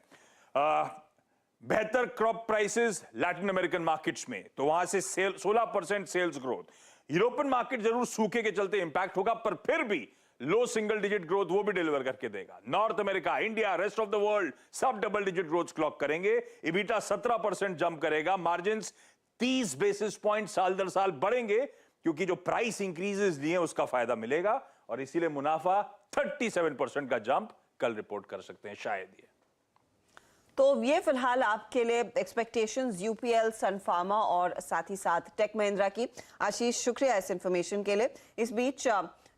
बेहतर crop prices Latin American markets में, तो वहां से 16% सेल्स ग्रोथ। यूरोपियन मार्केट जरूर सूखे के चलते इंपैक्ट होगा, पर फिर भी लो सिंगल डिजिट ग्रोथ वो भी डिलीवर करके देगा। North America, India, rest of the world सब डबल डिजिट ग्रोथ क्लॉक करेंगे। इबिटा 17% जंप करेगा। मार्जिन 30 बेसिस पॉइंट साल दर साल बढ़ेंगे, क्योंकि जो प्राइस इंक्रीजेस दिए उसका फायदा मिलेगा। और इसीलिए मुनाफा 37% का जंप कल रिपोर्ट कर सकते हैं शायद। ये तो ये फिलहाल आपके लिए एक्सपेक्टेशंस यूपीएल, सन फार्मा और साथ ही साथ टेक महिंद्रा की। आशीष, शुक्रिया इस इंफॉर्मेशन के लिए। इस बीच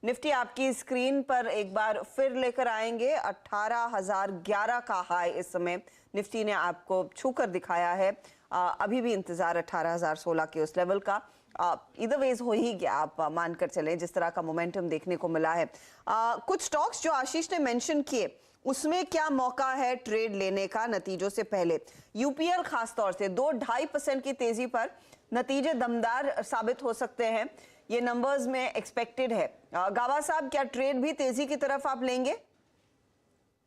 निफ्टी आपकी स्क्रीन पर एक बार फिर लेकर आएंगे। 18,011 का हाई इस समय निफ्टी ने आपको छूकर दिखाया है। अभी भी इंतजार 18,016 के उस लेवल का। इधर वेज हो ही गया, आप मानकर चलें जिस तरह का मोमेंटम देखने को मिला है। कुछ स्टॉक्स जो आशीष ने मेंशन किए उसमें क्या मौका है ट्रेड लेने का नतीजों से पहले? यूपीएल खासतौर से 2-2.5% की तेजी पर नतीजे दमदार साबित हो सकते हैं, ये नंबर्स में एक्सपेक्टेड है। गावा साहब, क्या ट्रेड भी तेजी की तरफ आप लेंगे?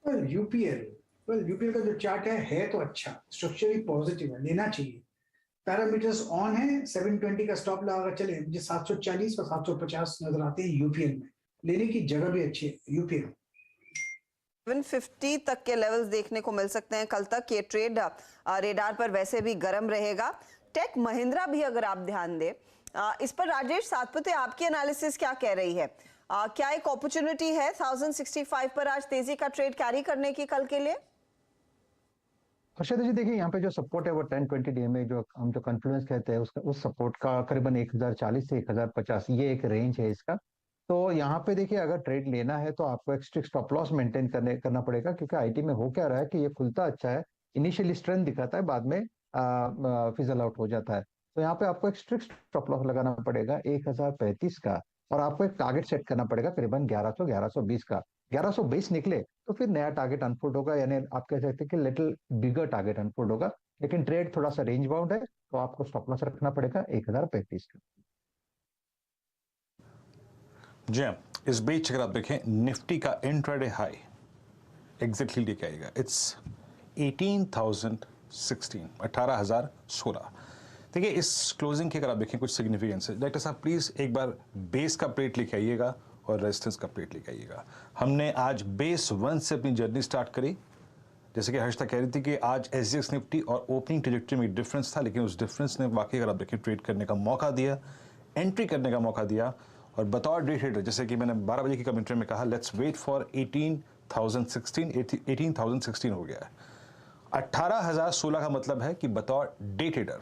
यूपीएल का जो चार्ट है तो अच्छा, स्ट्रक्चरली पॉजिटिव है, लेना चाहिए। पैरामीटर्स ऑन है, 720 का स्टॉप लगाकर चले। मुझे 740 और 750 नजर आते हैं यूपीएल में, लेने की जगह भी अच्छी है यूपीएल। 750 तक के लेवल्स देखने को मिल सकते हैं कल तक। ये ट्रेड रेडार पर वैसे भी गर्म रहेगा। टेक महिंद्रा भी अगर आप ध्यान दें, इस पर राजेश सातपुते आपकी एनालिसिस क्या कह रही है? क्या एक अपॉर्चुनिटी है 1065 पर आज तेजी का ट्रेड कैरी करने की कल के लिए? हर्षद जी देखिए, यहाँ पे जो सपोर्ट है वो 1020 DMA जो हम जो कॉन्फ्लुएंस कहते हैं उसका, उस सपोर्ट का करीबन 1040 से 1050 ये एक रेंज है इसका। तो यहाँ पे देखिए, अगर ट्रेड लेना है तो आपको एक स्ट्रिक्ट स्टॉप लॉस मेंटेन करना पड़ेगा, क्योंकि आईटी में हो क्या रहा है कि ये खुलता अच्छा है, इनिशियली स्ट्रेंथ दिखाता है, बाद में फिजल आउट हो जाता है। तो यहाँ पे आपको एक स्ट्रिक्ट स्टॉप लॉस लगाना पड़ेगा 1035 का, और आपको एक टारगेट सेट करना पड़ेगा करीबन 1100-1120 का। 1120 निकले तो फिर नया टारगेट अनफोल्ड होगा, यानी आप कह सकते हैं कि लिटिल बिगर टारगेट अनफोल्ड होगा। लेकिन ट्रेड थोड़ा सा रेंज बाउंड है, तो आपको स्टॉप लॉस रखना पड़ेगा 1035 का। जी हाँ, इस बीच अगर आप देखें निफ्टी का इंट्राडे हाई एग्जैक्टली लेके आएगा, इट्स 18,016। देखिए इस क्लोजिंग की अगर आप देखें कुछ सिग्निफिकेंस है। डायरेक्टर साहब प्लीज एक बार बेस का प्लेट लेके आइएगा और रेजिस्टेंस का प्लेट लेके आइएगा। हमने आज बेस 1 से अपनी जर्नी स्टार्ट करी। जैसे कि हर्षिता कह रही थी कि आज एसजीएक्स निफ्टी और ओपनिंग ट्रैजेक्टरी में डिफरेंस था, लेकिन उस डिफरेंस ने वाकई अगर आप देखें ट्रेड करने का मौका दिया, एंट्री करने का मौका दिया। और बतौर डे ट्रेडर, जैसे कि मैंने 12 बजे की कमेंट्री में कहा, लेट्स वेट फॉर 18,016 हो गया है। 18,016 का मतलब है कि बतौर डे ट्रेडर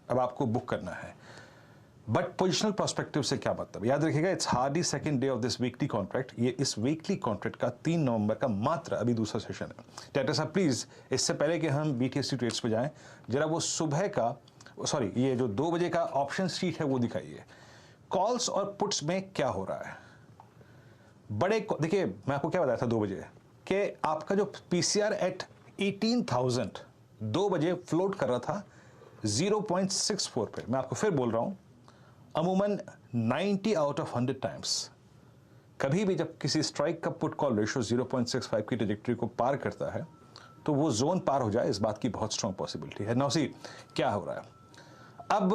अब आपको बुक करना है। बट पोजिशनल प्रोस्पेक्टिव से क्या मतलब, याद रखिएगा it's hardly second day of this weekly contract. ये इस वीकली कॉन्ट्रैक्ट का 3 नवंबर का मात्र अभी दूसरा सेशन है। डायरेक्टर साहब प्लीज इससे पहले कि हम बीटीएससी ट्रेड्स पे जाएं, जरा वो सुबह का ये जो 2 बजे का ऑप्शन शीट है वो दिखाइए। कॉल्स और पुट्स में क्या हो रहा है? बड़े देखिए, मैं आपको क्या बताया था 2 बजे कि आपका जो पीसीआर एट 18,000 2 बजे फ्लोट कर रहा था 0.64 पे। मैं आपको फिर बोल रहा हूं, अमूमन 90 आउट ऑफ 100 टाइम्स कभी भी जब किसी स्ट्राइक का पुट कॉल रेशियो 0.65 की ट्रैजेक्टरी को पार करता है तो वो जोन पार हो जाए, इस बात की बहुत स्ट्रांग पॉसिबिलिटी है। नौसी क्या हो रहा है अब?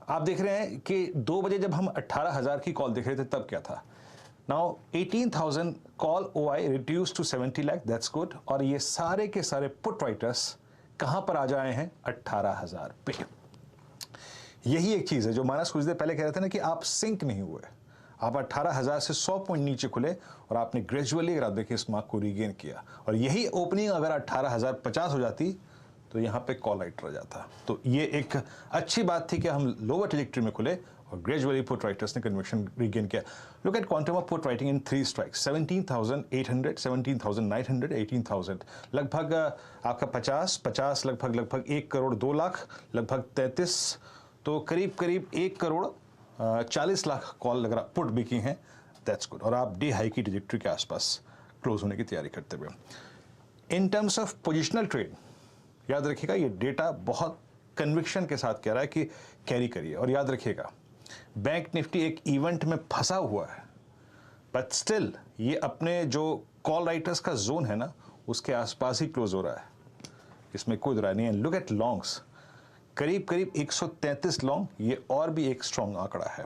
आप देख रहे हैं कि 2 बजे जब हम 18,000 की कॉल देख रहे थे तब क्या था? Now 18,000 call OI reduce to 70 lakh, that's good. और ये सारे के सारे पुट राइटर्स कहां पर आ जाए हैं? 18,000 पे। यही एक चीज है जो मानस कुछ देर पहले कह रहे थे ना कि आप सिंक नहीं हुए। आप 18,000 से 100 पॉइंट नीचे खुले और आपने ग्रेजुअली अगर आप देखिए इस मार्क को रीगेन किया, और यही ओपनिंग अगर 18,050 हो जाती तो यहां पे कॉल राइट रह जाता। तो ये एक अच्छी बात थी कि हम लोअर ट्रैजेक्टरी में खुले और ग्रेजुअली पुट राइटर्स ने कन्विक्शन रीगेन किया। Look at quantum of put writing in 3 strikes, 17,800, 17,900, 18,000। लगभग आपका 50 लगभग 1 करोड़ 2 लाख, लगभग 33, तो करीब 1 करोड़ 40 लाख कॉल अगर आप पुट बिकी हैं, दैट्स गुड। और आप डे हाई की ट्रैजेक्टरी के आसपास क्लोज होने की तैयारी करते हुए। इन टर्म्स ऑफ पोजिशनल ट्रेड याद रखिएगा, ये डेटा बहुत कन्विक्शन के साथ कह रहा है कि कैरी करिए। और याद रखिएगा बैंक निफ्टी एक इवेंट में फंसा हुआ है, बट स्टिल ये अपने जो कॉल राइटर्स का जोन है ना उसके आसपास ही क्लोज हो रहा है, इसमें कोई राय नहीं है। लुक एट लॉन्ग्स, करीब 133 लॉन्ग, ये और भी एक स्ट्रॉन्ग आंकड़ा है।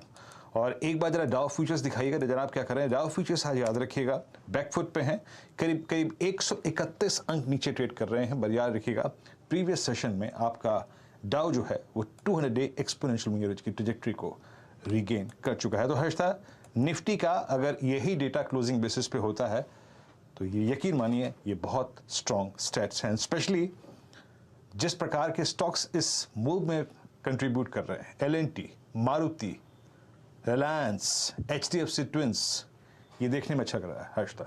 और एक बार जरा डाउ फ्यूचर्स दिखाइएगा जनाब क्या कर रहे हैं। डाउ फ्यूचर्स आज याद रखिएगा बैकफुट पे हैं, करीब 131 अंक नीचे ट्रेड कर रहे हैं। पर याद रखिएगा प्रीवियस सेशन में आपका डाउ जो है वो 200 डे एक्सपोनेंशियल मूविंग एवरेज की ट्रैजेक्टरी को रीगेन कर चुका है। तो हर्षता निफ्टी का अगर यही डेटा क्लोजिंग बेसिस पे होता है तो ये यकीन मानिए ये बहुत स्ट्रॉन्ग स्टैट्स हैं, स्पेशली जिस प्रकार के स्टॉक्स इस मूव में कंट्रीब्यूट कर रहे हैं। L&T, Maruti, Reliance, HDFC twins, ये देखने में अच्छा लग रहा है हर्षता।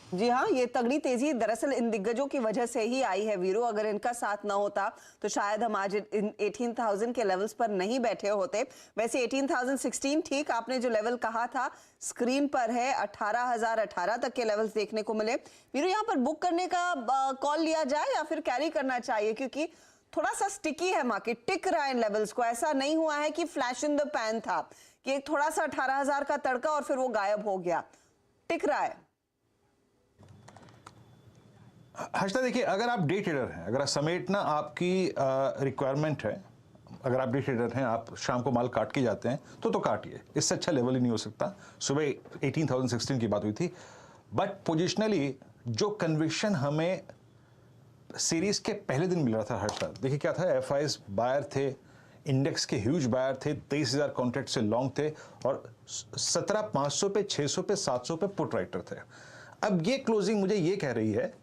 जी हाँ, ये तगड़ी तेजी दरअसल इन दिग्गजों की वजह से ही आई है वीरू। अगर इनका साथ ना होता तो शायद हम आज 18,000 के लेवल्स पर नहीं बैठे होते। वैसे 18,016 ठीक आपने जो लेवल कहा था स्क्रीन पर है, 18,018 तक के लेवल्स देखने को मिले। वीरू, यहाँ पर बुक करने का कॉल लिया जाए या फिर कैरी करना चाहिए, क्योंकि थोड़ा सा स्टिकी है मार्केट, टिक रहा है इन लेवल्स को। ऐसा नहीं हुआ है कि फ्लैश इन द पैन था कि एक थोड़ा सा 18,000 का तड़का और फिर वो गायब हो गया, टिक रहा है। हर्षदा देखिए, अगर आप डे ट्रेडर हैं, अगर समेटना आपकी रिक्वायरमेंट है, अगर आप डे ट्रेडर हैं, आप शाम को माल काट के जाते हैं तो काटिए, इससे अच्छा लेवल ही नहीं हो सकता। सुबह 18,016 की बात हुई थी, बट पोजिशनली जो कन्विक्शन हमें सीरीज के पहले दिन मिल रहा था हर्षदा, देखिए क्या था, एफआईज बायर थे, इंडेक्स के ह्यूज बायर थे, 23,000 कॉन्ट्रैक्ट से लॉन्ग थे और 17,500 पे, 600 पे, 700 पे पुट राइटर थे। अब ये क्लोजिंग मुझे ये कह रही है,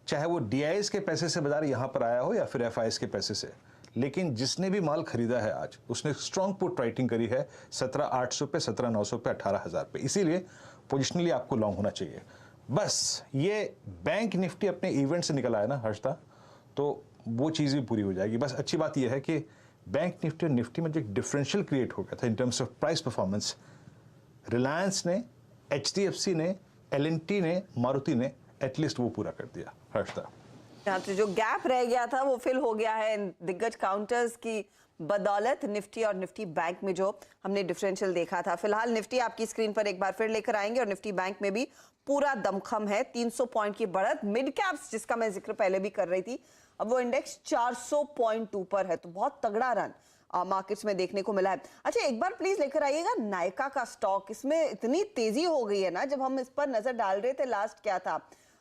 चाहे वो डीआईएस के पैसे से बाजार यहां पर आया हो या फिर एफआईएस के पैसे से, लेकिन जिसने भी माल खरीदा है आज उसने स्ट्रॉन्ग पुट राइटिंग करी है 17,800 पे, 17,900 पे, 18,000 पे। इसीलिए पोजिशनली आपको लॉन्ग होना चाहिए। बस ये बैंक निफ्टी अपने इवेंट से निकल आया ना हर्षदा, तो वो चीज़ भी पूरी हो जाएगी। बस अच्छी बात यह है कि बैंक निफ्टी और निफ्टी में जो एक डिफरेंशियल क्रिएट हो गया था इन terms of price performance, Reliance ने, एचडीएफसी ने, एलएनटी ने, मारुति ने एटलीस्ट वो पूरा कर दिया हर्षदा। तो जो गैप रह गया था वो फिल हो गया है दिग्गज काउंटर्स की बदौलत, निफ्टी और निफ्टी बैंक में जो हमने डिफरेंशियल देखा था। फिलहाल निफ्टी आपकी स्क्रीन पर एक बार फिर लेकर आएंगे और निफ्टी बैंक में भी पूरा दमखम है, 300 पॉइंट की बढ़त। मिड कैप्स जिसका मैं जिक्र पहले भी कर रही थी, अब वो इंडेक्स 400 पॉइंट ऊपर है, तो बहुत तगड़ा रन मार्केट्स में देखने को मिला है। अच्छा, एक बार प्लीज लेकर आइएगा नायका का स्टॉक। इसमें इतनी तेजी हो गई है ना, जब हम इस पर नजर डाल रहे थे लास्ट क्या था,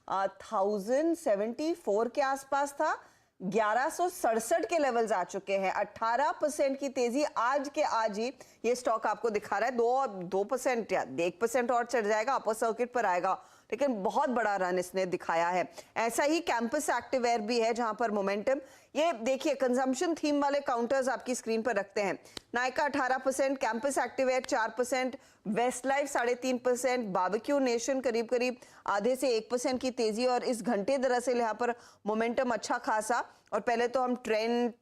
1074 के आसपास था, 1167 के लेवल्स आ चुके हैं। 18% की तेजी आज के आज ही ये स्टॉक आपको दिखा रहा है। 2% या 1% और चढ़ जाएगा, अपर सर्किट पर आएगा, लेकिन बहुत बड़ा रन इसने दिखाया है। ऐसा ही कैंपस एक्टिववेयर भी है जहां पर मोमेंटम, ये देखिए कंजम्पशन थीम वाले काउंटर्स आपकी स्क्रीन पर रखते हैं। Nykaa 18%, Campus Activewear 4%, Westlife 3.5%, Barbeque Nation करीब करीब आधे से 1% की तेजी। और इस घंटे दरअसल यहाँ पर मोमेंटम अच्छा खासा, और पहले तो हम ट्रेंड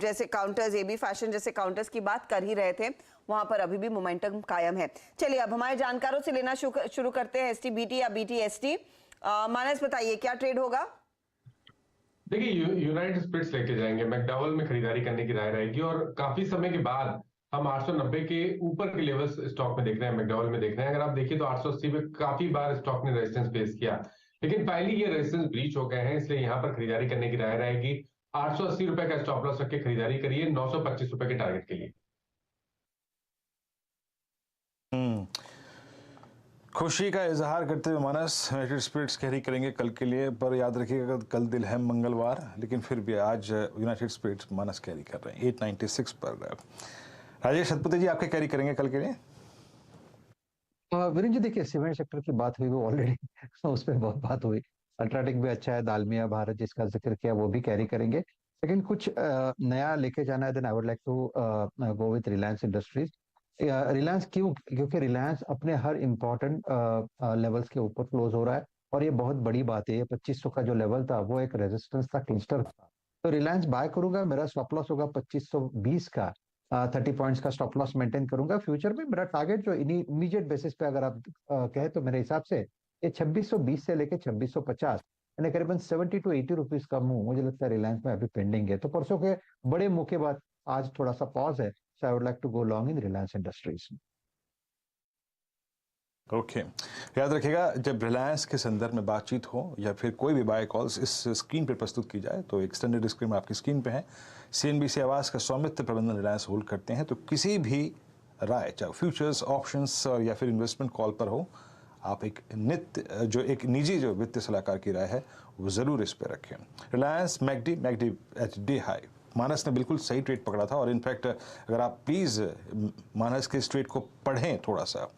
जैसे काउंटर्स, एबी फैशन जैसे काउंटर्स की बात कर ही रहे थे, वहां पर अभी भी मोमेंटम कायम है। चलिए अब हमारे जानकारों से लेना शुरू करते हैं एसटी बीटी या बीटी एसटी। मानस बताइए क्या ट्रेड होगा? देखिए, यूनाइटेड स्पिरिट्स लेके जाएंगे, मैकडॉवेल में खरीदारी करने की राय रहेगी, और काफी समय के बाद हम 890 के ऊपर के लेवल्स स्टॉक में देख रहे हैं, मैकडॉवेल में देख रहे हैं। अगर आप देखिए तो 880 में काफी बार स्टॉक ने रेजिस्टेंस फेस किया, लेकिन फाइनली ये रेजिस्टेंस ब्रीच हो गए हैं, इसलिए यहाँ पर खरीदारी करने की राय रहेगी। 880 रुपए का स्टॉप लॉस रख के खरीदारी करिए 925 रुपए के टारगेट के लिए। खुशी का इजहार करते हुए मानस यूनाइटेड स्पिरिट्स कैरी करेंगे कल के लिए, पर याद रखिएगा कल दिल है मंगलवार, लेकिन फिर भी आज यूनाइटेड स्पिरिट्स मानस कैरी कर रहे हैं 896 पर। राजेश सतपति जी आपके कैरी करेंगे कल के लिए? वीरेंद्र जी देखिए, सीमेंट सेक्टर की बात हुई वो ऑलरेडी उस पर बहुत बात हुई। अल्ट्राटेक भी अच्छा है, दालमिया भारत जिसका जिक्र किया वो भी कैरी करेंगे, लेकिन कुछ नया लेके जाना है, then I would like to go with Reliance Industries. Reliance क्यों? क्योंकि रिलायंस अपने हर इंपॉर्टेंट लेवल्स के ऊपर क्लोज हो रहा है, और ये बहुत बड़ी बात है। ये 2500 का जो लेवल था वो एक रेजिस्टेंस था, क्लिस्टर था, तो रिलायंस बाय करूंगा। मेरा स्टॉप लॉस होगा 2520 का, 30 पॉइंट्स का स्टॉप लॉस मेंटेन करूंगा। फ्यूचर में मेरा टारगेट जो इमीडिएट बेसिस पे अगर आप कहें तो मेरे हिसाब से ये 2620 से लेके 2650 यानी करीबन 70 to 80 रुपीज का मूव मुझे लगता है रिलायंस में अभी पेंडिंग है। तो परसों के बड़े मुंह के बाद आज थोड़ा सा पॉज है, so I would like to go long in Reliance Industries. Okay, याद रखिएगा जब रिलायंस के संदर्भ में बातचीत हो या फिर कोई भी बाय कॉल्स इस स्क्रीन पर प्रस्तुत की जाए तो एक्सटेंडेड डिस्क्लेमर आपकी स्क्रीन पे है। सीएनबीसी आवास का स्वामित्व प्रबंधन रिलायंस होल्ड करते हैं, तो किसी भी राय चाहे फ्यूचर्स, ऑप्शंस और या फिर इन्वेस्टमेंट कॉल पर हो, आप एक निजी जो वित्तीय सलाहकार की राय है वो ज़रूर इस पर रखें। रिलायंस मैकडी एट डे हाई, मानस ने बिल्कुल सही ट्रेड पकड़ा था, और इनफैक्ट अगर आप प्लीज़ मानस के इस ट्रेड को पढ़ें थोड़ा सा,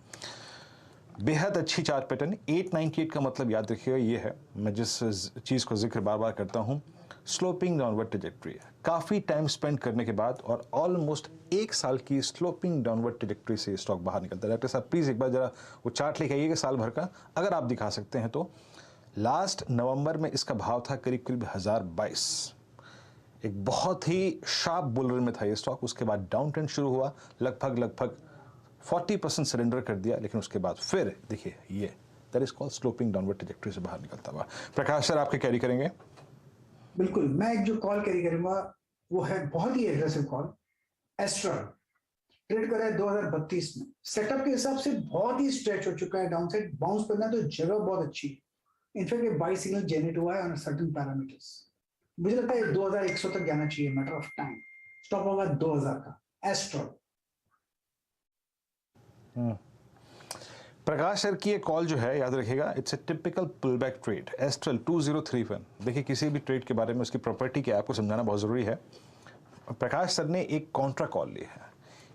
बेहद अच्छी चार्ट पैटर्न। 898 का मतलब याद रखिएगा ये है, मैं जिस चीज़ को जिक्र बार बार करता हूँ, स्लोपिंग डाउनवर्ड ट्रेजेक्ट्री है। काफ़ी टाइम स्पेंड करने के बाद और ऑलमोस्ट 1 साल की स्लोपिंग डाउनवर्ड ट्रेजेक्ट्री से स्टॉक बाहर निकलता है। डॉक्टर साहब प्लीज़ एक बार जरा वो चार्ट लेके आइएगा साल भर का, अगर आप दिखा सकते हैं तो। लास्ट नवंबर में इसका भाव था करीब करीब 1022। एक बहुत ही शार्प बुल रन में था ये स्टॉक। उसके बाद डाउन ट्रेंड शुरू हुआ, लगभग 40% सरेंडर कर दिया, लेकिन उसके बाद फिर देखिए ये that is called sloping downward trajectory से बाहर निकलता हुआ। प्रकाश सर, आपके कैरी करेंगे? बिल्कुल, मैं एक जो कॉल कैरी करूंगा वो है बहुत ही एग्रेसिव कॉल। एस्ट्रल ट्रेड कर रहा है 2032 में, सेटअप के हिसाब से बहुत ही स्ट्रेच हो चुका है, डाउनसाइड बाउंस करना है तो जगह बहुत अच्छी है। इनफैक्ट ये बाई सिग्नल जनरेट हुआ है ऑन सर्टेन पैरामीटर्स। मुझे लगता है 2100 तक जाना चाहिए, मैटर ऑफ टाइम। स्टॉप होगा 2000 का एस्ट्रल। प्रकाश सर की ये कॉल जो है, याद रखिएगा, it's a typical pull back trade. Astral 2031। देखिए किसी भी ट्रेड के बारे में उसकी प्रॉपर्टी क्या है आपको समझाना बहुत ज़रूरी है। प्रकाश सर ने एक कॉन्ट्रा कॉल ली है,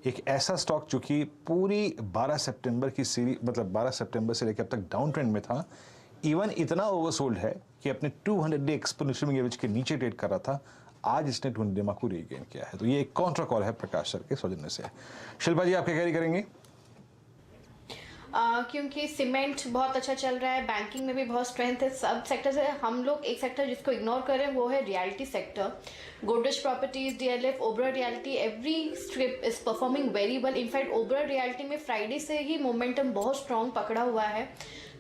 एक ऐसा स्टॉक जो कि पूरी 12 सितंबर की सीरीज, मतलब 12 सितंबर से लेकर अब तक डाउन ट्रेंड में था। इवन इतना ओवरसोल्ड है कि अपने 200 डे एक्सपोनेंशियल मूविंग एवरेज के नीचे ट्रेड कर रहा था, आज इसने 200 डे को रीगेन किया है। तो ये एक कॉन्ट्रा कॉल है प्रकाश सर के सौजन्य से। शिल्पा जी, आपके कैरी करेंगे? क्योंकि सीमेंट बहुत अच्छा चल रहा है, बैंकिंग में भी बहुत स्ट्रेंथ है, सब सेक्टर से हम लोग एक सेक्टर जिसको इग्नोर कर रहे हैं वो है reality sector. Godrej properties, DLF, Obra reality, every strip is performing very well. In fact Obra reality में फ्राइडे से ही मोमेंटम बहुत स्ट्रॉन्ग पकड़ा हुआ है,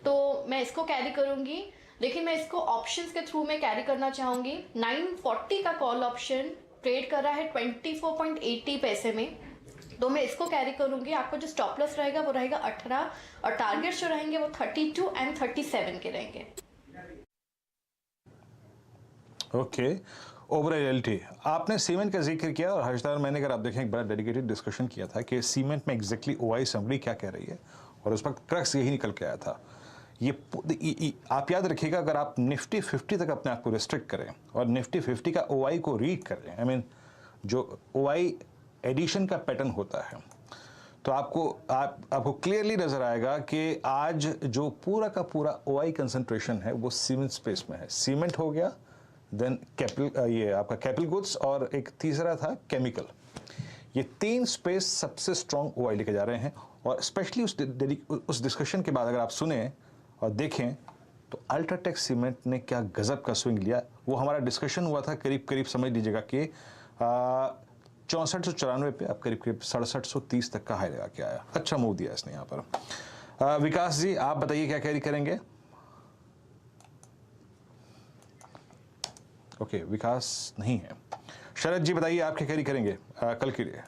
तो मैं इसको कैरी करूंगी। लेकिन मैं इसको ऑप्शंस के थ्रू में कैरी करना चाहूंगी। 940 का कॉल ऑप्शन ट्रेड कर रहा है 24.80 पैसे में, तो मैं इसको कैरी करूंगी। आपको जो स्टॉप लॉस रहेगा वो रहेगा 18 और टारगेट्स जो रहेंगे वो 32 एंड 37 के रहेंगे। ओके, ओबरा रियलिटी, आपने सीमेंट का जिक्र किया और हर्षदार मैंने, अगर आप देखें, एक बड़ा डेडिकेटेड डिस्कशन किया था कि सीमेंट में एग्जैक्टली ओआई समरी क्या कह रही है, और उस वक्त क्रक्स यही निकल के आया था। ये आप याद रखिएगा, अगर आप निफ्टी 50 तक अपने आप को रिस्ट्रिक्ट करें और निफ्टी 50 का ओआई को रीड करें, आई मीन जो ओआई एडिशन का पैटर्न होता है, तो आपको क्लियरली नजर आएगा कि आज जो पूरा का पूरा ओआई कंसंट्रेशन है वो सीमेंट स्पेस में है। सीमेंट हो गया, देन कैपिटल, ये आपका कैपिटल गुड्स, और एक तीसरा था केमिकल। ये 3 स्पेस सबसे स्ट्रॉन्ग ओआई लेके जा रहे हैं। और स्पेशली उस डिस्कशन के बाद अगर आप सुने और देखें तो अल्ट्राटेक सीमेंट ने क्या गजब का स्विंग लिया। वो हमारा डिस्कशन हुआ था करीब समझ लीजिएगा कि 6494 पे अब करीब 6730 तक का हाई लगा के आया। अच्छा मूव दिया इसने यहाँ पर। विकास जी, आप बताइए क्या कैरी करेंगे? ओके, विकास नहीं है। शरद जी बताइए, आप क्या कैरी करेंगे कल के लिए?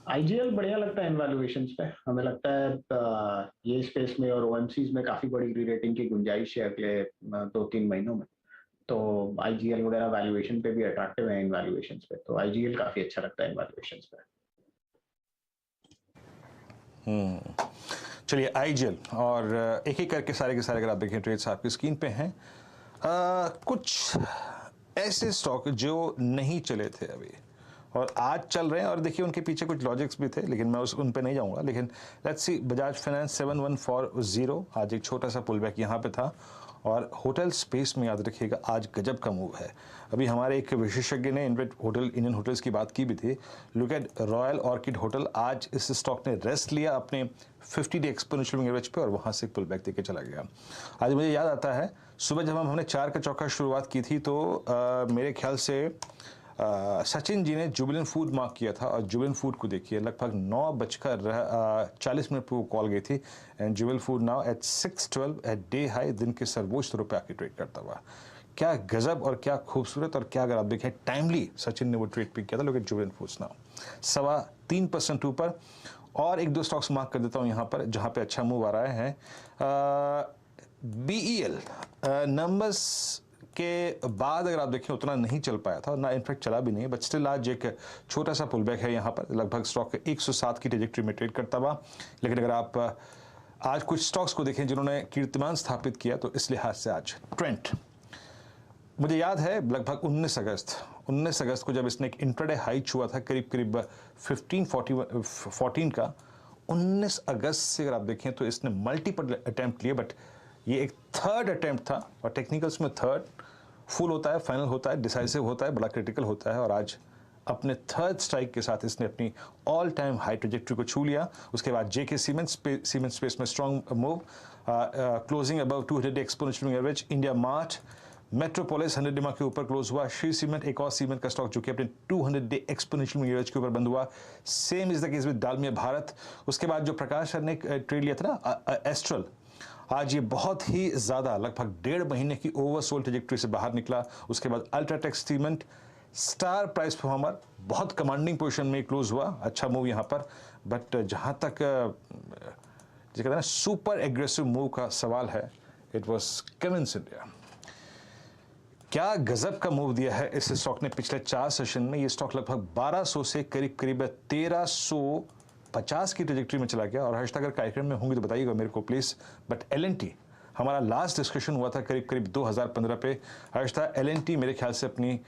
आईजीएल बढ़िया लगता है इन वैल्यूएशंस पे। हमें लगता है ये स्पेस में और ओएमसीज में काफी बड़ी री-रेटिंग की गुंजाइश है अगले 2-3 महीनों में। तो आईजीएल वगैरह वैल्यूएशन पे भी अट्रैक्टिव है इन वैल्यूएशंस पे, तो आईजीएल काफी अच्छा लगता है इन वैल्यूएशंस पे। चलिए आईजीएल, और एक एक करके सारे के सारे अगर आप देखें ट्रेड्स आपकी स्क्रीन पे हैं। कुछ ऐसे स्टॉक जो नहीं चले थे अभी और आज चल रहे हैं, और देखिए उनके पीछे कुछ लॉजिक्स भी थे, लेकिन मैं उन पे नहीं जाऊंगा। लेकिन लेट्स सी, बजाज फाइनेंस 7140, आज एक छोटा सा पुल बैक यहाँ पे था। और होटल स्पेस में याद रखिएगा आज गजब का मूव है। अभी हमारे एक विशेषज्ञ ने इंडियन होटल्स की बात की भी थी। Look at royal orchid hotel, आज इस स्टॉक ने रेस्ट लिया अपने 50 डे एक्सपोनेंशियल मूविंग एवरेज पे और वहाँ से पुल बैक देके चला गया। आज मुझे याद आता है सुबह जब हमने 4 का चौका शुरुआत की थी तो मेरे ख्याल से सचिन जी ने जुबिलेंट फूड मार्क किया था, और जुबिलेंट फूड को देखिए लगभग 9:40 पर वो कॉल गई थी, and Jubilant food now at 612 at day high, दिन के सर्वोच्च स्तरों पे आके ट्रेड करता हुआ। क्या गजब और क्या खूबसूरत, और क्या अगर आप देखें टाइमली सचिन ने वो ट्रेड पिक किया था। लोग जुबिलेंट फूड्स नाउ 3.25% ऊपर। और 1-2 स्टॉक्स मार्क कर देता हूँ यहाँ पर जहाँ पे अच्छा मूव आ रहा है। BEL नंबर्स के बाद अगर आप देखें उतना नहीं चल पाया था, ना इनफैक्ट चला भी नहीं, बट स्टिल आज एक छोटा सा पुल बैक है यहाँ पर। लगभग स्टॉक 107 की ट्रेजेक्टरी में ट्रेड करता हुआ। लेकिन अगर आप आज कुछ स्टॉक्स को देखें जिन्होंने कीर्तिमान स्थापित किया, तो इस लिहाज से आज ट्रेंट, मुझे याद है लगभग 19 अगस्त को जब इसने एक इंट्राडे हाई छुआ था करीब 1514 का। 19 अगस्त से अगर आप देखें तो इसने मल्टीपल अटेम्प्ट लिए, बट ये एक थर्ड अटेम्प्ट था, और टेक्निकल्स में थर्ड फुल होता है, फाइनल होता है, डिसाइसिव होता है, बड़ा क्रिटिकल होता है। और आज अपने थर्ड स्ट्राइक के साथ इसने अपनी ऑल टाइम हाई ट्रेजेक्टरी को छू लिया। उसके बाद जेके सीमेंट स्पेस में strong move, closing above 200 day exponential moving average. India mart, metropolis 100 day के ऊपर क्लोज हुआ। श्री सीमेंट, एक और सीमेंट का स्टॉक जो कि अपने 200 डे एक्सपोनेंशियल मूविंग एवरेज के ऊपर बंद हुआ। Same is the case with Dalmia Bharat. उसके बाद जो प्रकाश सर ने ट्रेड लिया था ना एस्ट्रल, आज ये बहुत ही ज़्यादा लगभग 1.5 महीने की ओवरसोल्ड ट्रैजेक्टरी से बाहर निकला। उसके बाद UltraTech cement, star price performer, बहुत कमांडिंग पोजीशन में क्लोज हुआ, अच्छा मूव यहाँ पर। बट जहाँ तक जो कहते हैं ना सुपर एग्रेसिव मूव का सवाल है, इट वाज कमिंस इंडिया। क्या गजब का मूव दिया है इस स्टॉक ने पिछले 4 सेशन में। ये स्टॉक लगभग 1200 से करीब 1350 की ट्रैजेक्टरी में चला गया। और हर्षिता अगर कार्यक्रम में होंगी तो बताइएगा मेरे को प्लीज। बट L&T, हमारा लास्ट डिस्कशन हुआ था करीब 2015 पे। हर्षिता, L&T मेरे ख्याल से अपनी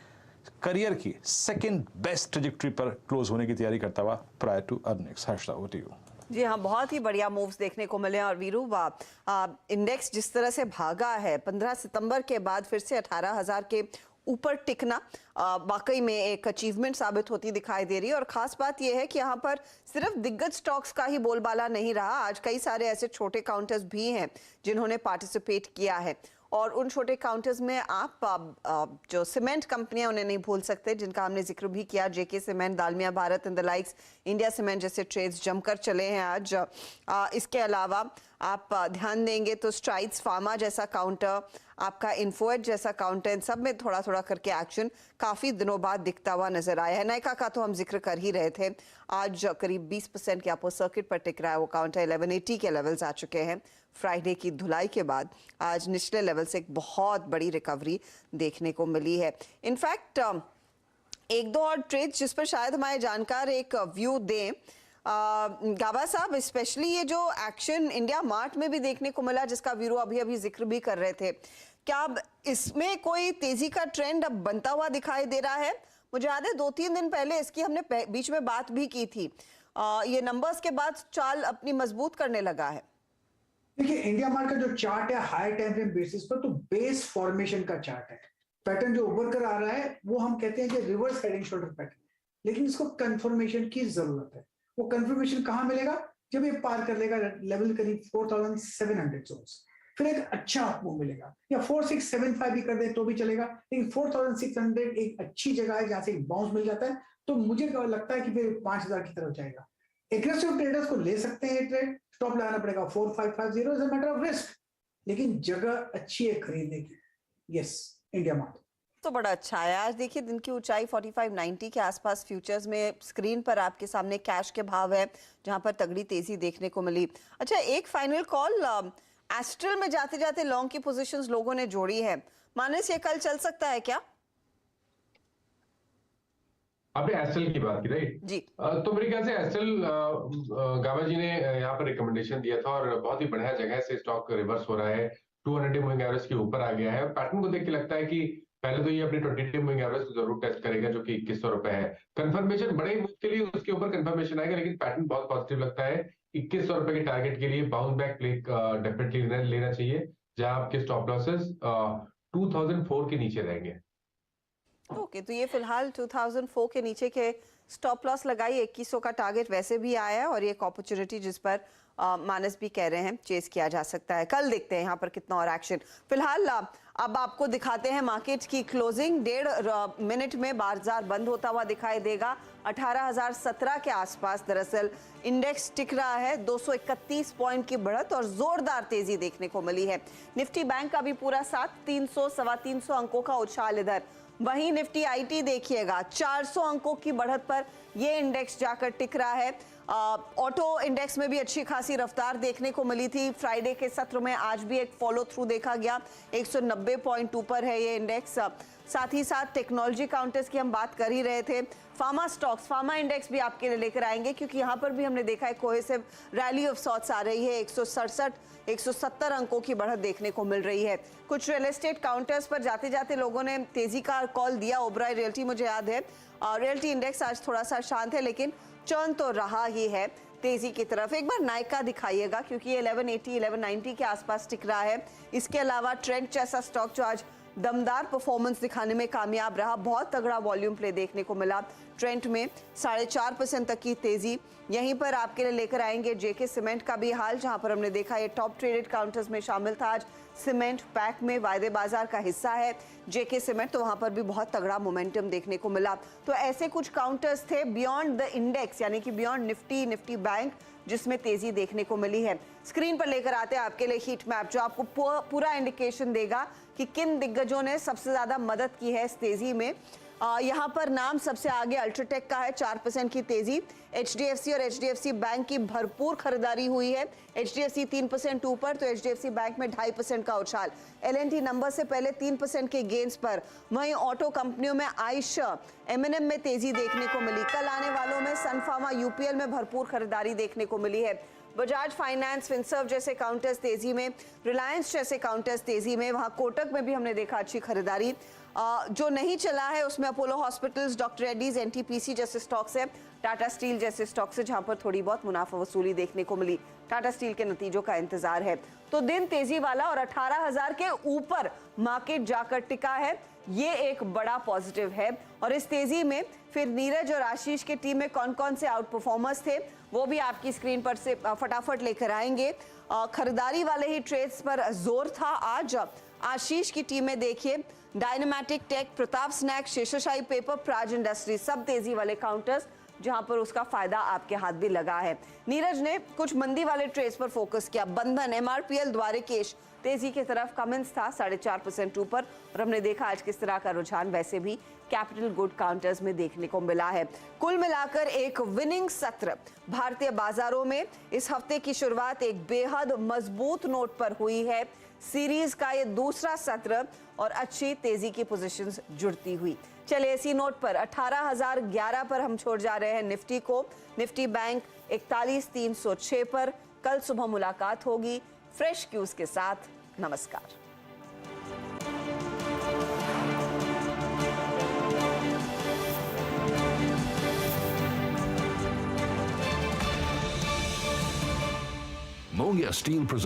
करियर की सेकंड बेस्ट ट्रैजेक्टरी पर क्लोज होने की तैयारी करता हुआ prior to earnings. Harshita, over to you. जी हाँ, बहुत ही बढ़िया मूव्स देखने को मिले। और वीरू, इंडेक्स जिस तरह से भागा है 15 सितंबर के बाद फिर से 18,000 के ऊपर टिकना वाकई में एक अचीवमेंट साबित होती दिखाई दे रही है। और खास बात यह है कि यहाँ पर सिर्फ दिग्गज स्टॉक्स का ही बोलबाला नहीं रहा, आज कई सारे ऐसे छोटे काउंटर्स भी हैं जिन्होंने पार्टिसिपेट किया है। और उन छोटे काउंटर्स में आप जो सीमेंट कंपनियां उन्हें नहीं भूल सकते, जिनका हमने जिक्र भी किया, JK Cement, Dalmia Bharat and the likes, India Cement जैसे ट्रेड्स जमकर चले हैं आज। इसके अलावा आप ध्यान देंगे तो स्ट्राइड्स फार्मा जैसा काउंटर, आपका इन्फोएट जैसा काउंटर, इन सब में थोड़ा थोड़ा करके एक्शन काफी दिनों बाद दिखता हुआ नजर आया है। नायका का तो हम जिक्र कर ही रहे थे, आज करीब 20% के अपर सर्किट पर टिक रहा है वो काउंटर। 1180 के लेवल्स आ चुके हैं। फ्राइडे की धुलाई के बाद आज निचले लेवल से एक बहुत बड़ी रिकवरी देखने को मिली है। इनफैक्ट एक दो और ट्रेड्स जिस पर शायद हमारे जानकार एक व्यू दें। गाबा साहब, स्पेशली ये जो एक्शन इंडिया मार्ट में भी देखने को मिला, जिसका वीरू अभी जिक्र भी कर रहे थे, क्या अब इसमें कोई तेजी का ट्रेंड अब बनता हुआ दिखाई दे रहा है? मुझे याद है 2-3 दिन पहले इसकी हमने बीच में बात भी की थी। ये नंबर्स के बाद चाल अपनी मजबूत करने लगा है। देखिए, इंडिया मार्ट का जो चार्ट है हाई टाइम फ्रेम बेसिस पर, तो बेस फॉर्मेशन का चार्ट है। पैटर्न जो उभर कर आ रहा है वो हम कहते हैं कि reverse head and shoulder pattern, लेकिन इसको कंफर्मेशन की जरूरत है। वो कंफर्मेशन कहां मिलेगा? जब ये पार कर लेगा लेवल करीब 4700 जोन्स, फिर एक अच्छा मूव मिलेगा। या 4675 भी कर दे तो भी चलेगा, लेकिन 4600 एक अच्छी जगह है जहां से एक बाउंस मिल जाता है। तो मुझे लगता है कि फिर 5000 की तरफ जाएगा। एग्रेसिव ट्रेडर्स को ले सकते हैं ये ट्रेड, स्टॉप लगाना पड़ेगा 4550 is a matter of risk, लेकिन जगह अच्छी है खरीदने की। यस, इंडिया मार्ट तो बड़ा अच्छा है। आज देखिए दिन की ऊंचाई 4590 के आसपास फ्यूचर्स में, स्क्रीन पर आपके सामने कैश के भाव है जहां पर तगड़ी तेजी देखने को मिली। अच्छा, एक फाइनल कॉल, एस्ट्रल में जाते जाते लॉन्ग की पोजीशंस लोगों ने जोड़ी है, मानस ये कल चल सकता है क्या? आपने एस्ट्रल की बात की, राइट जी। तो मेरे ख्याल से एस्ट्रल गाबा जी ने यहाँ पर रिकमेंडेशन दिया था और बहुत ही बढ़िया जगह से स्टॉक रिवर्स हो रहा है, 200 डे मूविंग एवरेज के ऊपर आ गया है। पैटर्न को देख के लगता है कि पहले तो ये अपने 20 डे मूविंग एवरेज को जरूर टेस्ट करेगा जो कि 2100 रुपए है। कंफर्मेशन बड़े मूव के लिए उसके ऊपर कंफर्मेशन आएगा, लेकिन पैटर्न बहुत पॉजिटिव लगता है। 2100 रुपए के टारगेट के लिए बाउंस बैक प्ले डेफिनेटली लेना चाहिए, जहां आपके स्टॉप लॉसेस 2004 के नीचे रहेंगे। ओके, तो ये फिलहाल 2004 के नीचे के स्टॉप लॉस लगाइए। 2100 का टारगेट वैसे भी आया है और ये एक अपॉर्चुनिटी जिस पर मानस भी कह रहे हैं चेस किया जा सकता है। कल देखते हैं यहाँ पर कितना और एक्शन। फिलहाल अब आपको दिखाते हैं मार्केट की क्लोजिंग। 1.5 मिनट में बाजार बंद होता हुआ दिखाई देगा 18,017 के आसपास। दरअसल इंडेक्स टिक रहा है, 231 पॉइंट की बढ़त और जोरदार तेजी देखने को मिली है। निफ्टी बैंक का भी पूरा साथ, 300 सवा 300 अंकों का उछाल इधर। वहीं निफ्टी आईटी देखिएगा 400 अंकों की बढ़त पर ये इंडेक्स जाकर टिक रहा है। ऑटो इंडेक्स में भी अच्छी खासी रफ्तार देखने को मिली थी फ्राइडे के सत्र में, आज भी एक फॉलो थ्रू देखा गया, 190 पॉइंट ऊपर है ये इंडेक्स। साथ ही साथ टेक्नोलॉजी काउंटर्स की हम बात कर ही रहे थे। फार्मा स्टॉक्स, फार्मा इंडेक्स भी आपके लिए लेकर आएंगे क्योंकि यहाँ पर भी हमने देखा है कोहेसिव रैली ऑफ सॉर्ट्स आ रही है। 167-170 अंकों की बढ़त देखने को मिल रही है। कुछ रियल एस्टेट काउंटर्स पर जाते जाते लोगों ने तेजी का कॉल दिया। ओबराय रियल्टी, मुझे याद है रियल्टी इंडेक्स आज थोड़ा सा शांत है, लेकिन चर्न तो रहा ही है तेजी की तरफ। एक बार नायका दिखाइएगा क्योंकि ये 1180-1190 के आसपास टिक रहा है। इसके अलावा ट्रेंड जैसा स्टॉक जो आज दमदार परफॉर्मेंस दिखाने में कामयाब रहा। बहुत तगड़ा वॉल्यूम प्ले देखने को मिला ट्रेंट में, 4.5% तक की तेजी। यहीं पर आपके लिए लेकर आएंगे जेके सीमेंट का भी हाल, जहां पर हमने देखा ये टॉप ट्रेडेड काउंटर्स में शामिल था। आज सीमेंट पैक में वायदे बाजार का हिस्सा है जेके सीमेंट, तो वहां पर भी बहुत तगड़ा मोमेंटम देखने को मिला। तो ऐसे कुछ काउंटर्स थे बियॉन्ड द इंडेक्स, यानी कि बियॉन्ड निफ्टी बैंक, जिसमें तेजी देखने को मिली है। स्क्रीन पर लेकर आते हैं आपके लिए हीट मैप, जो आपको पूरा इंडिकेशन देगा कि किन दिग्गजों ने सबसे ज्यादा मदद की है इस तेजी में। यहाँ पर नाम सबसे आगे अल्ट्राटेक का है, 4% की तेजी। एचडीएफसी और एचडीएफसी बैंक की भरपूर खरीदारी हुई है। एचडीएफसी 3% ऊपर, तो एचडीएफसी बैंक में 2.5% का उछाल। एलएनटी नंबर से पहले 3% के गेंस पर। वहीं ऑटो कंपनियों में आयशर, एमएनएम में तेजी देखने को मिली। कल आने वालों में सनफार्मा, यूपीएल में भरपूर खरीदारी देखने को मिली है। बजाज फाइनेंस, फिनसर्व जैसे काउंटर्स तेजी में, रिलायंस जैसे काउंटर्स तेजी में। वहां कोटक में भी हमने देखा अच्छी खरीदारी। जो नहीं चला है उसमें Apollo hospitals, doctor Reddy's, NTPC जैसे स्टॉक्स है, टाटा स्टील जैसे स्टॉक्स है, जहां पर थोड़ी बहुत मुनाफा वसूली देखने को मिली। टाटा स्टील के नतीजों का इंतजार है। तो दिन तेजी वाला और 18,000 के ऊपर मार्केट जाकर टिका है, ये एक बड़ा पॉजिटिव है। और इस तेजी में फिर नीरज और आशीष की टीम में कौन कौन से आउट परफॉर्मर्स थे वो भी आपकी स्क्रीन पर से फटाफट लेकर आएंगे। खरीदारी वाले ही ट्रेड्स पर जोर था आज। आशीष की टीम में देखिए Dynamatic Tech, Pratap Snack, Seshasayee Paper, Praj Industry, सब तेजी वाले काउंटर्स, जहां पर उसका फायदा आपके हाथ भी लगा है। नीरज ने कुछ मंदी वाले ट्रेड्स पर फोकस किया। बंधन, एमआरपीएल, द्वारिकेश तेजी की तरफ, कमेंस था 4.5% ऊपर। और हमने देखा आज किस तरह का रुझान वैसे भी कैपिटल गुड काउंटर्स में देखने को मिला है। कुल मिलाकर एक विनिंग सत्र भारतीय बाजारों में। इस हफ्ते की शुरुआत एक बेहद मजबूत नोट पर हुई है। सीरीज का ये दूसरा सत्र और अच्छी तेजी की पोजीशंस जुड़ती हुई। चलिए इसी नोट पर 18,011 पर हम छोड़ जा रहे हैं निफ्टी को। निफ्टी बैंक 41,306 पर। कल सुबह मुलाकात होगी फ्रेश क्यूज के साथ। नमस्कार। Mongia Steel presents